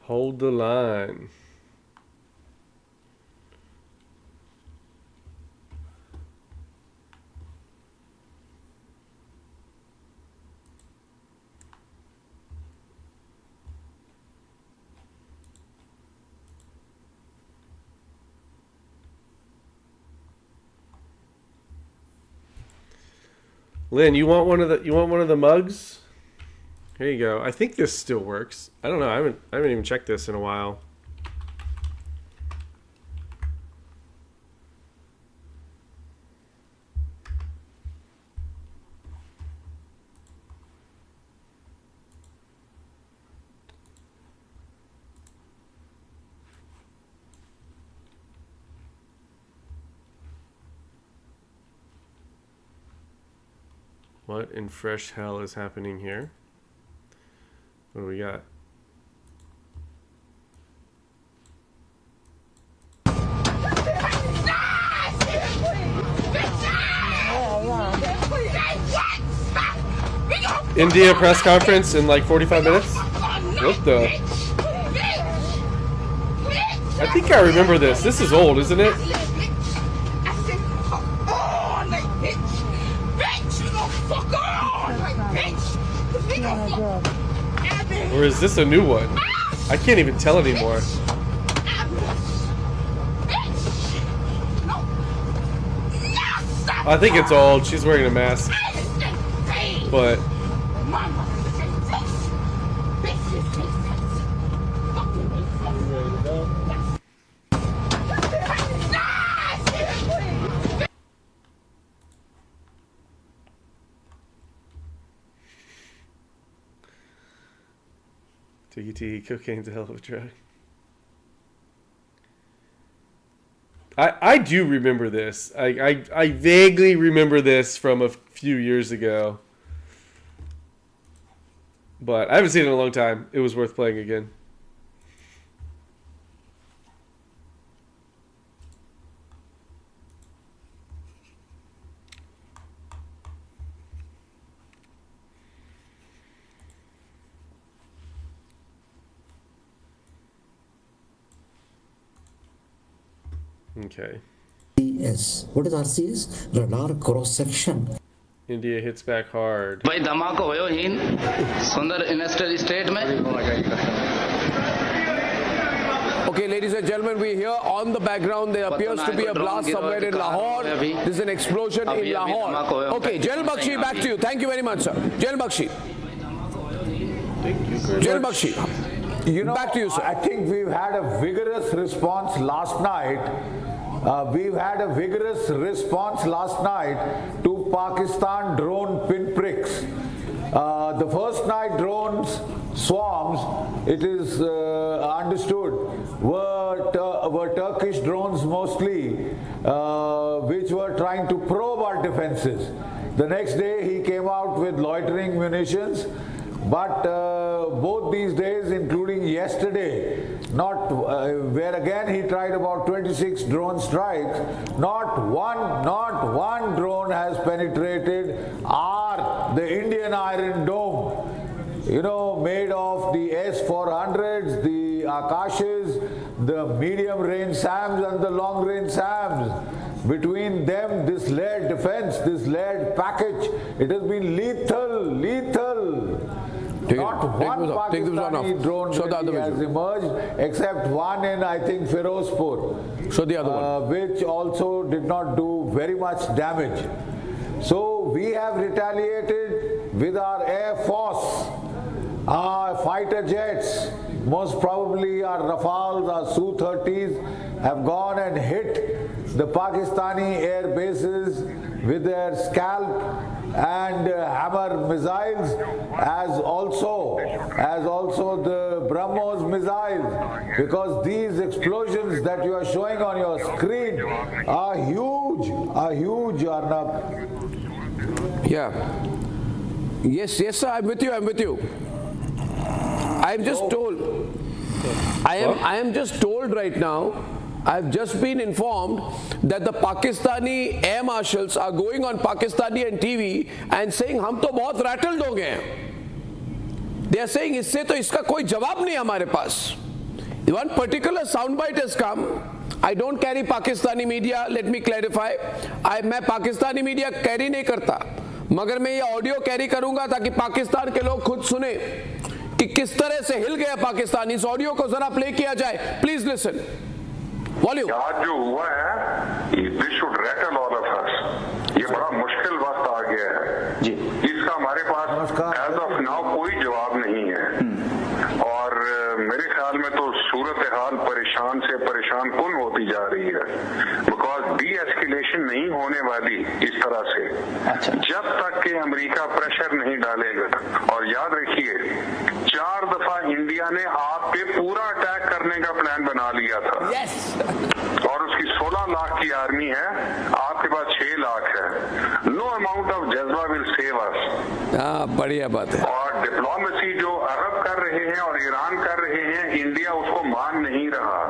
Hold the line. Lynn, you want one of the mugs? Here you go. I think this still works. I don't know. I haven't even checked this in a while. What in fresh hell is happening here? What do we got? India press conference in like 45 minutes? What the? I think I remember this. This is old, isn't it? Or is this a new one? I can't even tell anymore. I think it's old. She's wearing a mask. But TT, cocaine's a hell of a drug. I do remember this. I vaguely remember this from a few years ago. But I haven't seen it in a long time. It was worth playing again. Okay. RCS. What is RCS? Radar cross section. India hits back hard. भाई धमाका होयो हिन सुंदर industrial state में. Okay, ladies and gentlemen, we hear on the background there appears to be a blast somewhere in Lahore. There's an explosion in Lahore. Okay, Jail Bakshi, back to you. Thank you very much, sir. Jail Bakshi. Thank you very Jail much. Bakshi. You know, back to you, sir. I think we've had a vigorous response last night. We've had a vigorous response last night to Pakistan drone pinpricks. The first night drones swarms, it is understood, were Turkish drones mostly, which were trying to probe our defenses. The next day he came out with loitering munitions. But both these days, including yesterday, where again he tried about 26 drone strikes, not one drone has penetrated the Indian Iron Dome, you know, made of the S-400s, the Akashas, the medium range SAMs and the long range SAMs. Between them, this layered defense, this layered package, it has been lethal. Not one Pakistani drone has emerged, except one in, I think, Firozpur. So the other one, which also did not do very much damage. So we have retaliated with our Air Force, our fighter jets, most probably our Rafales, our Su-30s, have gone and hit the Pakistani air bases with their Scalp and Hammer missiles, as also the BrahMos missiles, because these explosions that you are showing on your screen are huge, Arnab. Yeah. Yes, sir, I'm with you. I'm just told. I am just told right now. I've just been informed that the Pakistani air marshals are going on Pakistani and TV and saying हम तो बहुत rattled हो गए हैं. They are saying इससे तो इसका कोई जवाब नहीं हमारे पास. One particular soundbite has come. I don't carry Pakistani media. Let me clarify. मैं Pakistani media carry नहीं करता. मगर मैं ये ऑडियो कैरी करूंगा ताकि पाकिस्तान के लोग खुद सुने कि किस तरह से हिल गया पाकिस्तान. इस ऑडियो को जरा प्ले किया जाए. Please listen. Volume. आज जो हुआ है, this should rattle all of us. ये बड़ा मुश्किल वक्त आ गया है. जी. इसका हमारे पास as of now कोई जवाब नहीं है. और मेरे ख्याल में तो सूरत हाल परेशान से परेशान कुन होती जा रही है. Because de-escalation नहीं होने वाली इस तरह से. जब तक कि अमेरिका प्रेशर नहीं डालेगा. और याद रखिए 4 दफा इंडिया ने आप पे पूरा अटैक करने का प्लान बना लिया था. और उसकी 16 लाख की आर्मी है, आपके पास 6 लाख है. नो अमाउंट ऑफ जज्बा विल सेव अस. बढ़िया बात है. और डिप्लोमेसी जो अरब कर रहे हैं और ईरान कर रहे हैं, इंडिया उसको मान नहीं रहा.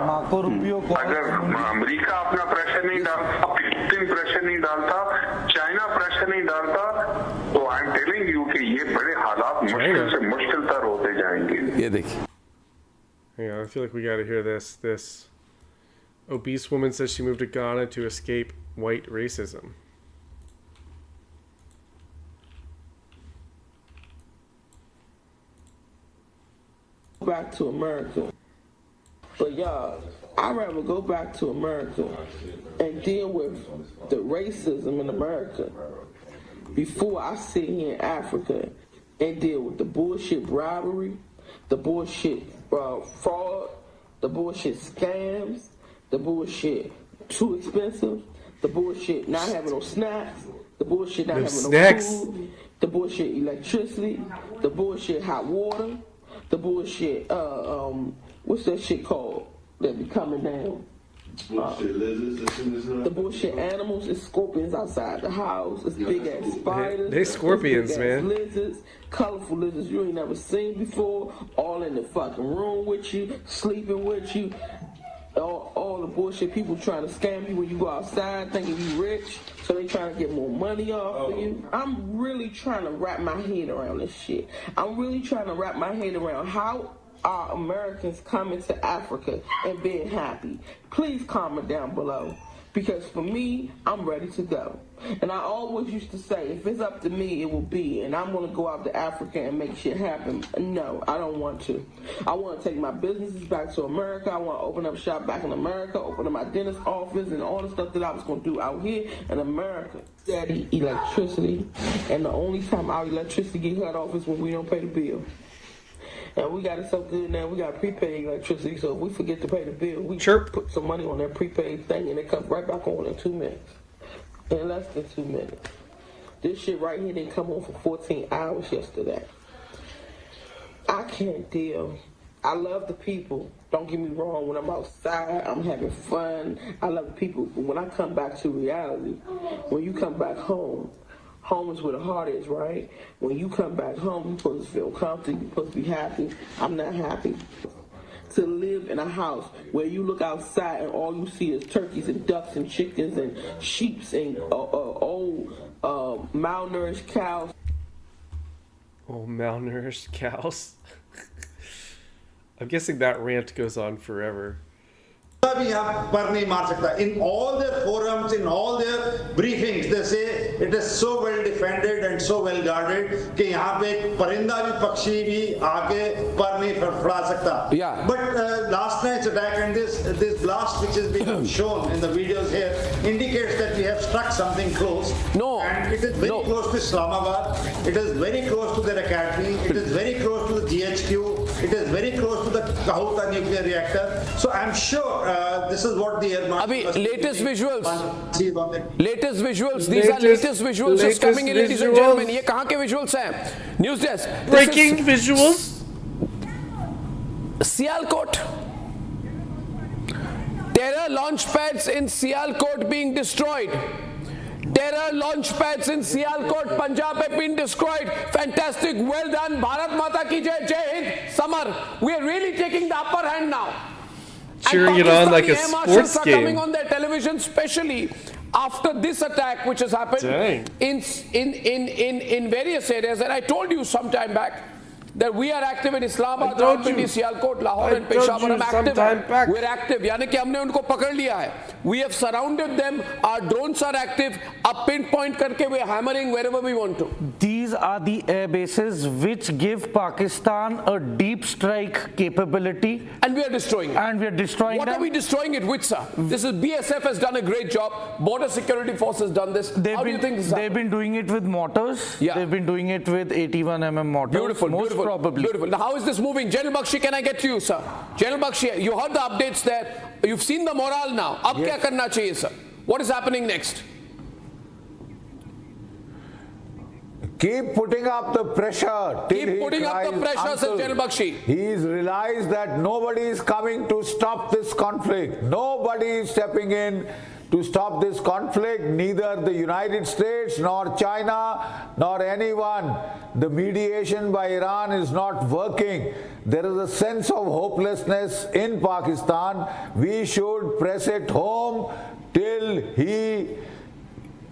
अगर अमेरिका अपना प्रेशर नहीं डालता, फिलिस्तीन प्रेशर नहीं डालता, चाइना प्रेशर नहीं डालता, तो आई एम टेलिंग यू कि ये बड़े हालात मुश्किल से मुश्किलतर होते जाएंगे। ये देखिए। Hang on, I feel like we got to hear this. This obese woman says she moved to Ghana to escape white racism. Back to America. But y'all, I'd rather go back to America and deal with the racism in America before I sit here in Africa and deal with the bullshit bribery, the bullshit fraud, the bullshit scams, the bullshit too expensive, the bullshit not having no snacks, the bullshit not having no food, the bullshit electricity, the bullshit hot water, the bullshit, what's that shit called that be coming down? The bullshit animals, it's scorpions outside the house, it's big ass spiders. They scorpions, man. Lizards, colorful lizards you ain't never seen before, all in the fucking room with you, sleeping with you. All the bullshit people trying to scam you when you go outside thinking you rich, so they trying to get more money off of you. I'm really trying to wrap my head around this shit. I'm really trying to wrap my head around how are Americans coming to Africa and being happy. Please comment down below, because for me, I'm ready to go. And I always used to say, if it's up to me, it will be. And I'm going to go out to Africa and make shit happen. No, I don't want to. I want to take my businesses back to America. I want to open up shop back in America, open up my dentist office, and all the stuff that I was going to do out here in America. Steady electricity. And the only time our electricity get cut off is when we don't pay the bill. And we got it so good now, we got prepaid electricity, so if we forget to pay the bill, we put some money on that prepaid thing and it comes right back on in 2 minutes. In less than 2 minutes. This shit right here didn't come on for 14 hours yesterday. I can't deal. I love the people. Don't get me wrong, when I'm outside, I'm having fun. I love the people. But when I come back to reality, when you come back home, home is where the heart is, right? When you come back home, you're supposed to feel comfortable, you're supposed to be happy. I'm not happy. To live in a house where you look outside and all you see is turkeys and ducks and chickens and sheeps and old malnourished cows. Oh, malnourished cows. I'm guessing that rant goes on forever. In all their forums, in all their briefings, they say it is so well defended and so well guarded कि यहाँ पे परिंदा भी पक्षी भी आके पर नहीं फड़फड़ा सकता. Yeah. But last night's attack and this blast which is being shown in the videos here indicates that we have struck something close. No. And it is very close to Islamabad. It is very close to their academy. It is very close to the GHQ. It is very close to the Kahota nuclear reactor. So I'm sure this is what the air marshal. Latest visuals. Latest visuals. These are latest visuals just coming in, ladies and gentlemen. ये कहाँ के visuals हैं? News desk. Breaking visuals. Sialkot. Terror launch pads in Sialkot being destroyed. Terror launch pads in Sialkot, Punjab have been destroyed. Fantastic. Well done. Bharat Mata ki jai. Jai Hind. Samar. We are really taking the upper hand now. Cheering it on like a sports game. Coming on their television, especially after this attack which has happened in various areas. And I told you some time back that we are active in Islamabad, Rawalpindi, Sialkot, Lahore and Peshawar. We're active. यानी कि हमने उनको पकड़ लिया है. We have surrounded them. Our drones are active. Up pinpoint करके we're hammering wherever we want to. These are the air bases which give Pakistan a deep strike capability. And we are destroying it. And we are destroying What them. are we destroying it with, sir? This is BSF has done a great job. Border Security Force has done this. How do you think this They've been doing it with mortars. Yeah. They've been doing it with 81mm mortars. Beautiful, Most beautiful. Probably. Beautiful. Now, how is this moving? General Bakshi, can I get to you, sir? General Bakshi, you heard the updates there. You've seen the morale now. Ab kya karna chahiye, sir? What is happening next? Keep putting up the pressure. Keep putting up the pressure, Sir General Bakshi. He's realized that nobody is coming to stop this conflict. Nobody is stepping in to stop this conflict, neither the United States, nor China, nor anyone. The mediation by Iran is not working. There is a sense of hopelessness in Pakistan. We should press it home till he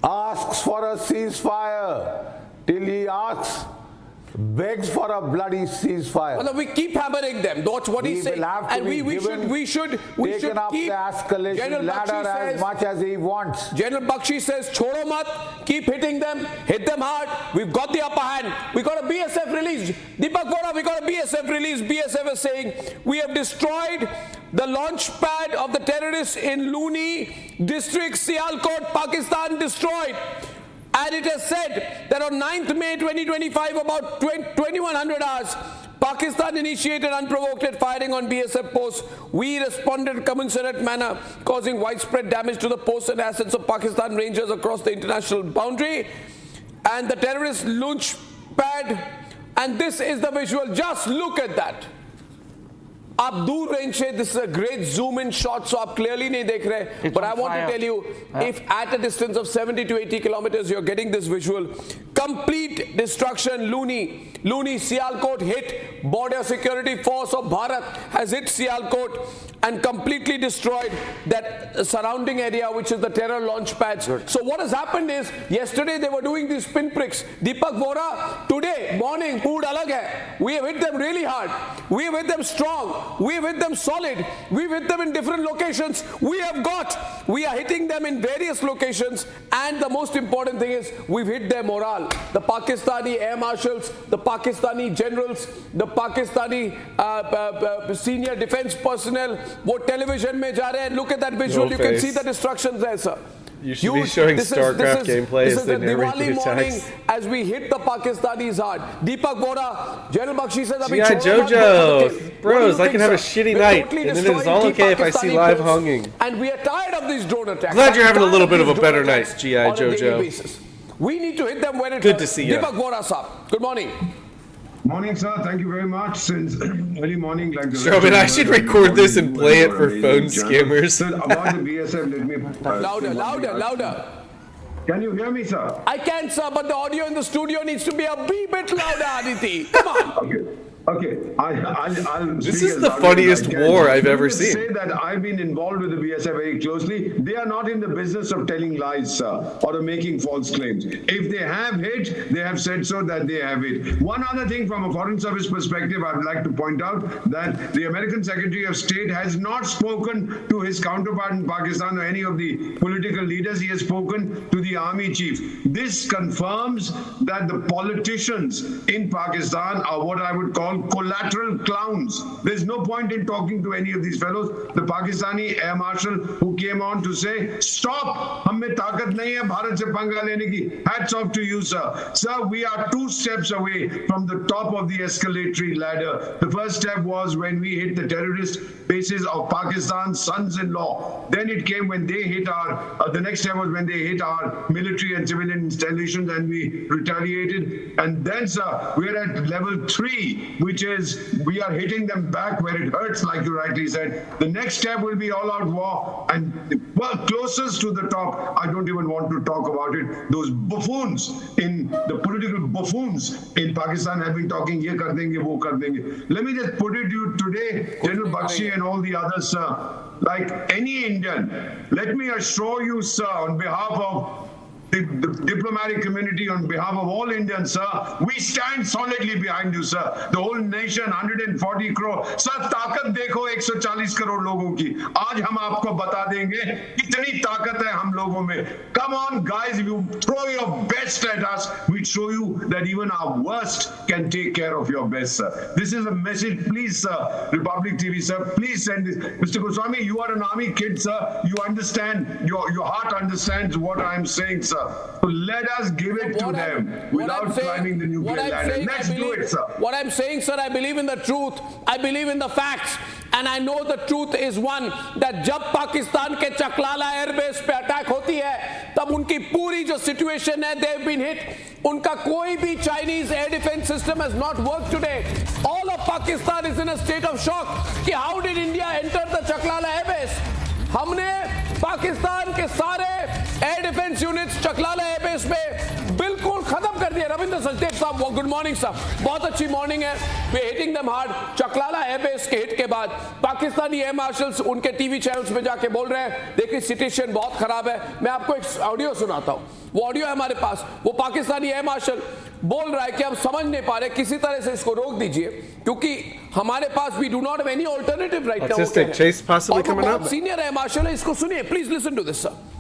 asks for a ceasefire, till he asks begs for a bloody ceasefire. Well, we keep hammering them. That's what he's saying. And we should keep the escalation ladder as much as he wants. General Bakshi says, "Chodo mat, keep hitting them, hit them hard. We've got the upper hand. We got a BSF release. Deepak Vora, we got a BSF release. BSF is saying we have destroyed the launch pad of the terrorists in Luni district, Sialkot, Pakistan, destroyed." And it has said that on 9th May 2025, about 2100 hours, Pakistan initiated unprovoked firing on BSF posts. We responded in a commensurate manner, causing widespread damage to the posts and assets of Pakistan Rangers across the international boundary. And the terrorist launch pad, and this is the visual. Just look at that. आप दूर range से, this is a great zoom in shot, so आप clearly नहीं देख रहे, but I want to tell you, if at a distance of 70 to 80 kilometers you're getting this visual, complete destruction. Luni, Sialkot hit. Border Security Force of Bharat has hit Sialkot and completely destroyed that surrounding area, which is the terror launch pads. So what has happened is, yesterday they were doing these pinpricks. Deepak Vora, today morning, mood alag hai. We have hit them really hard. We have hit them strong. We have hit them solid. We've hit them in different locations. We are hitting them in various locations, and the most important thing is we've hit their morale. The Pakistani air marshals, the Pakistani generals, the Pakistani senior defense personnel, वो television में जा रहे हैं. Look at that visual. You can see the destruction there, sir. You should be showing StarCraft gameplay as they narrate the attacks. As we hit the Pakistanis hard. Deepak Vora, General Bakshi says, G.I. Jojo, bros, I can have a shitty night, and then it's all okay if I see live hunging. And we are tired of these drone attacks. Glad you're having a little bit of a better night, G.I. Jojo. We need to hit them when it Good to see you. Deepak Vora, sir. Good morning. Morning, sir. Thank you very much. Since early morning, like the Sure, but I should record this and play it for phone scammers. Sir, about the BSF, let me Louder. Can you hear me, sir? I can, sir, but the audio in the studio needs to be a wee bit louder, Aditi. Come on. Okay. I'll this is the funniest war I've ever seen. Say that I've been involved with the BSF very closely. They are not in the business of telling lies, sir, or making false claims. If they have hit, they have said so that they have hit. One other thing from a foreign service perspective, I would like to point out that the American Secretary of State has not spoken to his counterpart in Pakistan or any of the political leaders. He has spoken to the army chief. This confirms that the politicians in Pakistan are what I would call collateral clowns. There's no point in talking to any of these fellows. The Pakistani air marshal who came on to say, stop, हम में ताकत नहीं है भारत से पंगा लेने की. Hats off to you, sir. Sir, we are 2 steps away from the top of the escalatory ladder. The first step was when we hit the terrorist bases of Pakistan's sons-in-law. Then it came when they hit the next step was when they hit our military and civilian installations and we retaliated. And then, sir, we're at level 3, which is we are hitting them back where it hurts, like you rightly said. The next step will be all-out war. And well, closest to the top, I don't even want to talk about it. Those buffoons, the political buffoons in Pakistan have been talking, ye kar denge, wo kar denge. Let me just put it to you today, General Bakshi and all the others, sir, like any Indian, let me assure you, sir, on behalf of the diplomatic community, on behalf of all Indians, sir, we stand solidly behind you, sir. The whole nation, 140 crore. Sir, ताकत देखो 140 करोड़ लोगों की. आज हम आपको बता देंगे कितनी ताकत है हम लोगों में. Come on, guys, if you throw your best at us, we show you that even our worst can take care of your best, sir. This is a message, please, sir. Republic TV, sir, please send this. Mr. Goswami, you are an army kid, sir. You understand, your heart understands what I am saying, sir. So let us give it to them without climbing the nuclear ladder. Let's do it, sir. What I'm saying, sir, I believe in the truth. I believe in the facts. And I know the truth is one, that जब पाकिस्तान के Chaklala airbase पे attack होती है, तब उनकी पूरी जो situation है, they've been hit. उनका कोई भी Chinese air defense system has not worked today. All of Pakistan is in a state of shock. कि how did India enter the Chaklala airbase? हमने पाकिस्तान के सारे air defence units Chaklala airbase पे बिल्कुल खत्म कर दिए. रविंद्र सचदेव साहब, गुड मॉर्निंग साहब, बहुत अच्छी मॉर्निंग है। We hitting them hard. Chaklala airbase के हिट के बाद पाकिस्तानी एयर मार्शल्स उनके टीवी चैनल्स पे जाके बोल रहे हैं देखिए सिचुएशन बहुत खराब है। मैं आपको एक ऑडियो सुनाता हूँ, वो ऑडियो है हमारे पास। वो पाकिस्तानी एयर मार्शल बोल रहा है कि हम समझ नहीं पा रहे, किसी तरह से इसको रोक दीजिए क्योंकि हमारे पास we do not have any alternative right now. Chase possibly coming up. Senior air marshal है, इसको सुनिए please, listen to this sir.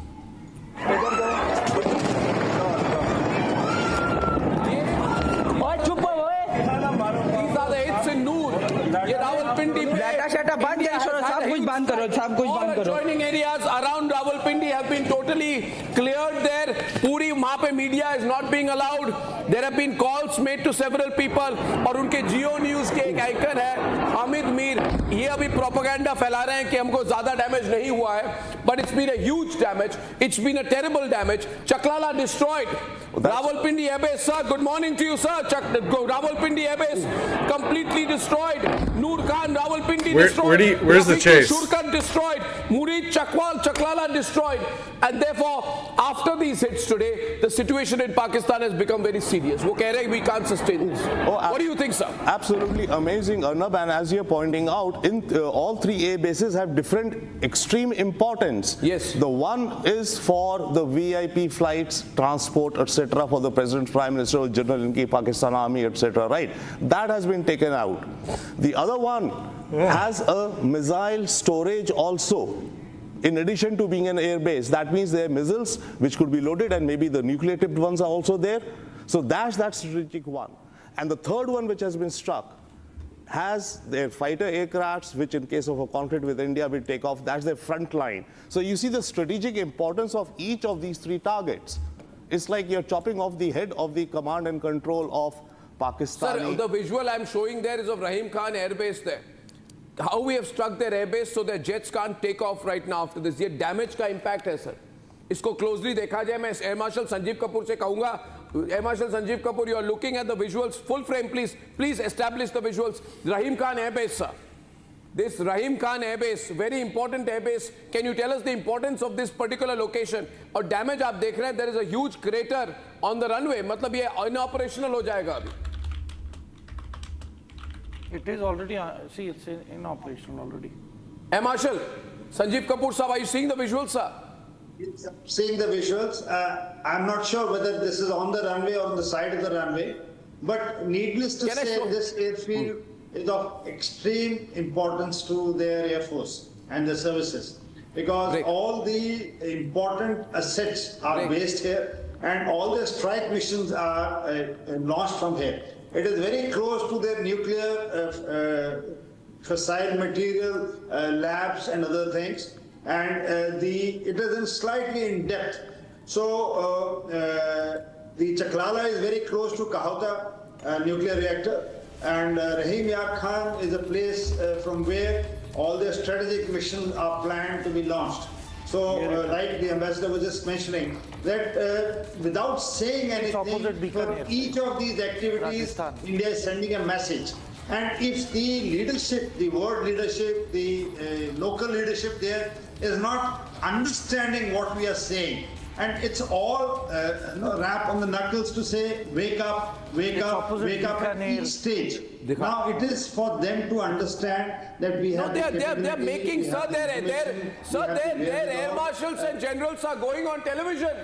ये रावलपिंडी डाटा शाटा बंद करो, सब कुछ बंद करो, सब कुछ बंद करो। Adjoining areas around Rawalpindi have been totally cleared there. पूरी वहाँ पे media is not being allowed. There have been calls made to several people और उनके जियो न्यूज के एक एंकर है हामिद मीर, ये अभी प्रोपेगेंडा फैला रहे हैं कि हमको ज्यादा डैमेज नहीं हुआ है, but it's been a huge damage. It's been a terrible damage. Chaklala destroyed. Rawalpindi airbase, sir. Good morning to you, sir. Rawalpindi airbase completely destroyed. Noor Khan, Rawalpindi destroyed. Where's the chase? Shurkan destroyed. Murid Chakwal, Chaklala destroyed. And therefore, after these hits today, the situation in Pakistan has become very serious. वो कह रहे हैं we can't sustain this. What do you think, sir? Absolutely amazing, Arnab. And as you're pointing out, in all three air bases have different extreme importance. Yes. The one is for the VIP flights, transport, etc. for the President, Prime Minister, or General in Pakistan Army, etc. Right? That has been taken out. The other one has a missile storage also. In addition to being an air base, that means there are missiles which could be loaded and maybe the nuclear tipped ones are also there. So that's that strategic one. And the third one which has been struck has their fighter aircrafts, which in case of a conflict with India will take off. That's their front line. So you see the strategic importance of each of these three targets. It's like you're chopping off the head of the command and control of Pakistan. Sir, the visual I'm showing there is of Rahim Khan Air Base there. How we have struck their airbase so their jets can't take off right now after this. ये damage का impact है sir. इसको closely देखा जाए, मैं Air Marshal Sanjeev Kapoor से कहूँगा, Air Marshal Sanjeev Kapoor, you are looking at the visuals, full frame please. Please establish the visuals. Rahim Khan Air Base, sir. This Rahim Khan Air Base, very important air base. Can you tell us the importance of this particular location? और damage आप देख रहे हैं, there is a huge crater on the runway. मतलब ये inoperational हो जाएगा अभी. It is already, see, it's in operation already. Air Marshal Sanjeev Kapoor sir, are you seeing the visuals, sir? Yes, seeing the visuals. I'm not sure whether this is on the runway or on the side of the runway, but needless to say, this airfield is of extreme importance to their Air Force and the services, because all the important assets are based here and all the strike missions are launched from here. It is very close to their nuclear fissile material labs and other things, and it is in slightly in depth. So the Chaklala is very close to Kahauta nuclear reactor, and Rahim Yar Khan is a place from where all the strategic missions are planned to be launched. So, like the ambassador was just mentioning, that without saying anything, for each of these activities, India is sending a message. And if the leadership, the world leadership, the local leadership there is not understanding what we are saying, and it's all rap on the knuckles to say, wake up, wake up, wake up at each stage. Now it is for them to understand that we have. No, they are making, sir, their air marshals and generals are going on television.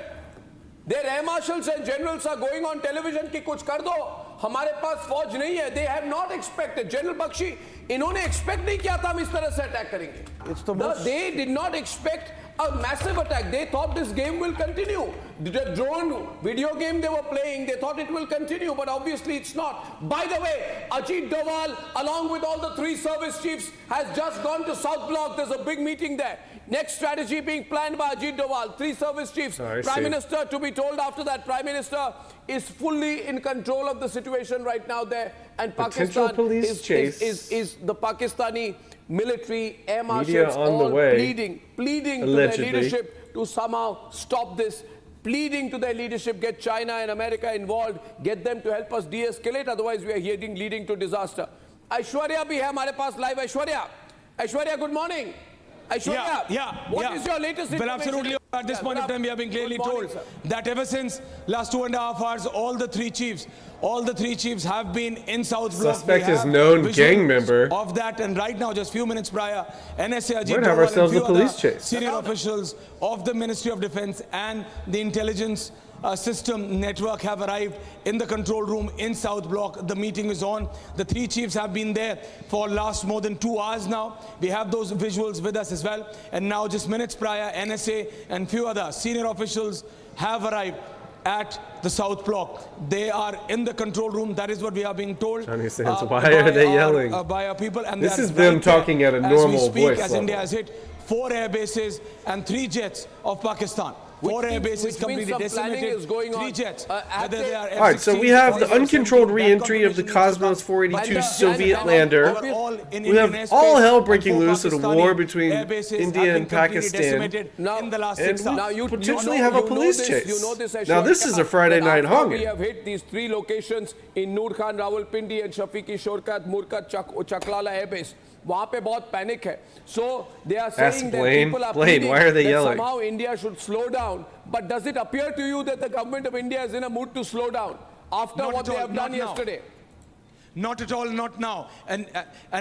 Their air marshals and generals are going on television कि कुछ कर दो, हमारे पास फौज नहीं है. They have not expected. General Bakshi, इन्होंने expect नहीं किया था हम इस तरह से attack करेंगे. They did not expect a massive attack. They thought this game will continue. The drone video game they were playing, they thought it will continue, but obviously it's not. By the way, Ajit Doval, along with all the three service chiefs, has just gone to South Block. There's a big meeting there. Next strategy being planned by Ajit Doval, three service chiefs. Prime Minister, to be told after that, Prime Minister is fully in control of the situation right now there. And Pakistan is the Pakistani military, air marshals all pleading to their leadership to somehow stop this, pleading to their leadership, get China and America involved, get them to help us de-escalate, otherwise we are leading to disaster. Aishwarya bhi hai hamare paas live. Aishwarya, good morning. What is your latest information? Well, absolutely. At this point of time, we have been clearly told that ever since last 2.5 hours, all the three chiefs have been in South Block. Suspect is known gang member of that, and right now, just few minutes prior, NSA We're gonna have ourselves a police chase. Senior officials of the Ministry of Defense and the intelligence system network have arrived in the control room in South Block. The meeting is on. The three chiefs have been there for last more than 2 hours now. We have those visuals with us as well. And now, just minutes prior, NSA and few other senior officials have arrived at the South Block. They are in the control room. That is what we are being told. Johnny says, why are they yelling? By our people. And this is them talking at a normal voice level. As India has hit 4 air bases and 3 jets of Pakistan. 4 air bases completely decimated, 3 jets. All right, so we have the uncontrolled re-entry of the Cosmos 482 Soviet lander. We have all hell breaking loose at a war between India and Pakistan. And we potentially have a police chase. Now, this is a Friday night Hongout. We have hit these 3 locations in Noor Khan, Rawalpindi and Shafiqi Shorkat, Murkat, Chaklala Air Base. वहाँ पे बहुत panic है. So they are saying that people are pleading that somehow India should slow down. But does it appear to you that the government of India is in a mood to slow down after what they have done yesterday? Not at all, not now. And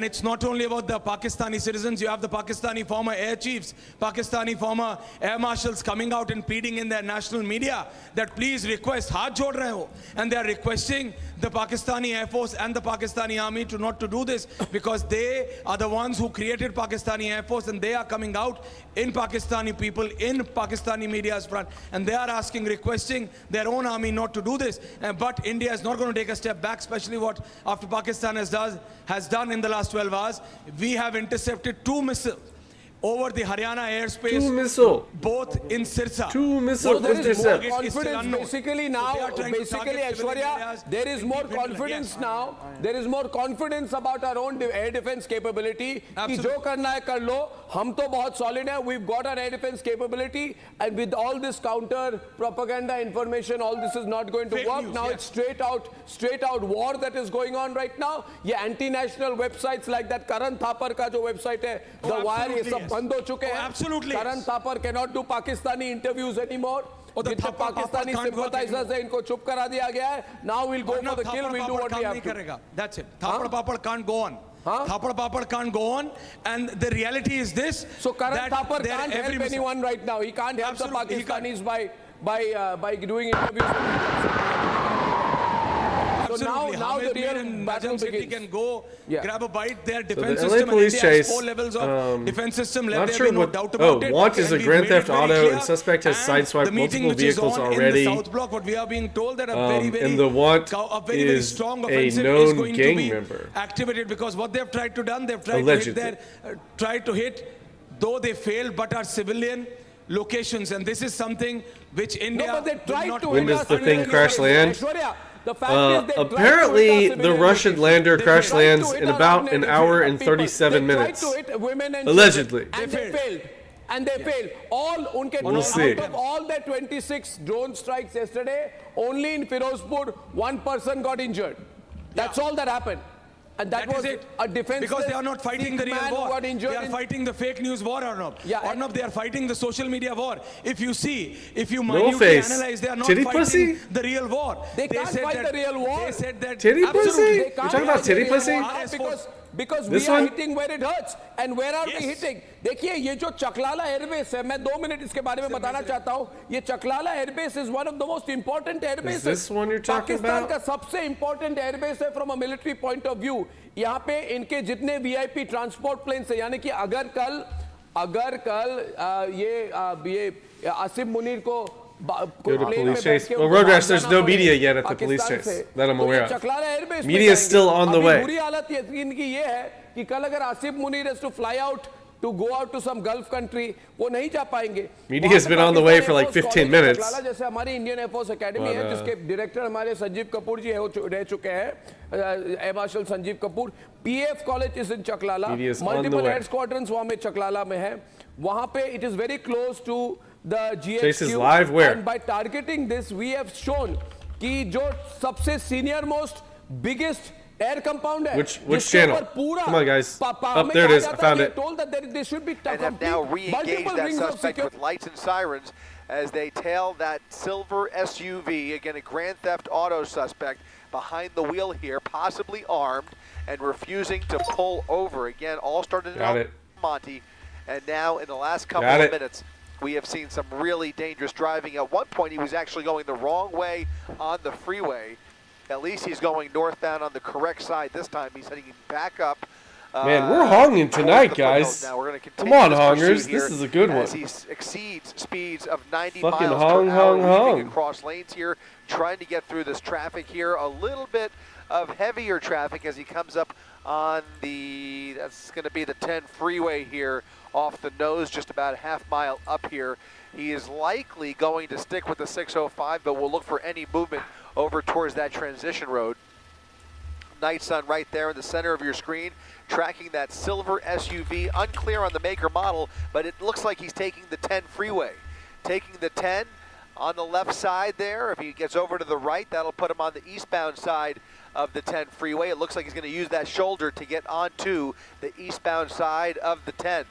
it's not only about the Pakistani citizens. You have the Pakistani former air chiefs, Pakistani former air marshals coming out and pleading in their national media that please request, haath jod rahe ho. And they are requesting the Pakistani Air Force and the Pakistani Army to not to do this because they are the ones who created Pakistani Air Force, and they are coming out in Pakistani people, in Pakistani media's front, and they are asking, requesting their own army not to do this. But India is not going to take a step back, especially what after Pakistan has done in the last 12 hours. We have intercepted 2 missiles over the Haryana airspace. 2 missiles. Both in Sirsa. 2 missiles. There is more confidence basically now. Basically, Aishwarya, there is more confidence now. There is more confidence about our own air defense capability. कि जो करना है कर लो. हम तो बहुत solid हैं. We've got our air defense capability, and with all this counter propaganda information, all this is not going to work. Now it's straight out war that is going on right now. ये anti-national websites like that Karan Thapar का जो website है, The Wire, ये सब बंद हो चुके हैं. Absolutely. Karan Thapar cannot do Pakistani interviews anymore. जितने Pakistani sympathizers हैं इनको चुप करा दिया गया है. Now we'll go for the kill. We'll do what we have to. That's it. Thapar Papad can't go on. Thapar Papad can't go on, and the reality is this. So Karan Thapar can't help anyone right now. He can't help the Pakistanis by doing interviews. So now the real battle begins. Can go grab a bite. Their defense the LA system police and India has chase, 4 levels of defense system. Not sure what. Want is a Grand Theft Auto, and suspect has sideswiped multiple vehicles already. In the South Block, what we are being told that a very and the want very strong offensive is going gang to be member. activated, because what they've tried to do, they've tried to hit, though they failed, but are civilian locations, and this is something which India. No, but they tried to. When does the thing crash land? The fact is apparently, the Russian lander crash lands in about an hour and 37 minutes. Allegedly. And they failed. And they failed. Out of all the 26 drone strikes yesterday, only in Firozpur, 1 person got injured. That's all that happened. And that was a defense. Because they are not fighting the real war. They are fighting the fake news war, Arnab. Arnab, they are fighting the social media war. If you minutely analyze, they are not fighting the real war. They can't fight the real war. They said that. Titty pussy? You're talking about titty pussy? Because we are hitting where it hurts. And where are we hitting? देखिए ये जो Chaklala airbase है, मैं 2 minute इसके बारे में बताना चाहता हूँ. ये Chaklala airbase is one of the most important airbases. Is this one you're talking Pakistan about? का सबसे important airbase है from a military point of view. यहाँ पे इनके जितने VIP transport planes हैं, यानी कि अगर कल ये आसिफ मुनीर को Go to police chase. Well, Road Rash, there's no media yet at the police chase that I'm aware of. Media is still on the way. बुरी हालत इनकी ये है कि कल अगर Asif Munir has to fly out to go out to some Gulf country, वो नहीं जा पाएंगे. Media has been on the way for like 15 minutes. जैसे हमारी इंडियन एयरफोर्स एकेडमी है, जिसके डायरेक्टर हमारे संजीव कपूर जी रह चुके हैं, air marshal Sanjeev Kapoor. PF college is in Chaklala. Multiple air squadrons वहाँ में चकलाला में है. वहाँ पे it is very close to the GHQ, live where? and by targeting this we have shown कि जो सबसे senior most biggest Air compound है. Which channel? Come on, guys. Up there it is. I found it. Told that they should be And have now re-engaged that suspect with lights and sirens as they tail that silver SUV. Again, a Grand Theft Auto suspect behind the wheel here, possibly armed and refusing to pull over. Again, all started in Monty, and now in the last couple of minutes, we have seen some really dangerous driving. At one point, he was actually going the wrong way on the freeway. At least he's going northbound on the correct side this time. He's heading back up. Man, we're honging tonight, guys. Now we're Come on, hongers. This is a good one. As he exceeds speeds of 90 Fucking miles hong, per hour, hong, hong. weaving across lanes here, trying to get through this traffic here. A little bit of heavier traffic as he comes up on the, that's going to be the 10 freeway here off the nose, just about a half mile up here. He is likely going to stick with the 605, but we'll look for any movement over towards that transition road. Night sun right there in the center of your screen, tracking that silver SUV. Unclear on the make or model, but it looks like he's taking the 10 freeway. Taking the 10 on the left side there. If he gets over to the right, that'll put him on the eastbound side of the 10 freeway. It looks like he's going to use that shoulder to get onto the eastbound side of the 10.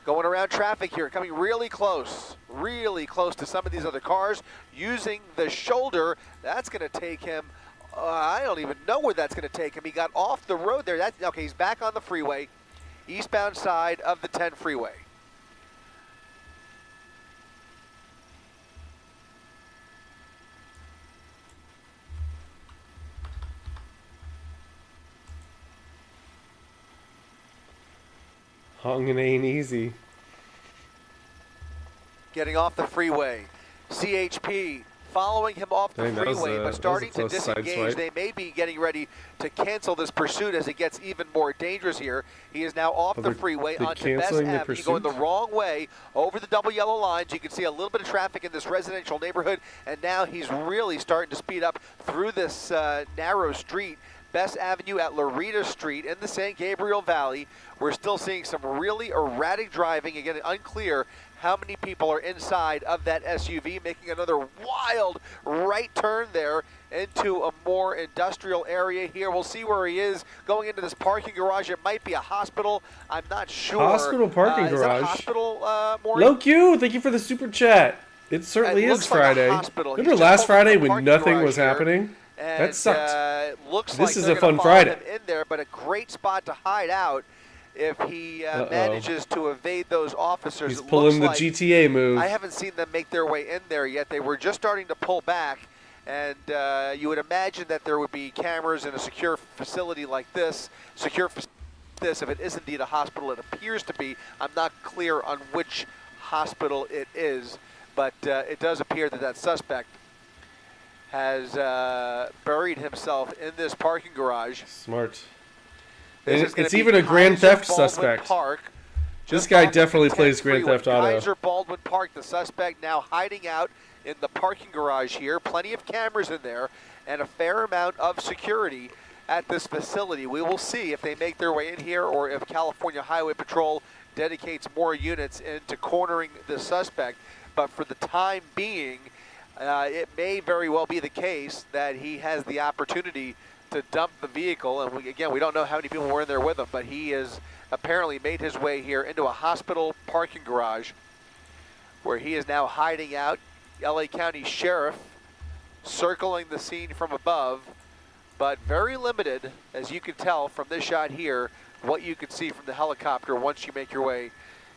Going around traffic here, coming really close to some of these other cars, using the shoulder. That's going to take him, I don't even know where that's going to take him. He got off the road there. Okay, he's back on the freeway, eastbound side of the 10 freeway. Honging ain't easy. Getting off the freeway. CHP following him off the freeway, but starting to disengage. They may be getting ready to cancel this pursuit as it gets even more dangerous here. He is now off the freeway onto Best Avenue, going the wrong way over the double yellow lines. You can see a little bit of traffic in this residential neighborhood, and now he's really starting to speed up through this narrow street. Best Avenue at Loretta Street in the San Gabriel Valley. We're still seeing some really erratic driving. Again, unclear how many people are inside of that SUV, making another wild right turn there into a more industrial area here. We'll see where he is going into this parking garage. It might be a hospital. I'm not sure. Hospital parking garage. Is that a hospital, Maureen? Low Q, thank you for the super chat. It certainly is Friday. Remember last Friday when nothing was happening? And, that sucked. Looks this like is they're a fun gonna follow Friday. him in there, but a great spot to hide out if he manages to evade those officers. He's pulling the like, GTA move. I haven't seen them make their way in there yet. They were just starting to pull back, and you would imagine that there would be cameras in a secure facility like this. If it is indeed a hospital, it appears to be. I'm not clear on which hospital it is, but it does appear that that suspect has buried himself in this parking garage. Smart. It's even a Grand Theft suspect. Park, this guy definitely plays Grand Theft Auto. Kaiser Baldwin Park, the suspect now hiding out in the parking garage here. Plenty of cameras in there and a fair amount of security at this facility. We will see if they make their way in here or if California Highway Patrol dedicates more units into cornering the suspect. But for the time being, it may very well be the case that he has the opportunity to dump the vehicle. And we don't know how many people were in there with him, but he has apparently made his way here into a hospital parking garage where he is now hiding out. LA County Sheriff circling the scene from above, but very limited, as you can tell from this shot here, what you can see from the helicopter once you make your way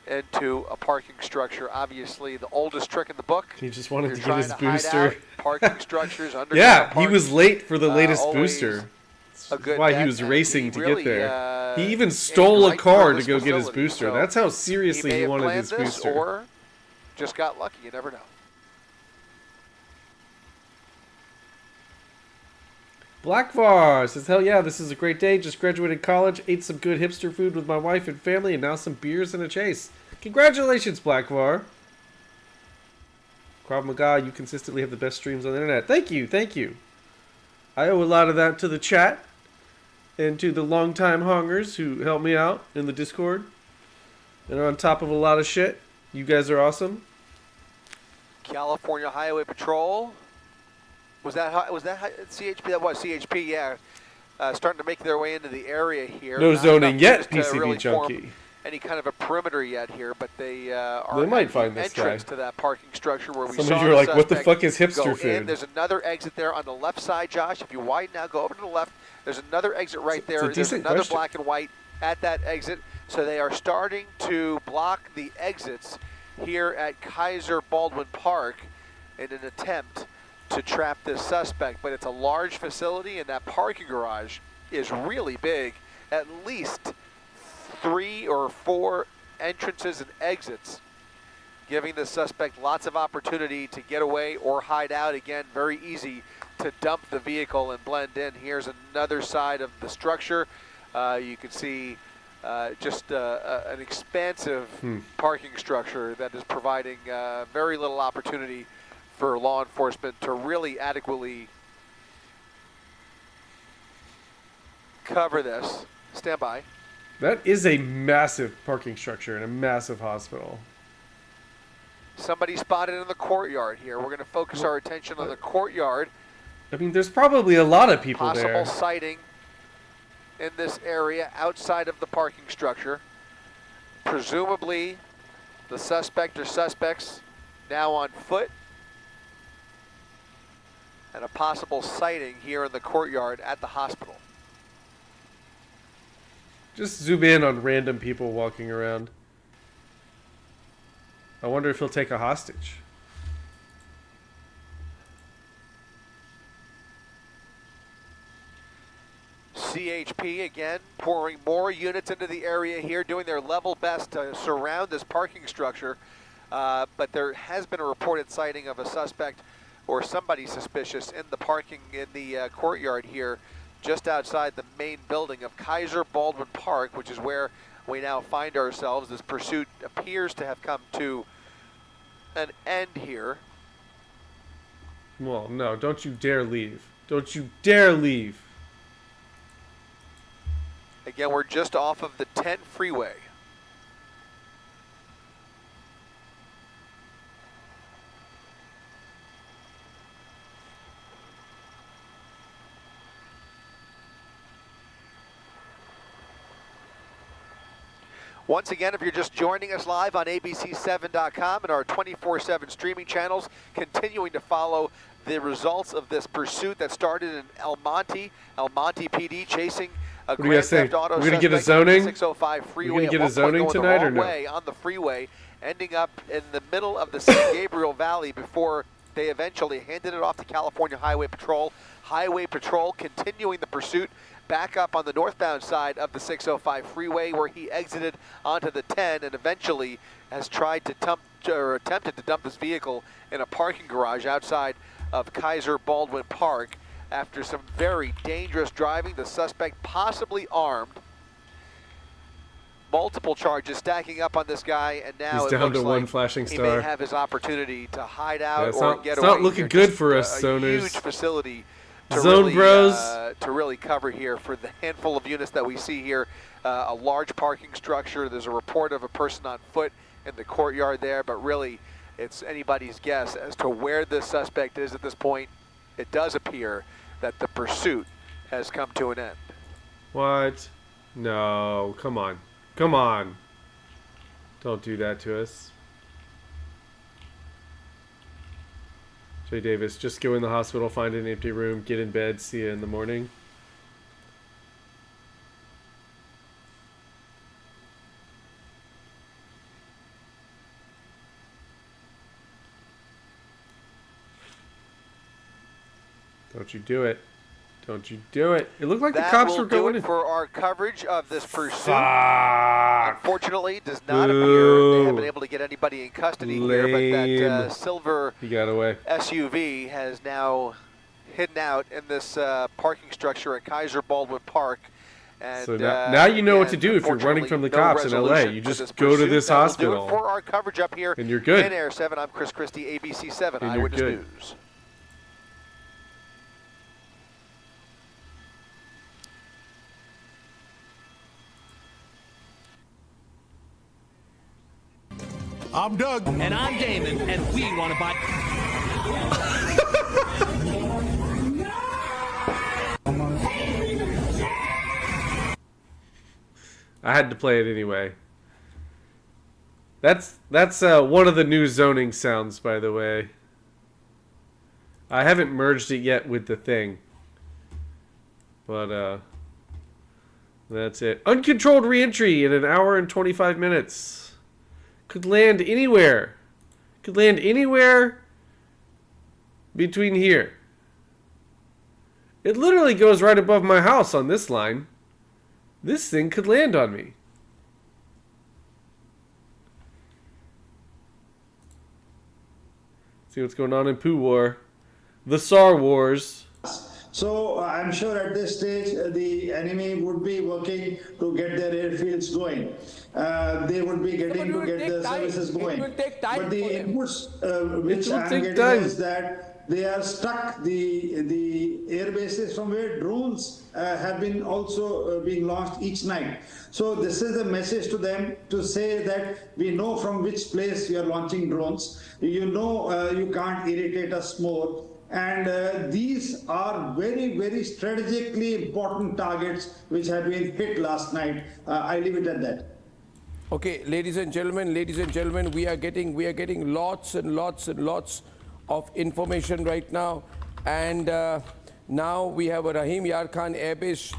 into a parking structure. Obviously, the oldest trick in the book. He just wanted to get his booster. Parking structures, yeah, he was late for the latest booster. That's why he was bet, racing to really, get there. He even stole a car to go get his booster. So that's how seriously he wanted his booster. Or just got lucky. You never know. Blackvar says, hell yeah, this is a great day. Just graduated college, ate some good hipster food with my wife and family, and now some beers and a chase. Congratulations, Blackvar. Krav Maga, you consistently have the best streams on the internet. Thank you, thank you. I owe a lot of that to the chat and to the longtime hongers who help me out in the Discord and are on top of a lot of shit. You guys are awesome. California Highway Patrol. Was that CHP? That was CHP, yeah. starting to make their way into the area here. No Not zoning enough yet, just to PCB really form junkie. any kind of a perimeter yet here, but they are They might at find the this entrance guy. to that parking structure where we Some saw of you are like, what the suspect fuck is hipster go food? in. There's another exit there on the left side, Josh. If you widen now, go over to the left. There's another exit right there. There's decent another question. black and white at that exit. So they are starting to block the exits here at Kaiser Baldwin Park in an attempt to trap this suspect. But it's a large facility, and that parking garage is really big. At least 3 or 4 entrances and exits, giving the suspect lots of opportunity to get away or hide out. Again, very easy to dump the vehicle and blend in. Here's another side of the structure. You can see just an expansive parking structure that is providing very little opportunity for law enforcement to really adequately cover this. Stand by. That is a massive parking structure in a massive hospital. Somebody spotted in the courtyard here. We're going to focus our attention on the courtyard. I mean, there's probably a lot of people Possible there. sighting in this area outside of the parking structure. Presumably, the suspect or suspects now on foot. And a possible sighting here in the courtyard at the hospital. Just zoom in on random people walking around. I wonder if he'll take a hostage. CHP again pouring more units into the area here, doing their level best to surround this parking structure. But there has been a reported sighting of a suspect or somebody suspicious in the parking in the courtyard here, just outside the main building of Kaiser Baldwin Park, which is where we now find ourselves. This pursuit appears to have come to an end here. Well, no, don't you dare leave. Don't you dare leave. Again, we're just off of the 10 freeway. Once again, if you're just joining us live on abc7.com and our 24/7 streaming channels, continuing to follow the results of this pursuit that started in El Monte PD chasing a What do you Grand guys think? Theft Auto We're gonna get a suspect on the zoning? 605 freeway. We're gonna get at a one point zoning going the tonight or wrong no? way on the freeway, ending up in the middle of the San Gabriel Valley before they eventually handed it off to California Highway Patrol. Highway Patrol continuing the pursuit back up on the northbound side of the 605 freeway, where he exited onto the 10 and eventually has tried to attempted to dump his vehicle in a parking garage outside of Kaiser Baldwin Park. After some very dangerous driving, the suspect possibly armed. Multiple charges stacking up on this guy, and now He's it down looks to like one flashing he star. may have his opportunity to hide out it's or not, get it's away. not looking here. good Just for us, a zoners. huge facility to Zone really, bros. to really cover here for the handful of units that we see here. A large parking structure. There's a report of a person on foot in the courtyard there, but really it's anybody's guess as to where this suspect is at this point. It does appear that the pursuit has come to an end. What? No, come on. Come on. Don't do that to us. Jay Davis, just go in the hospital, find an empty room, get in bed, see you in the morning. Don't you do it. Don't you do it. It looked like the cops were going in. For our coverage of this pursuit. Fuck. Unfortunately, does not appear they have been able to get anybody in custody here, but that silver he got away. SUV has now hidden out in this parking structure at Kaiser Baldwin Park. And, so now you know what to do if you're running from the cops in LA. You just go to this hospital. Will do it for our coverage up here and you're good. In Air 7, I'm Chris Christie, ABC 7 and Eyewitness good. News. I'm Doug. And I'm Damon, and we want to buy... I had to play it anyway. That's one of the new zoning sounds, by the way. I haven't merged it yet with the thing. But, that's it. Uncontrolled re-entry in 1 hour and 25 minutes. Could land anywhere. Could land anywhere between here. It literally goes right above my house on this line. This thing could land on me. See what's going on in Poo War. The SAR Wars. So I'm sure at this stage the enemy would be working to get their airfields going. They would be getting to get the services going. But the inputs which I'm getting is that they are stuck. The air bases from where drones have been also being launched each night. So this is a message to them to say that we know from which place you are launching drones. You know you can't irritate us more. And these are very, very strategically important targets which have been hit last night. I leave it at that. Okay, ladies and gentlemen, we are getting lots and lots and lots of information right now. And now we have a Rahim Yar Khan Air Base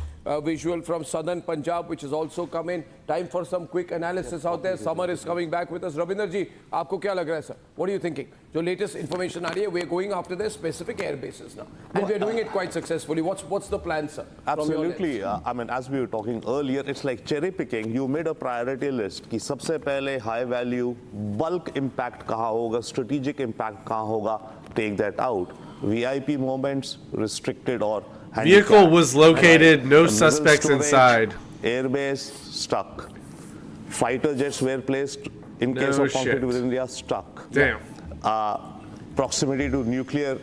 visual from southern Punjab, which has also come in. Time for some quick analysis out there. Samar is coming back with us. Ravinder ji, aapko kya lag raha hai, sir? What are you thinking? Jo latest information aa rahi hai, we are going after their specific air bases now, and we are doing it quite successfully. What's the plan, sir? Absolutely. I mean, as we were talking earlier, it's like cherry picking. You made a priority list कि सबसे पहले high value, bulk impact कहाँ होगा, strategic impact कहाँ होगा. Take that out. VIP moments restricted or vehicle was located, no suspects inside. Airbase stuck. Fighter jets were placed in case of conflict with India, stuck. Damn. Proximity to nuclear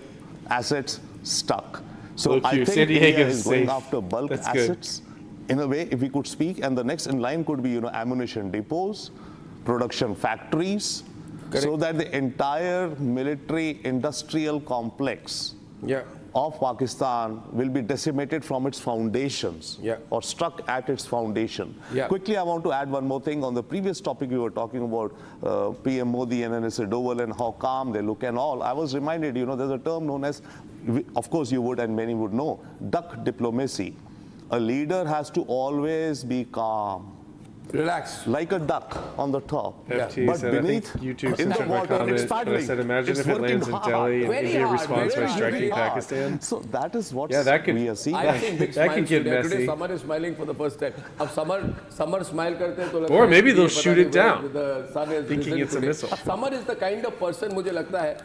assets, stuck. So Look, I think San India Diego's is going safe. after bulk That's assets. In a way, if we could speak, and the next in line could be, ammunition depots, production factories, so that the entire military industrial complex of Pakistan will be decimated from its foundations or struck at its foundation. Quickly, I want to add one more thing on the previous topic we were talking about, PM Modi and NSA Doval and how calm they look and all. I was reminded, there's a term known as, of course you would and many would know, duck diplomacy. A leader has to always be calm. Relax. Like a duck on the top. FT But said, beneath, I think YouTube in the censored my water, it's comment, but I paddling. said, imagine It's if it lands in working Delhi and hard. India responds by Very striking hard. Pakistan. So that is what we are seeing. I think big that can smiles get today. messy. Today Samar is smiling for the first time. Ab Samar smile karte hain to lagta Or hai maybe ki they'll ye shoot pata it down, nahi the sun is thinking risen it's a today. missile. Samar is the kind of person, mujhe lagta hai,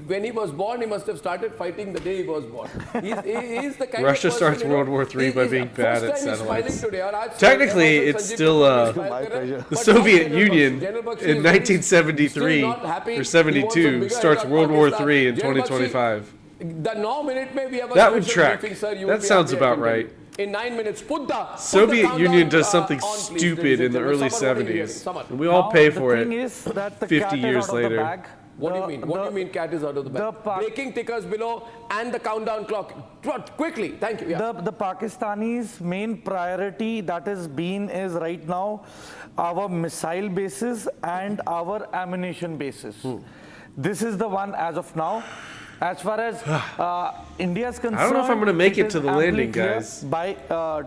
when he was born, he must have started fighting the day he was born. He's the kind Russia of person, starts World War III by being bad at first time he's smiling satellites. today. Aur aaj Technically, it's still the Soviet Union in 1973 or 72 starts World War III in 2025. That would track. That sounds about right. In 9 minutes, put the Soviet Union does something stupid in the early 70s, and we all pay for it 50 years later. What do you mean? What do you mean cat is out of the bag? Breaking tickers below and the countdown clock. Quickly, thank you. The Pakistanis' main priority that has been is right now our missile bases and our ammunition bases. This is the one as of now. As far as India is concerned, I don't know if I'm going to make it to the landing, guys. By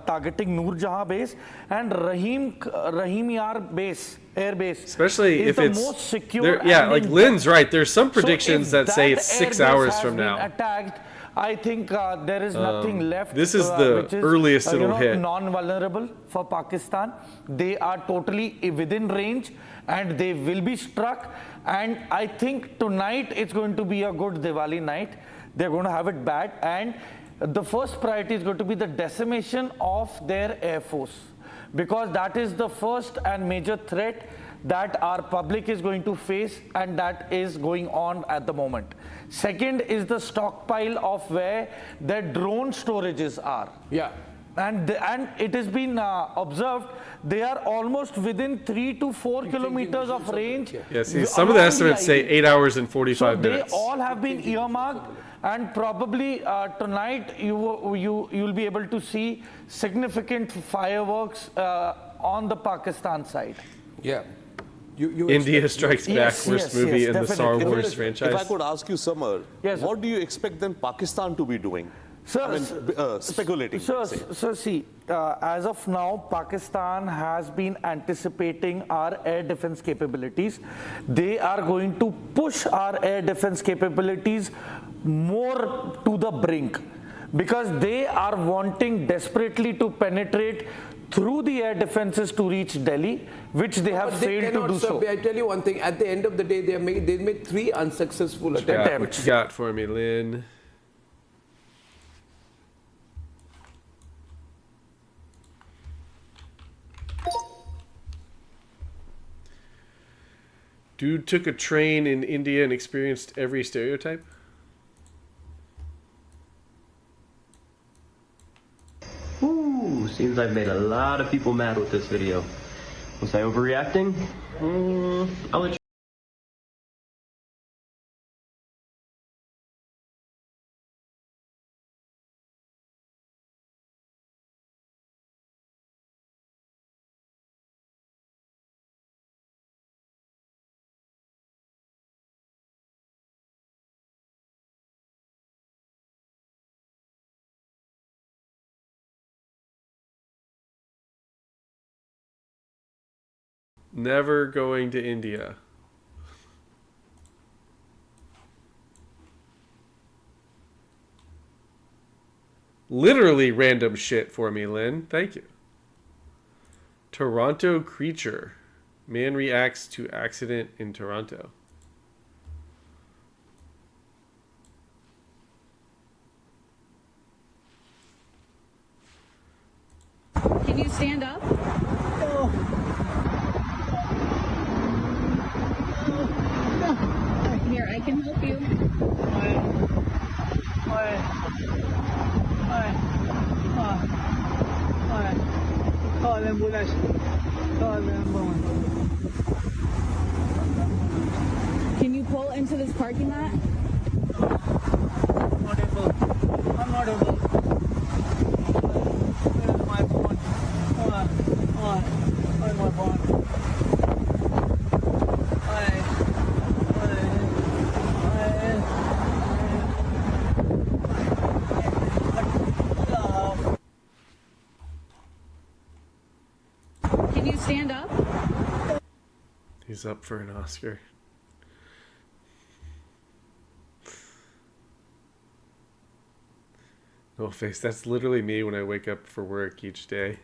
targeting Noor Jahan base and Rahim Yar base, air base, especially if the it's most secure. Like Lynn's right. There's some predictions that say it's 6 hours from now. Attacked, I think there is nothing left. This is the which is, earliest it'll hit. Non-vulnerable for Pakistan. They are totally within range, and they will be struck. And I think tonight it's going to be a good Diwali night. They're going to have it bad. And the first priority is going to be the decimation of their air force, because that is the first and major threat that our public is going to face, and that is going on at the moment. Second is the stockpile of where their drone storages are. And it has been observed they are almost within 3 to 4 kilometers of range. See, some of the estimates say 8 hours and 45 minutes. They all have been earmarked, and probably tonight you'll be able to see significant fireworks on the Pakistan side. Yeah. India Strikes Back, worst movie in the Star Wars franchise. If I could ask you, Samar, what do you expect then Pakistan to be doing? Speculating. So see, as of now, Pakistan has been anticipating our air defense capabilities. They are going to push our air defense capabilities more to the brink because they are wanting desperately to penetrate through the air defenses to reach Delhi, which they have failed to do so. I tell you one thing, at the end of the day, they made 3 unsuccessful attempts. What you got for me, Lynn? Dude took a train in India and experienced every stereotype? Ooh, seems I've made a lot of people mad with this video. Was I overreacting? I'll let you. Never going to India. Literally random shit for me, Lynn. Thank you. Toronto creature. Man reacts to accident in Toronto. Can you stand up? Here, I can help you. Call ambulance. Call ambulance. Can you pull into this parking lot? I'm not able. Where's my phone? Where's my phone? Can you stand up? He's up for an Oscar. No face, that's literally me when I wake up for work each day.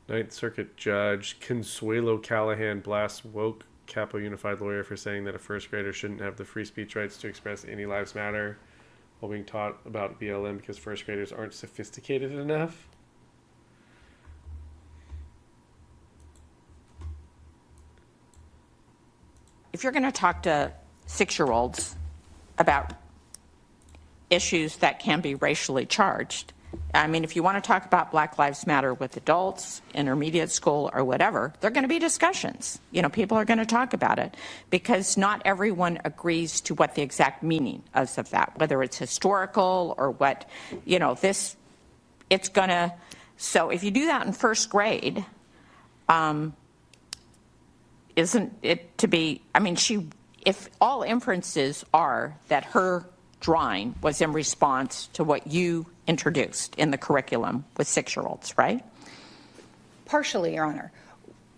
Ninth Circuit Judge Consuelo Callahan blasts woke Capo Unified lawyer for saying that a first grader shouldn't have the free speech rights to express any lives matter while being taught about BLM because first graders aren't sophisticated enough. If you're going to talk to 6-year-olds about issues that can be racially charged, I mean, if you want to talk about Black Lives Matter with adults, intermediate school or whatever, there are going to be discussions. You know, people are going to talk about it because not everyone agrees to what the exact meaning is of that, whether it's historical or what, you know, this, it's going to, so if you do that in first grade, isn't it to be, I mean, if all inferences are that her drawing was in response to what you introduced in the curriculum with 6-year-olds, right? Partially, Your Honor.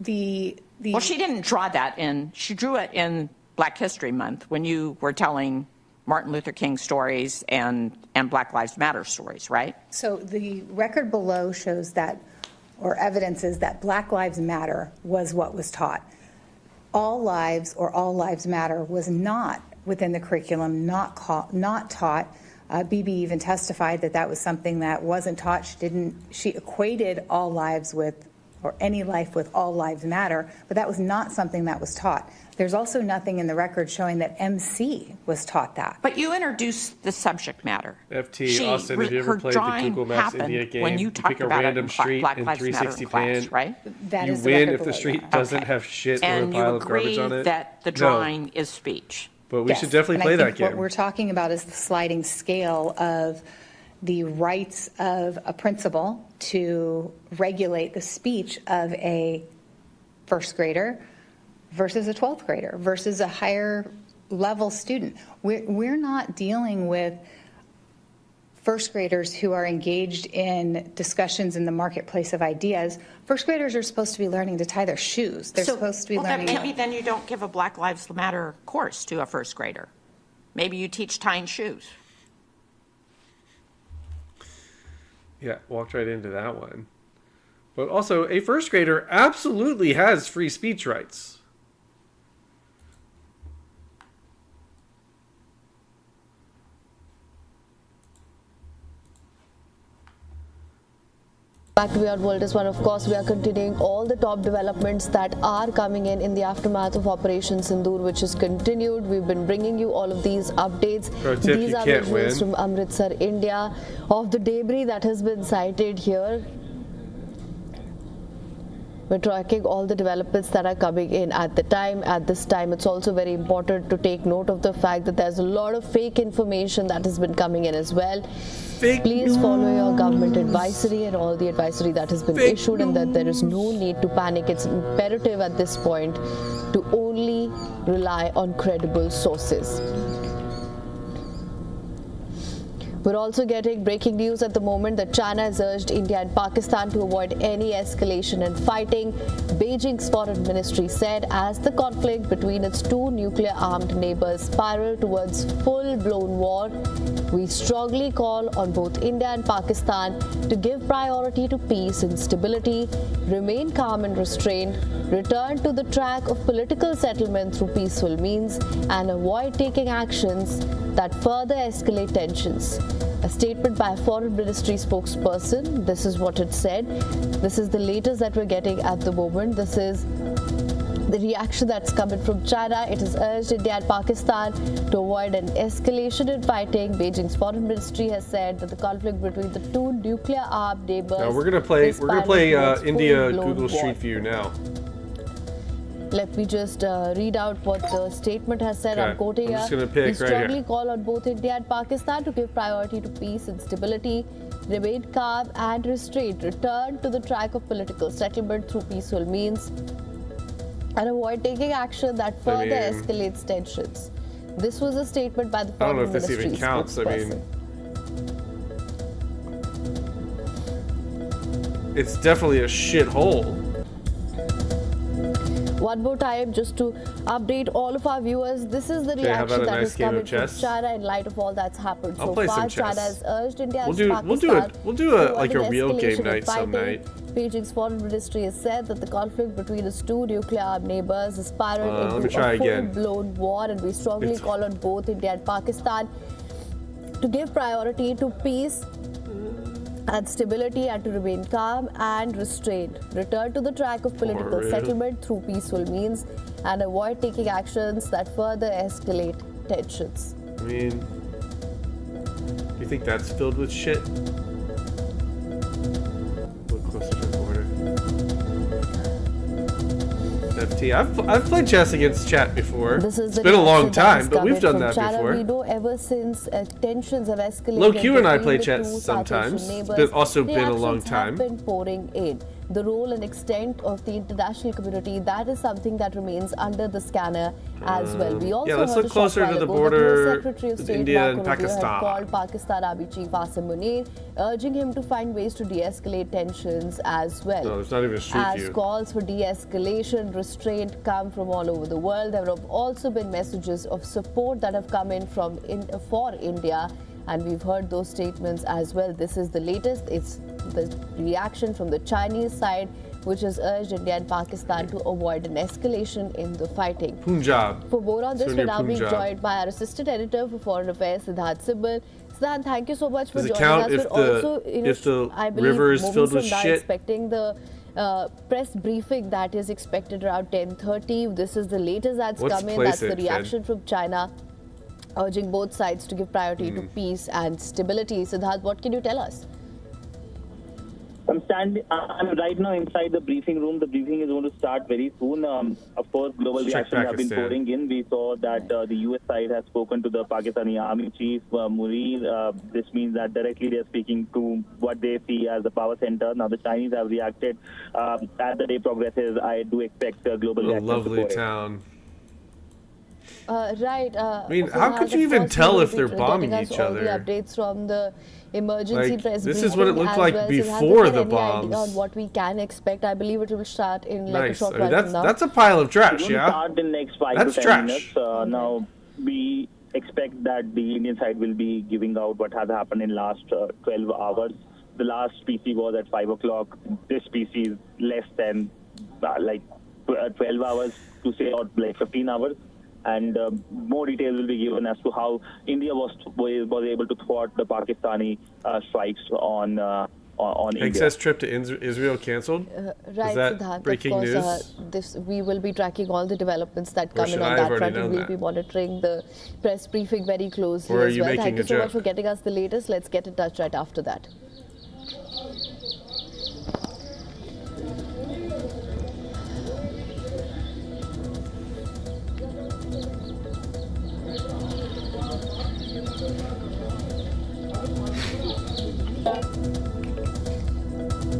Well, she didn't draw that in, she drew it in Black History Month when you were telling Martin Luther King stories and Black Lives Matter stories, right? So the record below shows that, or evidences that Black Lives Matter was what was taught. All lives or all lives matter was not within the curriculum, not taught. Bibi even testified that that was something that wasn't taught. She equated all lives with or any life with all lives matter, but that was not something that was taught. There's also nothing in the record showing that MC was taught that. But you introduced the subject matter. FT, Austin, have you ever played the Google Maps India game? When you pick a random street in 360 pan. Right? You win if the street doesn't have shit or a pile of garbage on it. And you agree that the drawing is speech. But we should definitely play that game. What we're talking about is the sliding scale of the rights of a principal to regulate the speech of a first grader versus a 12th grader versus a higher level student. We're not dealing with first graders who are engaged in discussions in the marketplace of ideas. First graders are supposed to be learning to tie their shoes. They're supposed to be learning. Maybe then you don't give a Black Lives Matter course to a first grader. Maybe you teach tying shoes. Yeah, walked right into that one. But also, a first grader absolutely has free speech rights. Back to Beyond World is one, of course, we are continuing all the top developments that are coming in the aftermath of Operation Sindoor, which is continued. We've been bringing you all of these updates. These are visuals from Amritsar, India, of the debris that has been sighted here. We're tracking all the developments that are coming in at this time. It's also very important to take note of the fact that there's a lot of fake information that has been coming in as well. Please follow your government advisory and all the advisory that has been issued, and that there is no need to panic. It's imperative at this point to only rely on credible sources. We're also getting breaking news at the moment that China has urged India and Pakistan to avoid any escalation and fighting. Beijing's foreign ministry said as the conflict between its two nuclear-armed neighbors spiraled towards full-blown war, we strongly call on both India and Pakistan to give priority to peace and stability, remain calm and restrained, return to the track of political settlement through peaceful means, and avoid taking actions that further escalate tensions. A statement by a foreign ministry spokesperson, this is what it said. This is the latest that we're getting at the moment. This is the reaction that's coming from China. It has urged India and Pakistan to avoid an escalation in fighting. Beijing's foreign ministry has said that the conflict between the two nuclear-armed neighbors. Now we're gonna play India Google Street View now. Let me just read out what the statement has said. I'm quoting here. We strongly call on both India and Pakistan to give priority to peace and stability, remain calm and restrained, return to the track of political settlement through peaceful means, and avoid taking action that further escalates tensions. This was a statement by the foreign ministry. I don't know if this even counts. I mean, it's definitely a shithole. One more time, just to update all of our viewers, this is the reaction that is coming from China in light of all that's happened so far. China has urged India and Pakistan We'll do like a real game night some night. Beijing's foreign ministry has said that the conflict between its two nuclear-armed neighbors has spiraled into a full-blown war, and we strongly call on both India and Pakistan to give priority to peace and stability, and to remain calm and restrained, return to the track of political settlement through peaceful means, and avoid taking actions that further escalate tensions. I mean, do you think that's filled with shit? Look closer to the border. FT. I've played chess against chat before. It's been a long time, but we've done that before. We know ever since tensions have escalated. Low Q and I play chess sometimes. It's also been a long time. Have been pouring in. The role and extent of the international community, that is something that remains under the scanner as well. We also let's look closer to the border with India and Pakistan. Called Pakistan Army Chief Asim Munir, urging him to find ways to de-escalate tensions as well. No, there's not even a street view. As calls for de-escalation, restraint come from all over the world. There have also been messages of support that have come in for India, and we've heard those statements as well. This is the latest. It's the reaction from the Chinese side, which has urged India and Pakistan to avoid an escalation in the fighting. Punjab. For more on this, we're now being joined by our assistant editor for foreign affairs, Siddharth Sibbal. Siddharth, thank you so much for joining us. If the river is filled with shit? Expecting the press briefing that is expected around 10:30. This is the latest that's Let's come in. place That's the it, reaction from China, urging both sides to give priority to peace and stability. Siddharth, what can you tell us? I'm right now inside the briefing room. The briefing is going to start very soon. Of course, global reactions have been pouring in. We saw that the US side has spoken to the Pakistani Army Chief, Murir. This means that directly they are speaking to what they see as the power center. Now, the Chinese have reacted. As the day progresses, I do expect global reactions. Lovely town. Right. I mean, how could you even tell if they're bombing each other? The updates from the emergency press this briefing is what it looked as like well. before So the any bombs. idea on what we can expect? I believe it will start in like a Nice. short I mean, while from now. that's a pile of trash, It's going to yeah? start in next 5 That's to 10 trash. minutes. Now, we expect that the Indian side will be giving out what has happened in last 12 hours. The last PC was at 5 o'clock. This PC is less than 12 hours to say, or like 15 hours. And more details will be given as to how India was able to thwart the Pakistani strikes on India. Excess trip to Israel canceled? Right, Is that Siddharth, breaking of news? course, we will be tracking all the developments that come in should on I have that already front, and known we'll that? be monitoring the press briefing very closely Or are as you well. making Thank you a so much joke? for getting us the latest. Let's get in touch right after that.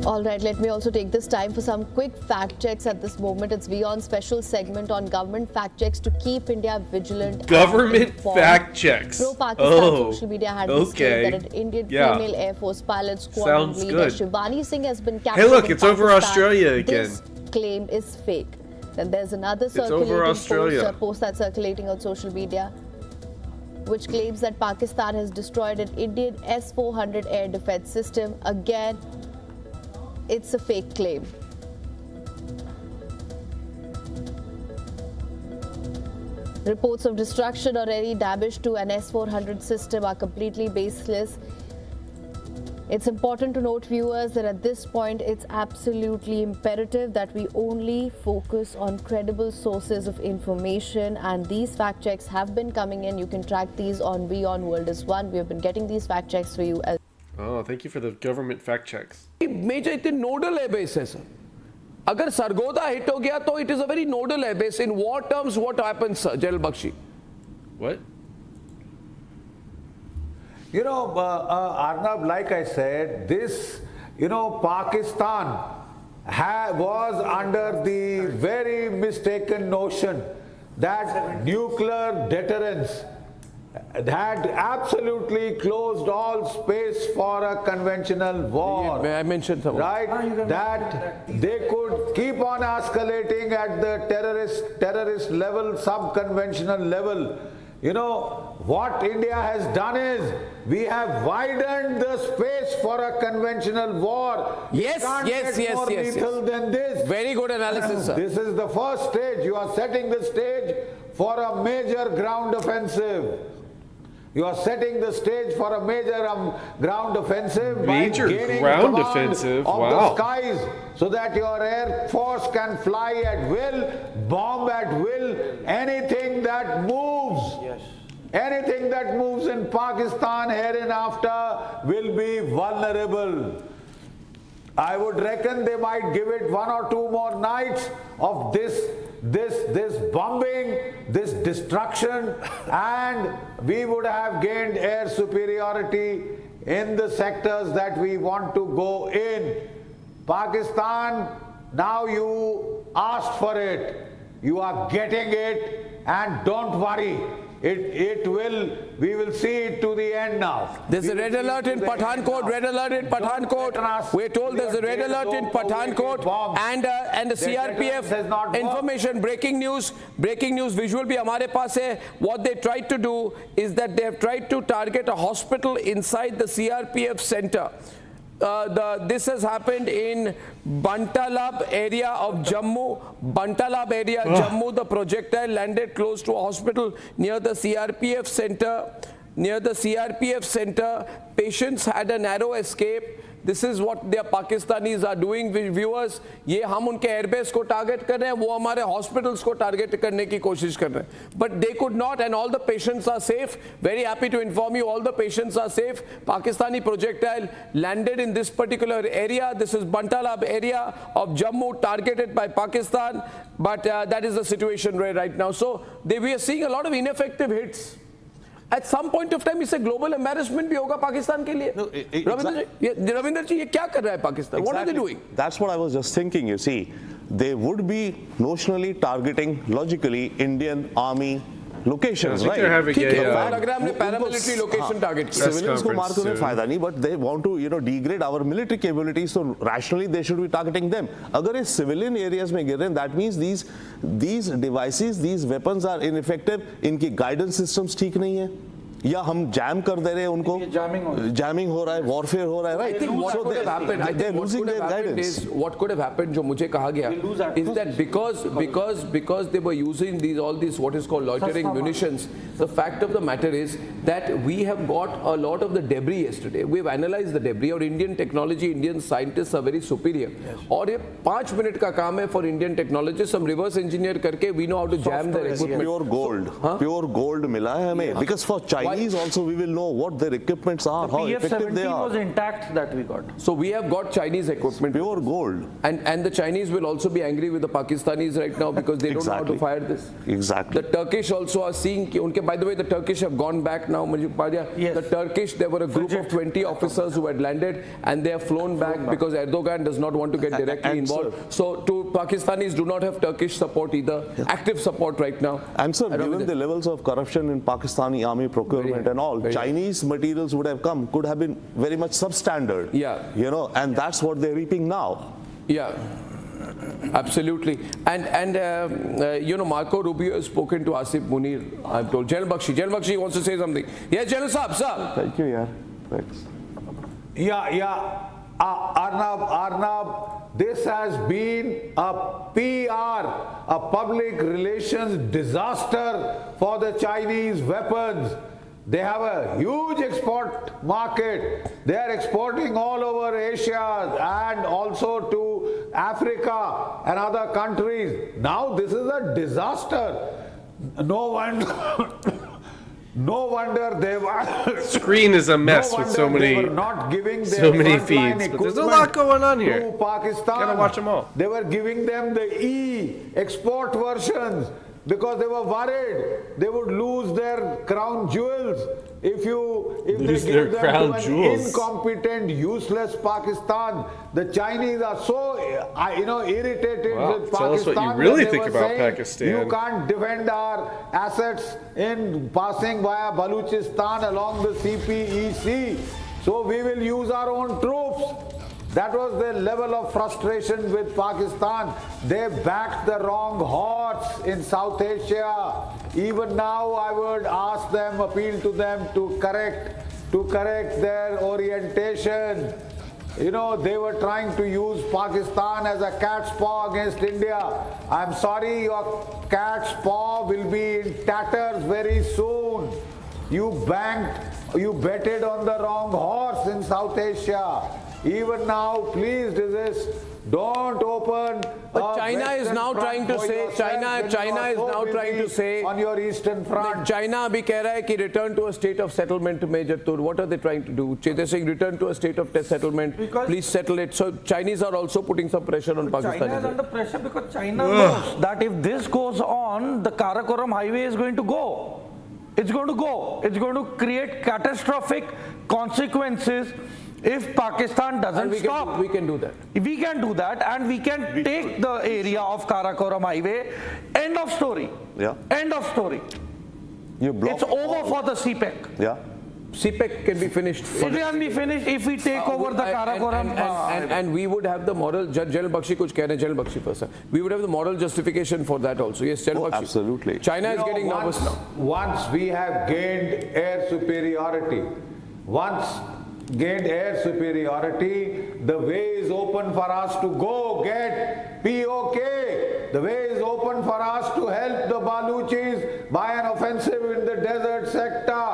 All right, let me also take this time for some quick fact checks at this moment. It's Beyond special segment on government fact checks to keep India vigilant. Government and informed. fact checks. Pro-Pakistan Oh, social media handles okay. claim that an Indian Yeah. female Air Force pilot squadron Sounds leader good. Shivani Singh has been captured. Hey, look, in it's over Pakistan. Australia again. This claim is fake. Then there's another over circulating Australia. post that's circulating on social media, which claims that Pakistan has destroyed an Indian S-400 air defense system. Again, it's a fake claim. Reports of destruction or any damage to an S-400 system are completely baseless. It's important to note, viewers, that at this point it's absolutely imperative that we only focus on credible sources of information, and these fact checks have been coming in. You can track these on Beyond World is One. We have been getting these fact checks for you as Oh, thank you for the government fact checks. Major इतने nodal airbase है sir. अगर Sargodha hit हो गया तो it is a very nodal airbase. In war terms, what happens, General Bakshi? What? You know, Arnab, like I said, this, Pakistan was under the very mistaken notion that nuclear deterrence had absolutely closed all space for a conventional war. May I mention something? Right? That they could keep on escalating at the terrorist level, sub-conventional level. What India has done is, we have widened the space for a conventional war. Yes, Can't yes, get yes, more yes, lethal yes. than this. Very good analysis, sir. This is the first stage. You are setting the stage for a major ground offensive. You are setting the stage for a major ground offensive Major by gaining ground command offensive? of Wow. the skies, so that your air force can fly at will, bomb at will, anything that moves. Yes. Anything that moves in Pakistan hereinafter will be vulnerable. I would reckon they might give it 1 or 2 more nights of this bombing, this destruction, and we would have gained air superiority in the sectors that we want to go in. Pakistan, now you asked for it. You are getting it, and don't worry. We will see it to the end now. There's a red alert in Pathankot. Red alert in Pathankot. We're told there's a red alert in Pathankot, and the CRPF information. Breaking news. Visual bhi hamare paas hai. What they tried to do is that they have tried to target a hospital inside the CRPF center. This has happened in Bantalab area of Jammu. Jammu, the projectile landed close to a hospital near the CRPF center. Patients had a narrow escape. this is what their Pakistanis are doing. Viewers, ये हम उनके airbase को target कर रहे हैं, वो हमारे hospitals को target करने की कोशिश कर रहे हैं. But they could not, and all the patients are safe. Very happy to inform you, all the patients are safe. Pakistani projectile landed in this particular area. This is Bantalab area of Jammu, targeted by Pakistan. But that is the situation right now. So we are seeing a lot of ineffective hits. At some point of time, इससे global embarrassment भी होगा पाकिस्तान के लिए. रविंदर जी, ये क्या कर रहा है Pakistan? What are they doing? That's what I was just thinking. You see, they would be notionally targeting logically Indian army locations, right? लग रहा है हमने paramilitary location target किया. Civilians को मार के उन्हें फायदा नहीं, but they want to, degrade our military capabilities. So rationally, they should be targeting them. अगर ये civilian areas में गिर रहे हैं, that means these devices, these weapons are ineffective. इनकी guidance systems ठीक नहीं है. या हम जैम कर दे रहे हैं उनको, जैमिंग हो रहा है, वॉरफेयर हो रहा है, right? What could have happened, जो मुझे कहा गया, is that because they were using all these what is called loitering munitions, the fact of the matter is that we have got a lot of the debris yesterday. We've analyzed the debris. और Indian technology, Indian scientists are very superior. और ये 5 minute का काम है for Indian technologists. हम reverse engineer करके we know how to jam their equipment. Pure gold मिला है हमें. Because for Chinese also we will know what their equipments are, how effective they are. was intact that we got. So we have got Chinese equipment. Pure gold. And the Chinese will also be angry with the Pakistanis right now because they don't know how to fire this. Exactly. The Turkish also are seeing, by the way, the Turkish have gone back now. Yes. The Turkish, there were a group of 20 officers who had landed and they have flown back because Erdogan does not want to get directly involved. So to Pakistanis do not have Turkish support either, active support right now. And sir, given the levels of corruption in Pakistani army procurement and all, Chinese materials could have been very much substandard. Yeah. And that's what they're reaping now. Yeah. Absolutely. And Marco Rubio has spoken to Asif Munir, I'm told. General Bakshi wants to say something. Yes, General Saab, sir. Thank you, yeah. Thanks. Arnab, this has been a PR, a public relations disaster for the Chinese weapons. They have a huge export market. They are exporting all over Asia and also to Africa and other countries. Now this is a disaster. No wonder they were. Screen is a mess with so many feeds, but there's a lot going on here. To Pakistan, gotta watch them all. They were giving them the export versions because they were worried they would lose their crown jewels if they give them to an incompetent, useless Pakistan. The Chinese are so irritated with Pakistan. Tell us what you really think about Pakistan. You can't defend our assets in passing via Baluchistan along the CPEC. So we will use our own troops. That was the level of frustration with Pakistan. They backed the wrong horse in South Asia. Even now I would appeal to them to correct their orientation. They were trying to use Pakistan as a cat's paw against India. I'm sorry, your cat's paw will be in tatters very soon. You betted on the wrong horse in South Asia. Even now, please desist. Don't open. But China is now trying to say. China is now trying to say on your eastern front. China abhi keh raha hai ki return to a state of settlement, Major Tur. What are they trying to do? They're saying return to a state of settlement. Please settle it. So Chinese are also putting some pressure on Pakistan. China is under pressure because China knows that if this goes on, the Karakoram highway is going to go. It's going to go. It's going to create catastrophic consequences. If Pakistan doesn't stop, we can do that. We can do that, and we can take the area of Karakoram highway. End of story. Yeah. End of story. It's over for the CPEC. Yeah. CPEC can be finished. It can be finished if we take over the Karakoram. And we would have the moral. General Bakshi kuch keh rahe, General Bakshi first. We would have the moral justification for that also. Yes, General Bakshi. Absolutely. China is getting nervous now. Once we have gained air superiority, the way is open for us to go get POK. The way is open for us to help the Baluchis by an offensive in the desert sector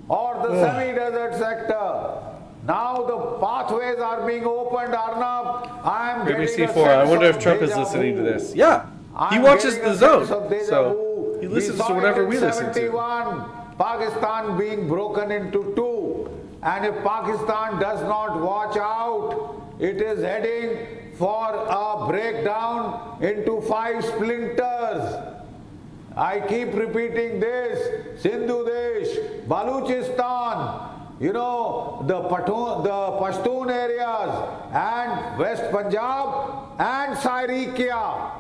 or the semi-desert sector. Now the pathways are being opened, Arnab. I am getting BBC4. a sense I wonder if of Trump is déjà listening to vu. this. Yeah, he I'm watches getting the a Zone, sense of déjà so vu. he listens saw to whatever in we listen to. 71, Pakistan being broken into two. And if Pakistan does not watch out, it is heading for a breakdown into 5 splinters. I keep repeating this. Sindhu Desh, Baluchistan, you know, the Pashtun areas, and West Punjab and Sairekia.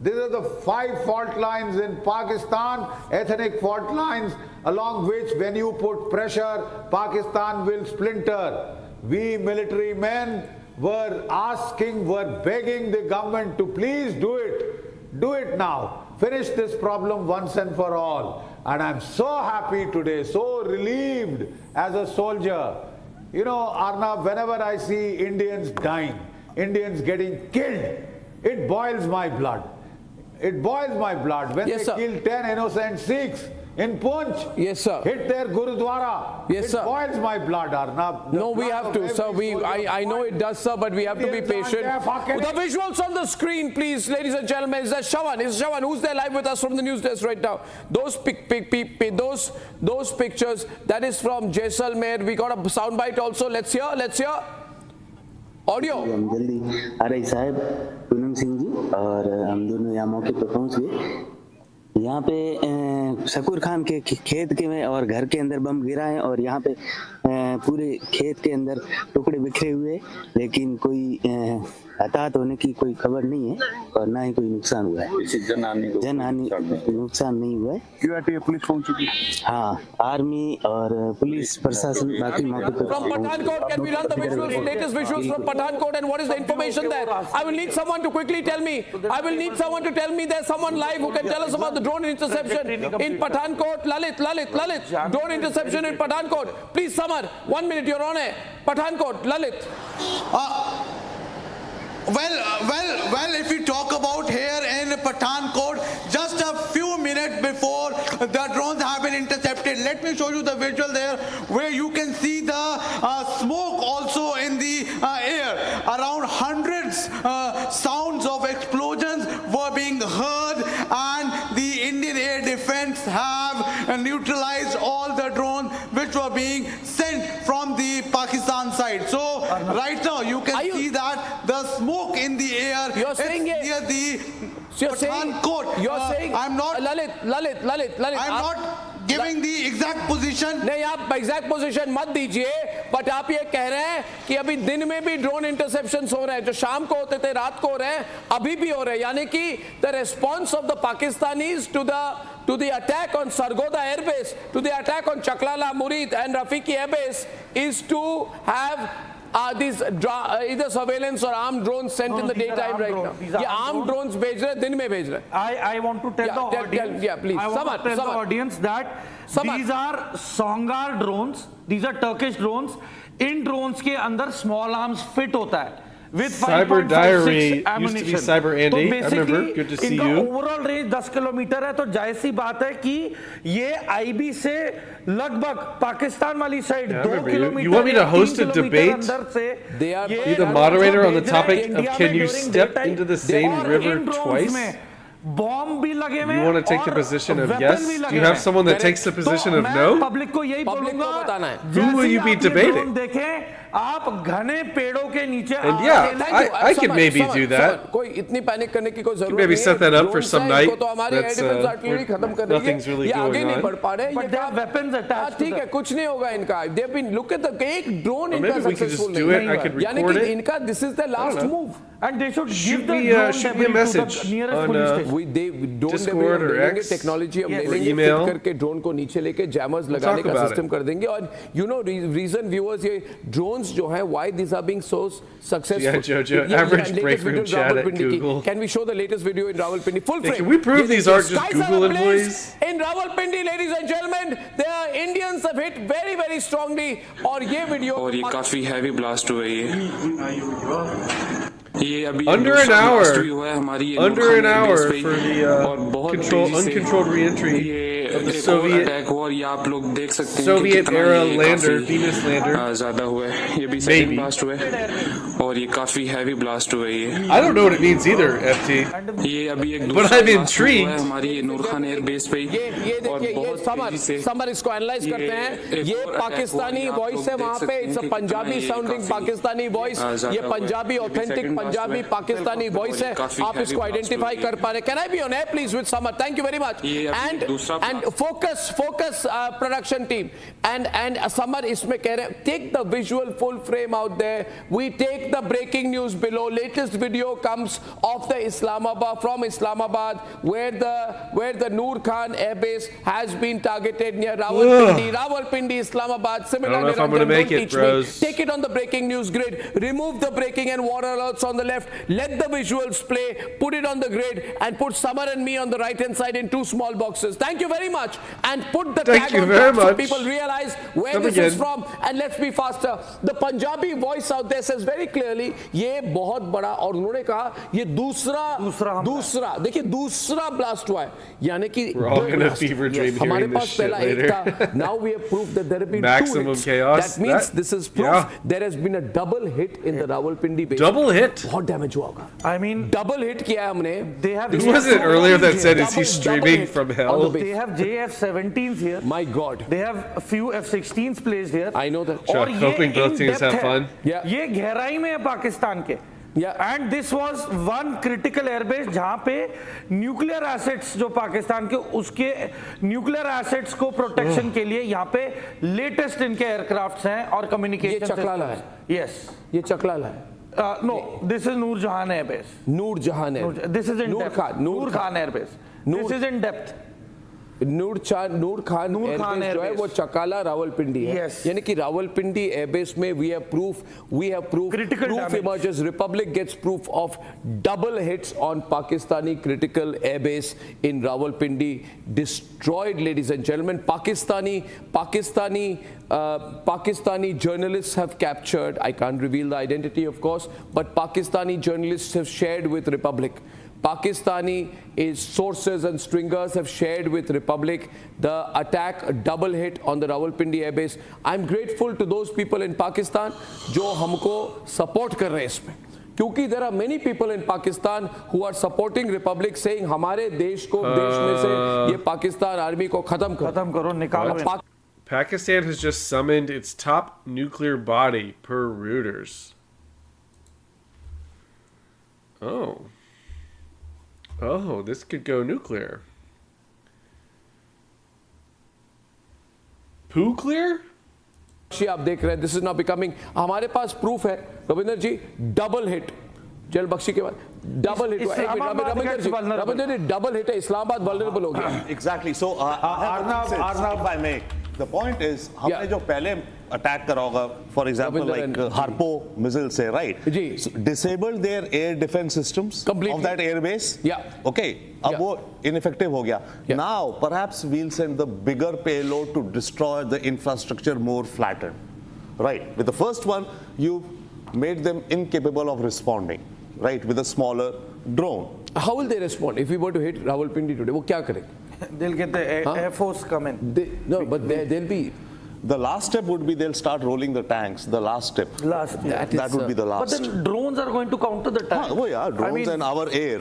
These are the 5 fault lines in Pakistan, ethnic fault lines, along which when you put pressure, Pakistan will splinter. We military men were begging the government to please do it. Do it now. Finish this problem once and for all. And I'm so happy today, so relieved as a soldier. You know, Arnab, whenever I see Indians dying, Indians getting killed, it boils my blood. It boils my blood. When they kill 10 innocent Sikhs in Punch, hit their Gurudwara, it boils my blood, Arnab. No, we have to, sir. I know it does, sir, but we have to be patient. The visuals on the screen, please, ladies and gentlemen. Is that Shawan? Is Shawan? Who's there live with us from the news desk right now? Those pictures, that is from Jaisalmer. We got a soundbite also. Let's hear. Audio हम जल्दी RI साहब पूनम सिंह जी और हम दोनों यहाँ मौके पर पहुँच गए। यहाँ पे शकूर खान के खेत के में और घर के अंदर बम गिरा है और यहाँ पे पूरे खेत के अंदर टुकड़े बिखरे हुए, लेकिन कोई हताहत होने की कोई खबर नहीं है और ना ही कोई नुकसान हुआ है। जनहानि नुकसान नहीं हुआ है। क्यूआरटी पुलिस पहुंच चुकी? हाँ, आर्मी और पुलिस प्रशासन बाकी मौके पर। From Pathankot, can we run the visuals, latest visuals from Pathankot, and what is the information there? I will need someone to quickly tell me. I will need someone to tell me there's someone live who can tell us about the drone interception in Pathankot. Lalit, drone interception in Pathankot. Please, Samar, 1 minute, you're on it. Pathankot, Lalit. Well, if we talk about here in Pathankot, just a few minutes before the drones have been intercepted, let me show you the visual there where you can see the smoke also in the air. Around hundreds sounds of explosions were being heard, and the Indian Air Defense have neutralized all the drones which were being sent from the Pakistan side. So right now you can see that the smoke in the air You're saying near the Pathankot. You're saying I'm not Lalit. I'm not giving the exact position. नहीं, आप exact position मत दीजिए, but आप ये कह रहे हैं कि अभी दिन में भी ड्रोन इंटरसेप्शंस हो रहे हैं, जो शाम को होते थे रात को हो रहे हैं, अभी भी हो रहे हैं, यानी कि the response of the Pakistanis to the attack on Sargodha Air Base, to the attack on Chaklala, Murid and Rafiki Air Base is to have these either surveillance or armed drones sent in the daytime right now. ये armed drones भेज रहे हैं, दिन में भेज रहे हैं. I want to tell the audience. Please. I want to tell the audience that these are Songar drones. These are Turkish drones. In drones के अंदर small arms fit होता है. With Cyber Diary ammunition. used to be Cyber Andy. I remember. Good to see you. इनका overall range 10 kilometre है, तो जाहिर सी बात है कि ये आईबी से लगभग पाकिस्तान वाली side 2 kilometre. You want me to host a debate? Be the moderator on the topic of can you step into the same river twice? Bomb भी लगे हुए You want to take the position of yes? Do you have someone that takes the position of no? Public को यही बोलूंगा, Who will you be debating? देखें आप घने पेड़ों के नीचे. And yeah, I could maybe do that. कोई इतनी पैनिक करने की कोई जरूरत नहीं है. Maybe set that up for some night. तो हमारी एयर डिफेंस आर्टिलरी खत्म कर रही है. ये आगे नहीं बढ़ पा रहे. But they have weapons attached. ठीक है, कुछ नहीं होगा इनका. They've been look at the एक drone इनका successful नहीं है. यानी कि इनका this is the last move. And they should give the drone debris to the nearest police station. Discord or X technology हम ले or लेंगे, email. फिट करके ड्रोन को नीचे लेके जैमर्स लगाने का सिस्टम कर देंगे. और you know reason viewers, ये drones जो है why these are being so successful. Yeah, Jojo, average break room chat at Google. Can we show the latest video in Rawalpindi full frame? Can we prove these aren't just Google employees? In Rawalpindi, ladies and gentlemen, there are Indians have hit very very strongly. और ये video और ये काफी heavy blast हुआ है. Under an hour for the uncontrolled re-entry of the Soviet attack हुआ और ये आप लोग देख सकते हैं कि Soviet कितना era ये lander, काफी, Venus lander. ज्यादा हुआ है। ये भी सेकंड ब्लास्ट हुआ है और ये काफी हैवी ब्लास्ट हुआ है ये। I don't know what it means either, FT. ये अभी एक But दूसरा I'm blast हुआ है intrigued. हमारी ये नूर खान एयर बेस पे ही। ये और देखिए, ये बहुत तेजी से समर इसको एनालाइज करते हैं। एक ये और अटैक पाकिस्तानी हुआ, आप वॉइस लोग है देख वहाँ पे, सकते हैं इट्स अ कि पंजाबी कितना ये साउंडिंग काफी, पाकिस्तानी वॉइस। ज्यादा ये हुआ है। पंजाबी ये भी ऑथेंटिक second blast पंजाबी हुआ है। पाकिस्तानी वॉइस है। काफी आप heavy इसको blast आइडेंटिफाई हुई कर पा रहे। Can I be on air please with Summer? Thank you very much. And focus production team and Summer इसमें कह रहे हैं take the visual full frame out there, we take the breaking news below, latest video comes off the from Islamabad where the Noor Khan air base has been targeted near Rawalpindi, Islamabad. Similarly, if I'm gonna make it, bros. Take it on the breaking news grid, remove the breaking and war alerts on the left, let the visuals play, put it on the grid and put Samar and me on the right hand side in two small boxes. Thank you very much, and put the tag on top so people realize where this is from, and let's be faster. The Punjabi voice out there says very clearly ये बहुत बड़ा, और उन्होंने कहा ये दूसरा देखिए दूसरा ब्लास्ट हुआ है, यानी कि हमारे पास पहला एक था. Now we have proved that there have been maximum two hits. chaos. That means this is proof there has been a double hit in the Rawalpindi base. Double hit? बहुत डैमेज हुआ होगा. I mean, double hit किया है हमने. They have. Who was it earlier that said, "Is he streaming from hell?" They have JF-17s here. My God. They have a few F-16s placed here. I know that. और ये hoping both teams have fun. ये गहराई में है पाकिस्तान के. And this was one critical airbase जहां पे nuclear assets जो पाकिस्तान के उसके न्यूक्लियर एसेट्स को प्रोटेक्शन के लिए यहां पे लेटेस्ट इनके एयरक्राफ्ट्स हैं और कम्युनिकेशन. ये चकलाला है. यस, ये चकलाला है. No, this is Noorjahan airbase. Noorjahan है. This is in Noor Khan airbase. This is in depth. Noor Khan airbase जो है वो चकाला रावलपिंडी है. यानी कि रावलपिंडी एयरबेस में we have proof emerges. Republic gets proof of double hits on Pakistani critical airbase in Rawalpindi, destroyed, ladies and gentlemen. Pakistani journalists have captured, I can't reveal the identity of course, but Pakistani journalists have shared with Republic. Pakistani sources and stringers have shared with Republic the attack, a double hit on the Rawalpindi airbase. I'm grateful to those people in Pakistan जो हमको support कर रहे हैं इसमें, क्योंकि there are many people in Pakistan who are supporting Republic, saying हमारे देश को देश में से ये पाकिस्तान आर्मी को खत्म करो, निकालो. Pakistan has just summoned its top nuclear body per Reuters. Oh, this could go nuclear. Poo clear? आप देख रहे हैं, this is now becoming, हमारे पास प्रूफ है रविंदर जी, डबल हिट जल बख्शी के बाद डबल हिट. रविंदर जी डबल हिट है, इस्लामाबाद वल्नरेबल हो गया. Exactly. So Arnav, if I may, the point is हमने जो पहले अटैक करा होगा, for example like Harpo missile से, right? So, disabled their air defense systems of that air base. Okay. अब वो ineffective हो गया. Now perhaps we'll send the bigger payload to destroy the infrastructure more flattened. Right. With the first one, you made them incapable of responding. Right. With a smaller drone. How will they respond if we were to hit Rawalpindi today? वो क्या करेंगे? They'll get the air force come in. No, but they'll be. The last step would be they'll start rolling the tanks. The last step. That would be the last. But then drones are going to counter the tanks. Oh yeah, drones and our air.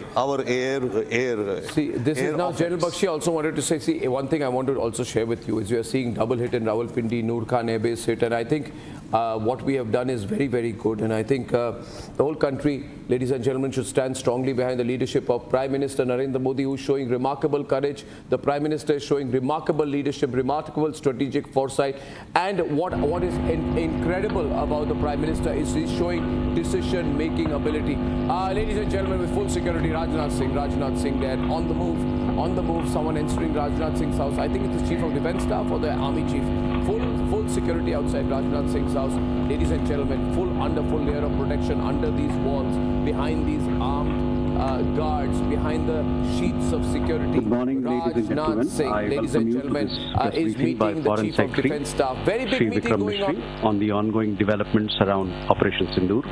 See, this is now General Bakshi also wanted to say. See, one thing I want to also share with you is we are seeing double hit in Rawalpindi, Noor Khan air base hit, and I think what we have done is very, very good. And I think the whole country, ladies and gentlemen, should stand strongly behind the leadership of Prime Minister Narendra Modi, who is showing remarkable courage. The Prime Minister is showing remarkable leadership, remarkable strategic foresight. And what is incredible about the Prime Minister is he's showing decision-making ability. Ladies and gentlemen, with full security, Rajnath Singh there on the move, someone entering Rajnath Singh's house. I think it's the Chief of Defence Staff or the Army Chief. Full security outside Rajnath Singh's house. Ladies and gentlemen, full layer of protection under these walls, behind these armed guards, behind the sheets of security. Good morning, ladies and gentlemen. Ladies and gentlemen, is meeting the Chief of Defence Staff. Very big meeting going on the ongoing developments around Operation Sindoor.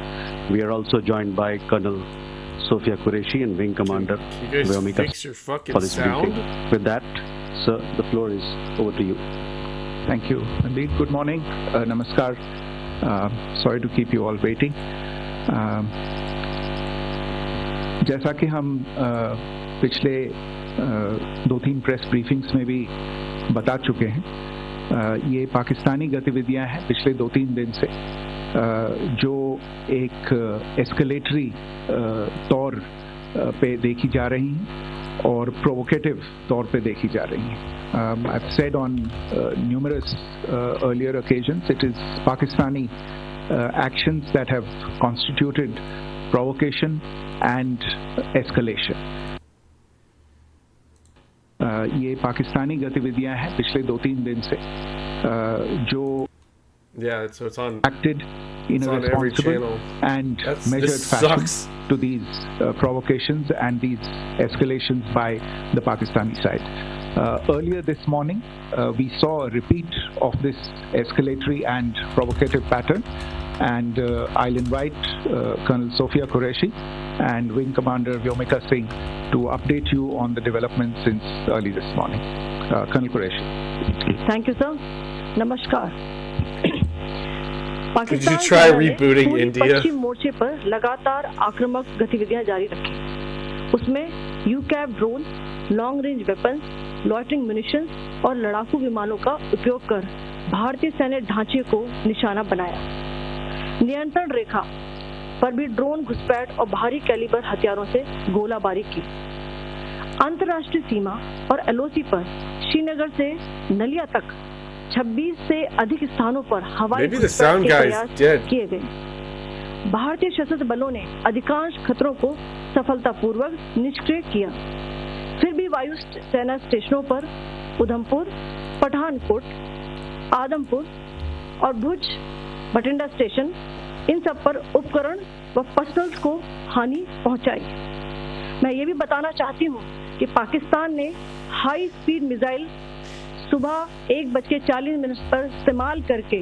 We are also joined by Colonel Sophia Qureshi and Wing Commander you guys fix your fucking sound? With that, Sir, the floor is over to you. Thank you. Indeed, good morning. Namaskar. Sorry to keep you all waiting. जैसा कि हम पिछले 2-3 press briefings में भी बता चुके हैं, ये पाकिस्तानी गतिविधियां हैं पिछले 2-3 दिन से, जो एक एस्केलेटरी तौर पे देखी जा रही हैं और प्रोवोकेटिव तौर पे देखी जा रही हैं. I've said on numerous earlier occasions, it is Pakistani actions that have constituted provocation and escalation. ये पाकिस्तानी गतिविधियां हैं पिछले 2-3 दिन से, जो so it's on, acted in a responsible and measured fashion to these provocations and these escalations by the Pakistani side. Earlier this morning, we saw a repeat of this escalatory and provocative pattern, and I'll invite Colonel Sophia Qureshi and Wing Commander Vyomika Singh to update you on the developments since early this morning. Colonel Qureshi. Thank you, sir. Namaskar. Did you try rebooting India? पश्चिम मोर्चे पर लगातार आक्रामक गतिविधियां जारी रखी. उसमें UCAV drone, long range weapons, loitering munitions और लड़ाकू विमानों का उपयोग कर भारतीय सैन्य ढांचे को निशाना बनाया. नियंत्रण रेखा पर भी ड्रोन घुसपैठ और भारी कैलिबर हथियारों से गोलाबारी की. अंतर्राष्ट्रीय सीमा और एलओसी पर श्रीनगर से नलिया तक 26 से अधिक स्थानों पर हवाई घुसपैठ के प्रयास किए गए. भारतीय सशस्त्र बलों ने अधिकांश खतरों को सफलतापूर्वक निष्क्रिय किया. फिर भी वायु सेना स्टेशनों पर उधमपुर, पठानकोट, आदमपुर और भुज बठिंडा स्टेशन, इन सब पर उपकरण व पर्सनल्स को हानि पहुंचाई. मैं ये भी बताना चाहती हूँ कि पाकिस्तान ने हाई स्पीड मिसाइल सुबह 1:40 पर इस्तेमाल करके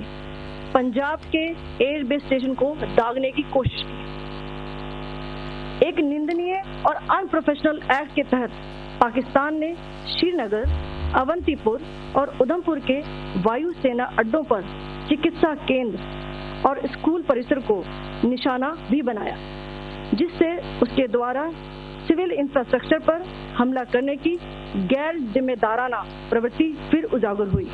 पंजाब के एयरबेस स्टेशन को दागने की कोशिश की. एक निंदनीय और अनप्रोफेशनल एक्ट के तहत पाकिस्तान ने श्रीनगर, अवंतीपुर और उधमपुर के वायु सेना अड्डों पर चिकित्सा केंद्र और स्कूल परिसर को निशाना भी बनाया, जिससे उसके द्वारा सिविल इंफ्रास्ट्रक्चर पर हमला करने की गैर जिम्मेदाराना प्रवृत्ति फिर उजागर हुई.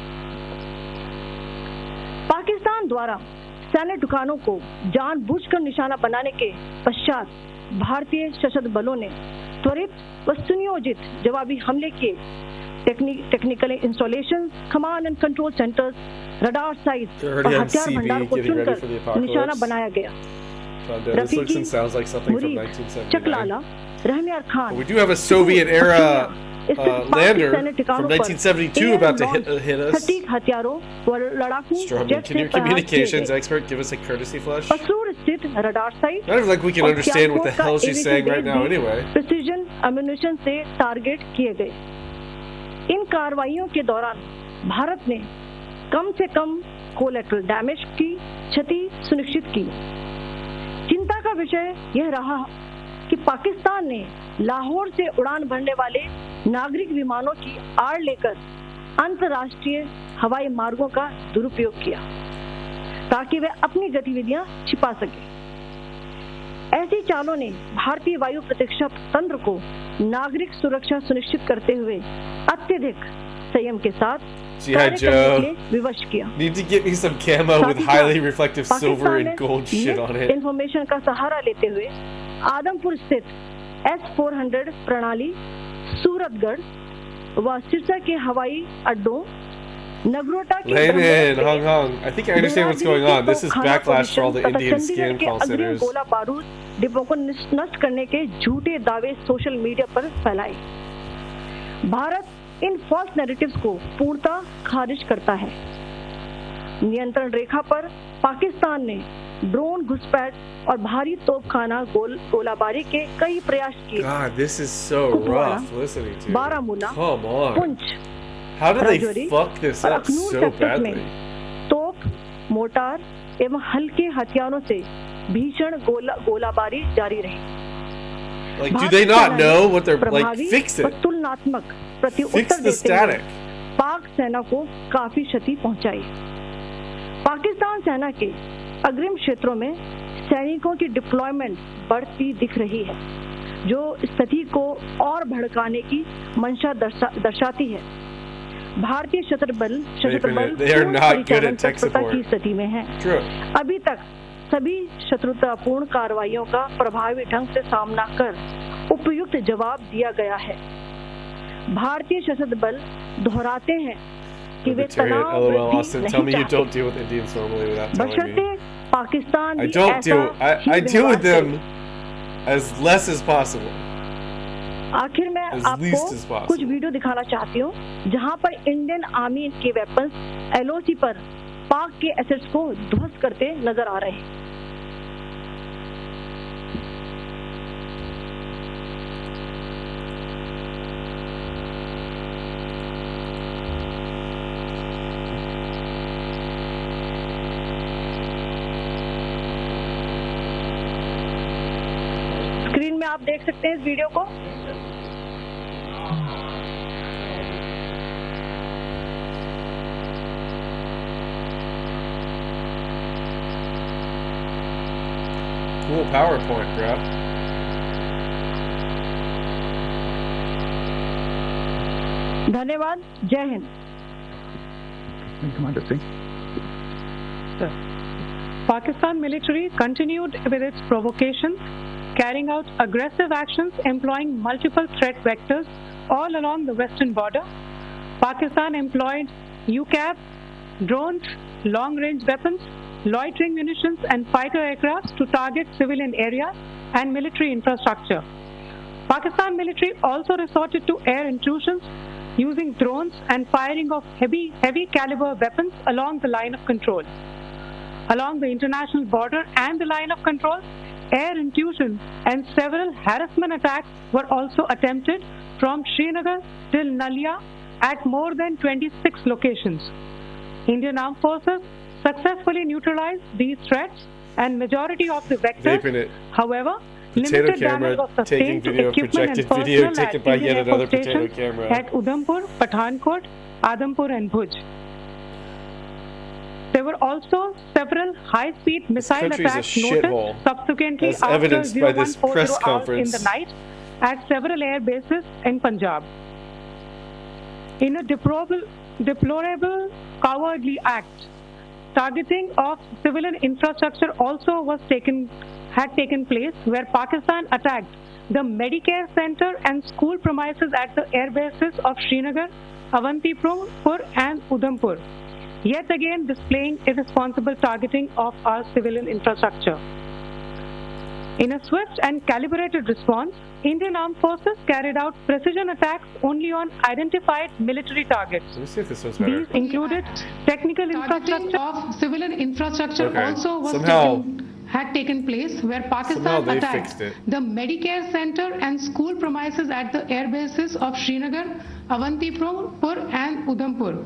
पाकिस्तान द्वारा सैन्य ठिकानों को जानबूझकर निशाना बनाने के पश्चात भारतीय सशस्त्र बलों ने त्वरित व सुनियोजित जवाबी हमले किए. Technical installation, command and control centres, radar sites और हथियार भंडार को चुनकर निशाना बनाया गया. Rafiqui, Murid, Chaklala, Rahimyar Khan. We do have a Soviet-era lander from 1972 about to hit us. Strumming, can your communications expert give us a courtesy flush? Not even like we can understand what the hell she's saying right now anyway. Precision ammunition से target किए गए. इन कार्रवाइयों के दौरान भारत ने कम से कम collateral damage की क्षति सुनिश्चित की. चिंता का विषय यह रहा कि पाकिस्तान ने लाहौर से उड़ान भरने वाले नागरिक विमानों की आड़ लेकर अंतर्राष्ट्रीय हवाई मार्गों का दुरुपयोग किया ताकि वे अपनी गतिविधियां छिपा सके. ऐसी चालों ने भारतीय वायु प्रतिरक्षा तंत्र को नागरिक सुरक्षा सुनिश्चित करते हुए अत्यधिक संयम के साथ कार्य करने के लिए विवश किया. Need to get me some camo with highly reflective silver and gold shit on it. Information का सहारा लेते हुए आदमपुर स्थित S-400 प्रणाली, सूरतगढ़ व सिरसा के हवाई अड्डों, नगरोटा के Hong. I think I understand what's going on. This is backlash for all the Indian scan call centers. गोला बारूद डिपों को नष्ट करने के झूठे दावे सोशल मीडिया पर फैलाए. भारत इन फॉल्स नैरेटिव्स को पूर्णतः खारिज करता है. नियंत्रण रेखा पर पाकिस्तान ने ड्रोन घुसपैठ और भारी तोपखाना गोलाबारी के कई प्रयास किए. God, this is so rough listening to. Baramulla, Poonch, how did they fuck this up so badly? तोप, मोटार एवं हल्के हथियारों से भीषण गोलाबारी जारी रही. Like, do they not know what they're like? Fix it. तुलनात्मक प्रत्युत्तर Fix the static. पाक सेना को काफी क्षति पहुंचाई। पाकिस्तान सेना के अग्रिम क्षेत्रों में सैनिकों की डिप्लॉयमेंट बढ़ती दिख रही है, जो स्थिति को और भड़काने की मंशा दर्शाती है। भारतीय सशस्त्र बल तत्परता की स्थिति में है। अभी तक सभी शत्रुतापूर्ण कार्रवाइयों का प्रभावी ढंग से सामना कर उपयुक्त जवाब दिया गया है। भारतीय सशस्त्र बल दोहराते हैं कि वे तनाव नहीं चाहते, बशर्ते Pakistan I deal with them as less as possible. आखिर मैं आपको कुछ वीडियो दिखाना चाहती हूँ जहाँ पर इंडियन आर्मी के वेपन्स एलओसी पर पाक के एसेट्स को ध्वस्त करते नजर आ रहे हैं। स्क्रीन में आप देख सकते हैं इस वीडियो को। Cool PowerPoint, bro. धन्यवाद। जय Hind. Commander Singh. Pakistan military continued with its provocations, carrying out aggressive actions employing multiple threat vectors all along the western border. Pakistan employed UCAV, drones, long-range weapons, loitering munitions and fighter aircraft to target civilian areas and military infrastructure. Pakistan military also resorted to air intrusions using drones and firing of heavy caliber weapons along the line of control. Along the international border and the line of control, air intrusion and several harassment attacks were also attempted from Srinagar till Nalia at more than 26 locations. Indian Armed Forces successfully neutralized these threats and majority of the vectors. However, limited damage was sustained to equipment and personnel at Indian Air Force stations at Udhampur, Pathankot, Adampur and Bhuj. There were also several high-speed missile attacks noted subsequently after 0140 hours in the night at several air bases in Punjab. In a deplorable cowardly act, targeting of civilian infrastructure also had taken place, where Pakistan attacked the Medicare Center and school premises at the air bases of Srinagar, Avantipur and Udhampur, yet again displaying irresponsible targeting of our civilian infrastructure. In a swift and calibrated response, Indian Armed Forces carried out precision attacks only on identified military targets. Let me see if this one's better. These included technical infrastructure of civilian infrastructure also had taken place, where Pakistan attacked the Medicare Center and school premises at the air bases of Srinagar, Avantipur and Udhampur,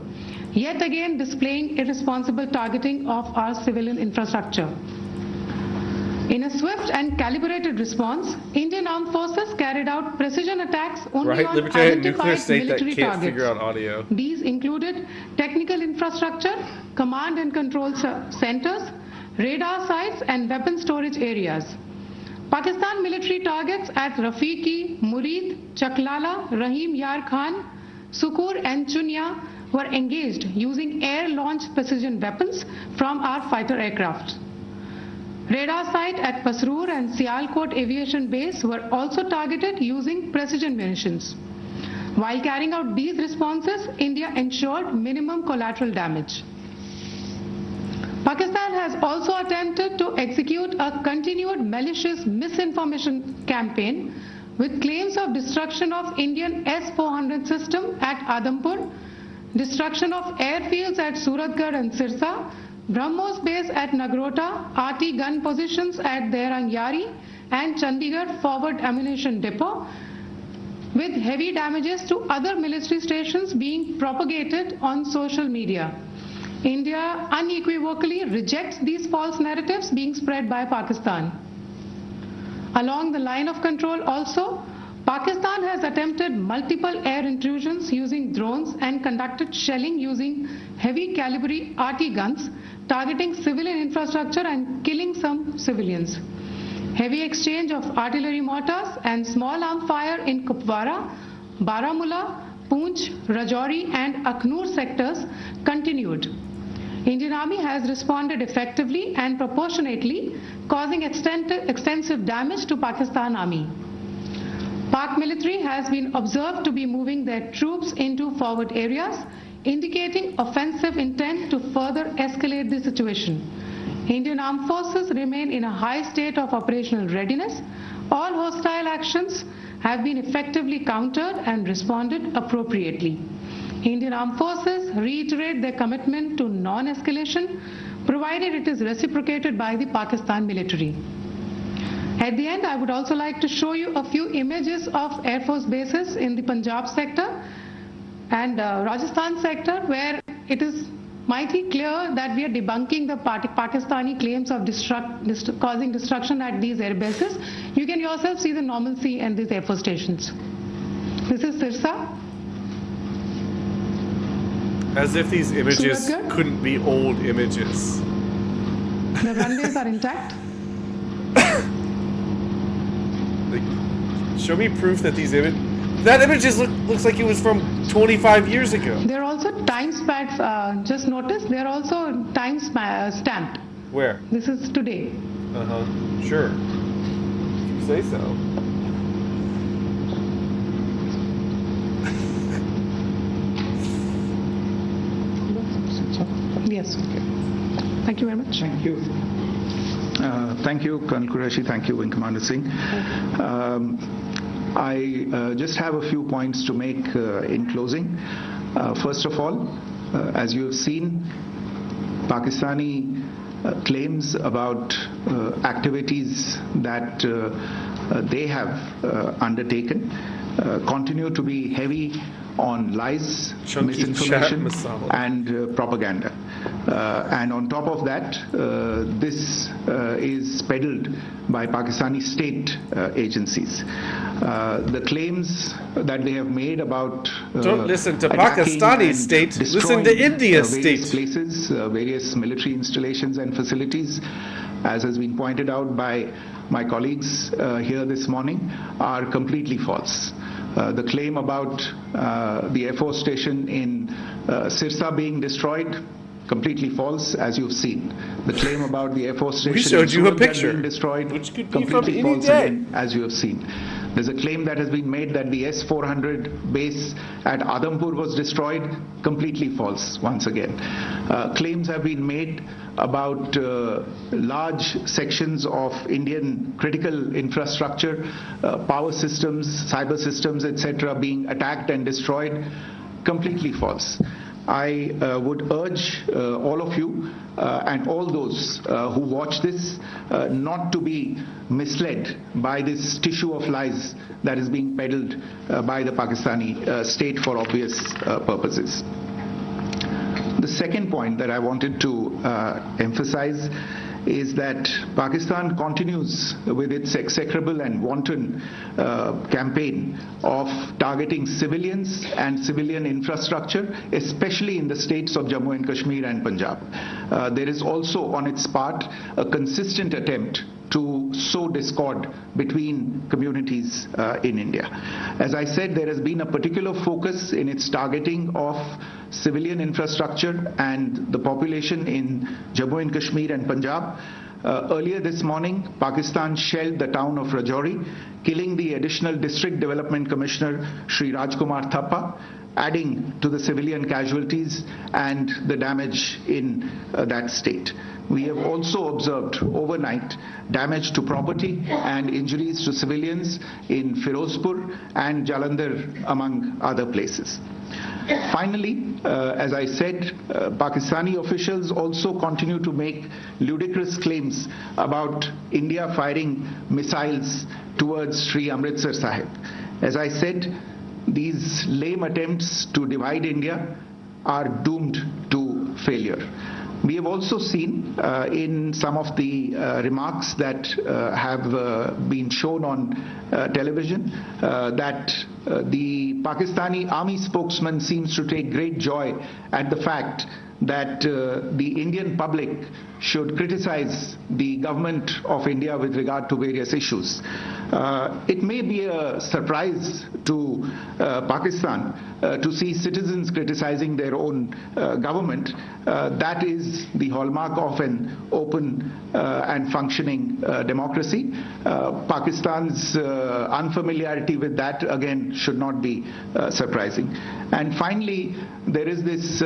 yet again displaying irresponsible targeting of our civilian infrastructure. In a swift and calibrated response, Indian Armed Forces carried out precision attacks only on identified military targets. These included technical infrastructure, command and control centers, radar sites and weapon storage areas. Pakistan military targets at Rafiqi, Murid, Chaklala, Rahim Yar Khan, Sukur and Chunya were engaged using air-launched precision weapons from our fighter aircraft. Radar site at Pasroor and Sialkot Aviation Base were also targeted using precision munitions. While carrying out these responses, India ensured minimum collateral damage. Pakistan has also attempted to execute a continued malicious misinformation campaign with claims of destruction of Indian S-400 system at Adampur, destruction of airfields at Suratgarh and Sirsa, BrahMos base at Nagrota, RT gun positions at Derangyari and Chandigarh forward ammunition depot, with heavy damages to other military stations being propagated on social media. India unequivocally rejects these false narratives being spread by Pakistan. Along the line of control also, Pakistan has attempted multiple air intrusions using drones and conducted shelling using heavy caliber RT guns, targeting civilian infrastructure and killing some civilians. Heavy exchange of artillery mortars and small arm fire in Kupwara, Baramulla, Poonch, Rajouri and Akhnur sectors continued. Indian Army has responded effectively and proportionately, causing extensive damage to Pakistan Army. Pak military has been observed to be moving their troops into forward areas, indicating offensive intent to further escalate the situation. Indian armed forces remain in a high state of operational readiness. All hostile actions have been effectively countered and responded appropriately. Indian armed forces reiterate their commitment to non-escalation, provided it is reciprocated by the Pakistan military. At the end, I would also like to show you a few images of Air Force bases in the Punjab sector and Rajasthan sector, where it is mighty clear that we are debunking the Pakistani claims of causing destruction at these air bases. You can yourself see the normalcy in these Air Force stations. This is Sirsa. As if these images couldn't be old images. The runways are intact. Show me proof that these that images looks like it was from 25 years ago. There are also time stamps. Just notice there are also time stamped. Where? This is today. Sure. If you say so. Yes. Okay. Thank you very much. Thank you. Thank you, Colonel Qureshi. Thank you, Wing Commander Singh. I just have a few points to make in closing. First of all, as you have seen, Pakistani claims about activities that they have undertaken continue to be heavy on lies, misinformation and propaganda. And on top of that, this is peddled by Pakistani state agencies. The claims that they have made about don't listen to Pakistani state, listen to India state. Places, various military installations and facilities, as has been pointed out by my colleagues here this morning, are completely false. The claim about the Air Force station in Sirsa being destroyed, completely false, as you've seen. The claim about the Air Force station we showed you a picture being destroyed, which could be completely from false again, as you have seen. There's a claim that has been made that the S-400 base at Adhampur was destroyed, completely false once again. Claims have been made about large sections of Indian critical infrastructure, power systems, cyber systems, etc. being attacked and destroyed, completely false. I would urge all of you and all those who watch this not to be misled by this tissue of lies that is being peddled by the Pakistani state for obvious purposes. The second point that I wanted to emphasize is that Pakistan continues with its execrable and wanton campaign of targeting civilians and civilian infrastructure, especially in the states of Jammu and Kashmir and Punjab. There is also on its part a consistent attempt to sow discord between communities in India. As I said, there has been a particular focus in its targeting of civilian infrastructure and the population in Jammu and Kashmir and Punjab. Earlier this morning, Pakistan shelled the town of Rajouri, killing the additional District Development Commissioner, Shri Rajkumar Thappa, adding to the civilian casualties and the damage in that state. We have also observed overnight damage to property and injuries to civilians in Firozpur and Jalandhar, among other places. Finally, as I said, Pakistani officials also continue to make ludicrous claims about India firing missiles towards Sri Amritsar Sahib. As I said, these lame attempts to divide India are doomed to failure. We have also seen in some of the remarks that have been shown on television that the Pakistani army spokesman seems to take great joy at the fact that the Indian public should criticize the government of India with regard to various issues. It may be a surprise to Pakistan to see citizens criticizing their own government. That is the hallmark of an open and functioning democracy. Pakistan's unfamiliarity with that, again, should not be surprising. And finally, there is this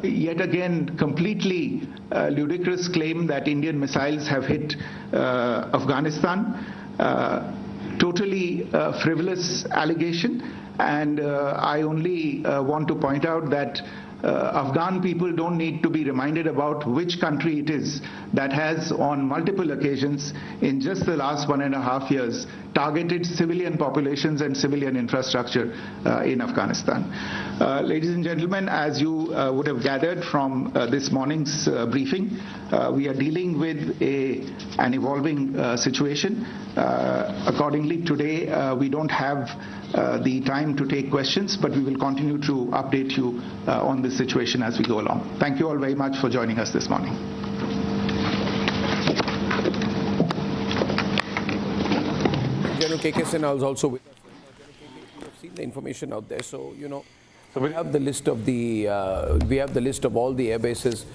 yet again completely ludicrous claim that Indian missiles have hit Afghanistan. Totally frivolous allegation, and I only want to point out that Afghan people don't need to be reminded about which country it is that has on multiple occasions in just the last 1.5 years targeted civilian populations and civilian infrastructure in Afghanistan. Ladies and gentlemen, as you would have gathered from this morning's briefing, we are dealing with an evolving situation. Accordingly, today we don't have the time to take questions, but we will continue to update you on this situation as we go along. Thank you all very much for joining us this morning. General K.K. Sinha is also with us. We have seen the information out there, so so we have the list of all the air bases.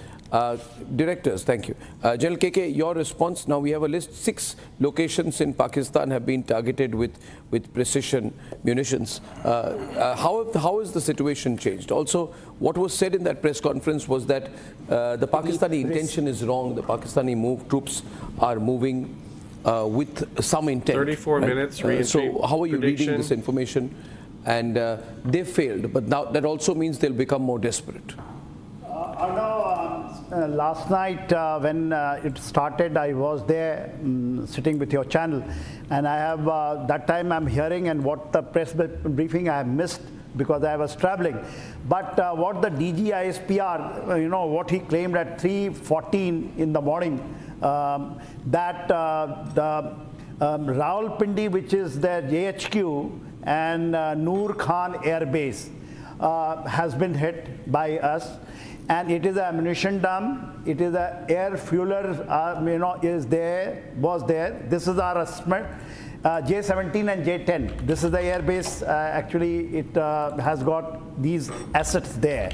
Directors, thank you. General K.K., your response. Now we have a list. 6 locations in Pakistan have been targeted with precision munitions. How has the situation changed? Also, what was said in that press conference was that the Pakistani intention is wrong. The Pakistani troops are moving with some intent. 34 minutes. So how are you reading this information? And they failed, but now that also means they'll become more desperate. Last night when it started, I was there sitting with your channel, and I have that time I'm hearing, and what the press briefing I have missed because I was traveling. But what the DG ISPR, what he claimed at 3:14 in the morning, that the Rawalpindi, which is their JHQ, and Noor Khan Air Base has been hit by us. And it is an ammunition dump. It is an air fueler, was there. This is our estimate. J-17 and J-10. This is the air base. Actually, it has got these assets there.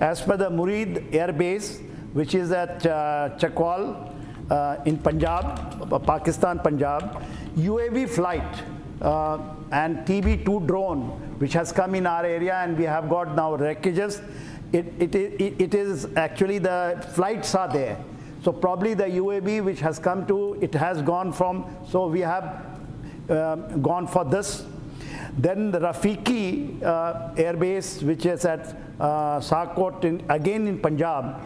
As per the Murid Air Base, which is at Chakwal in Punjab, Pakistan, Punjab, UAV flight and TB2 drone, which has come in our area, and we have got now wreckages. It is actually the flights are there. So probably the UAV which has come to, it has gone from, so we have gone for this. Then the Rafiki Air Base, which is at Sakot, again in Punjab,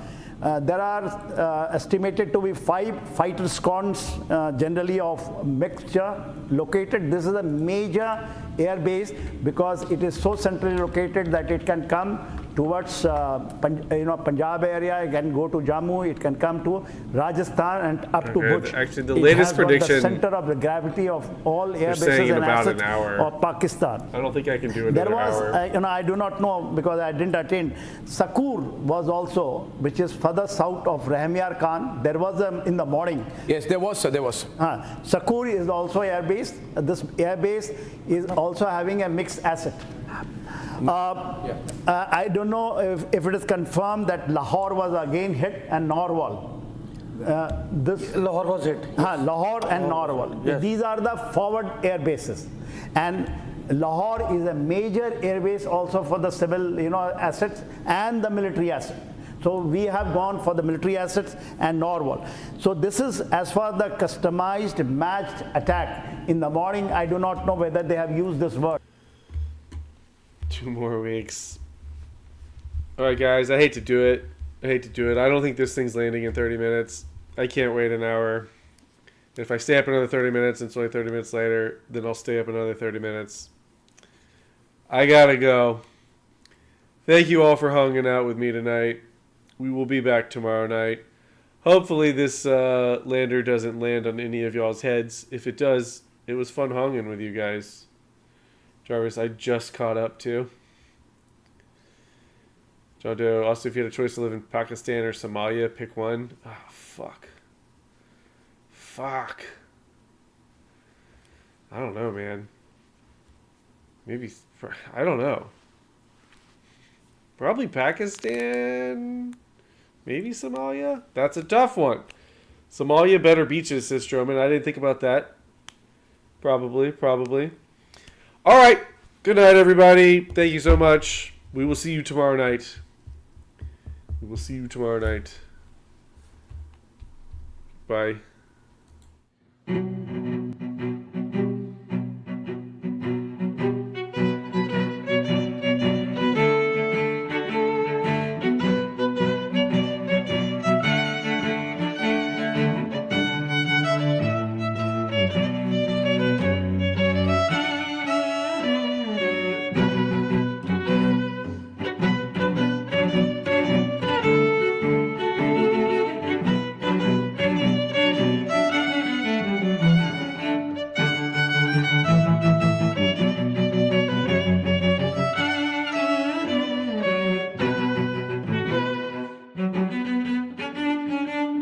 there are estimated to be 5 fighter squadrons generally of mixture located. This is a major air base because it is so centrally located that it can come towards Punjab area, it can go to Jammu, it can come to Rajasthan and up to Bhuj. Actually, the latest prediction, the center of the gravity of all air bases and assets of Pakistan. I don't think I can do another hour. I do not know because I didn't attend. Sakur was also, which is further south of Rahmyar Khan. There was in the morning. Yes, there was, sir, there was. Sakur is also air base. This air base is also having a mixed asset. I don't know if it is confirmed that Lahore was again hit and Narwal. Lahore was hit. Lahore and Narwal. Yes. These are the forward air bases. And Lahore is a major air base also for the civil assets and the military assets. So we have gone for the military assets and Narwal. So this is as far as the customized matched attack. In the morning, I do not know whether they have used this word. 2 more weeks. All right, guys, I hate to do it. I don't think this thing's landing in 30 minutes. I can't wait an hour. If I stay up another 30 minutes and it's only 30 minutes later, then I'll stay up another 30 minutes. I gotta go. Thank you all for hanging out with me tonight. We will be back tomorrow night. Hopefully this lander doesn't land on any of y'all's heads. If it does, it was fun hanging with you guys. Jarvis, I just caught up too. John Doe, also if you had a choice to live in Pakistan or Somalia, pick one. Oh, fuck. Fuck. I don't know, man. Maybe, I don't know. Probably Pakistan. Maybe Somalia. That's a tough one. Somalia, better beaches, says Stroman. I didn't think about that. Probably. All right. Good night, everybody. Thank you so much. We will see you tomorrow night. Bye.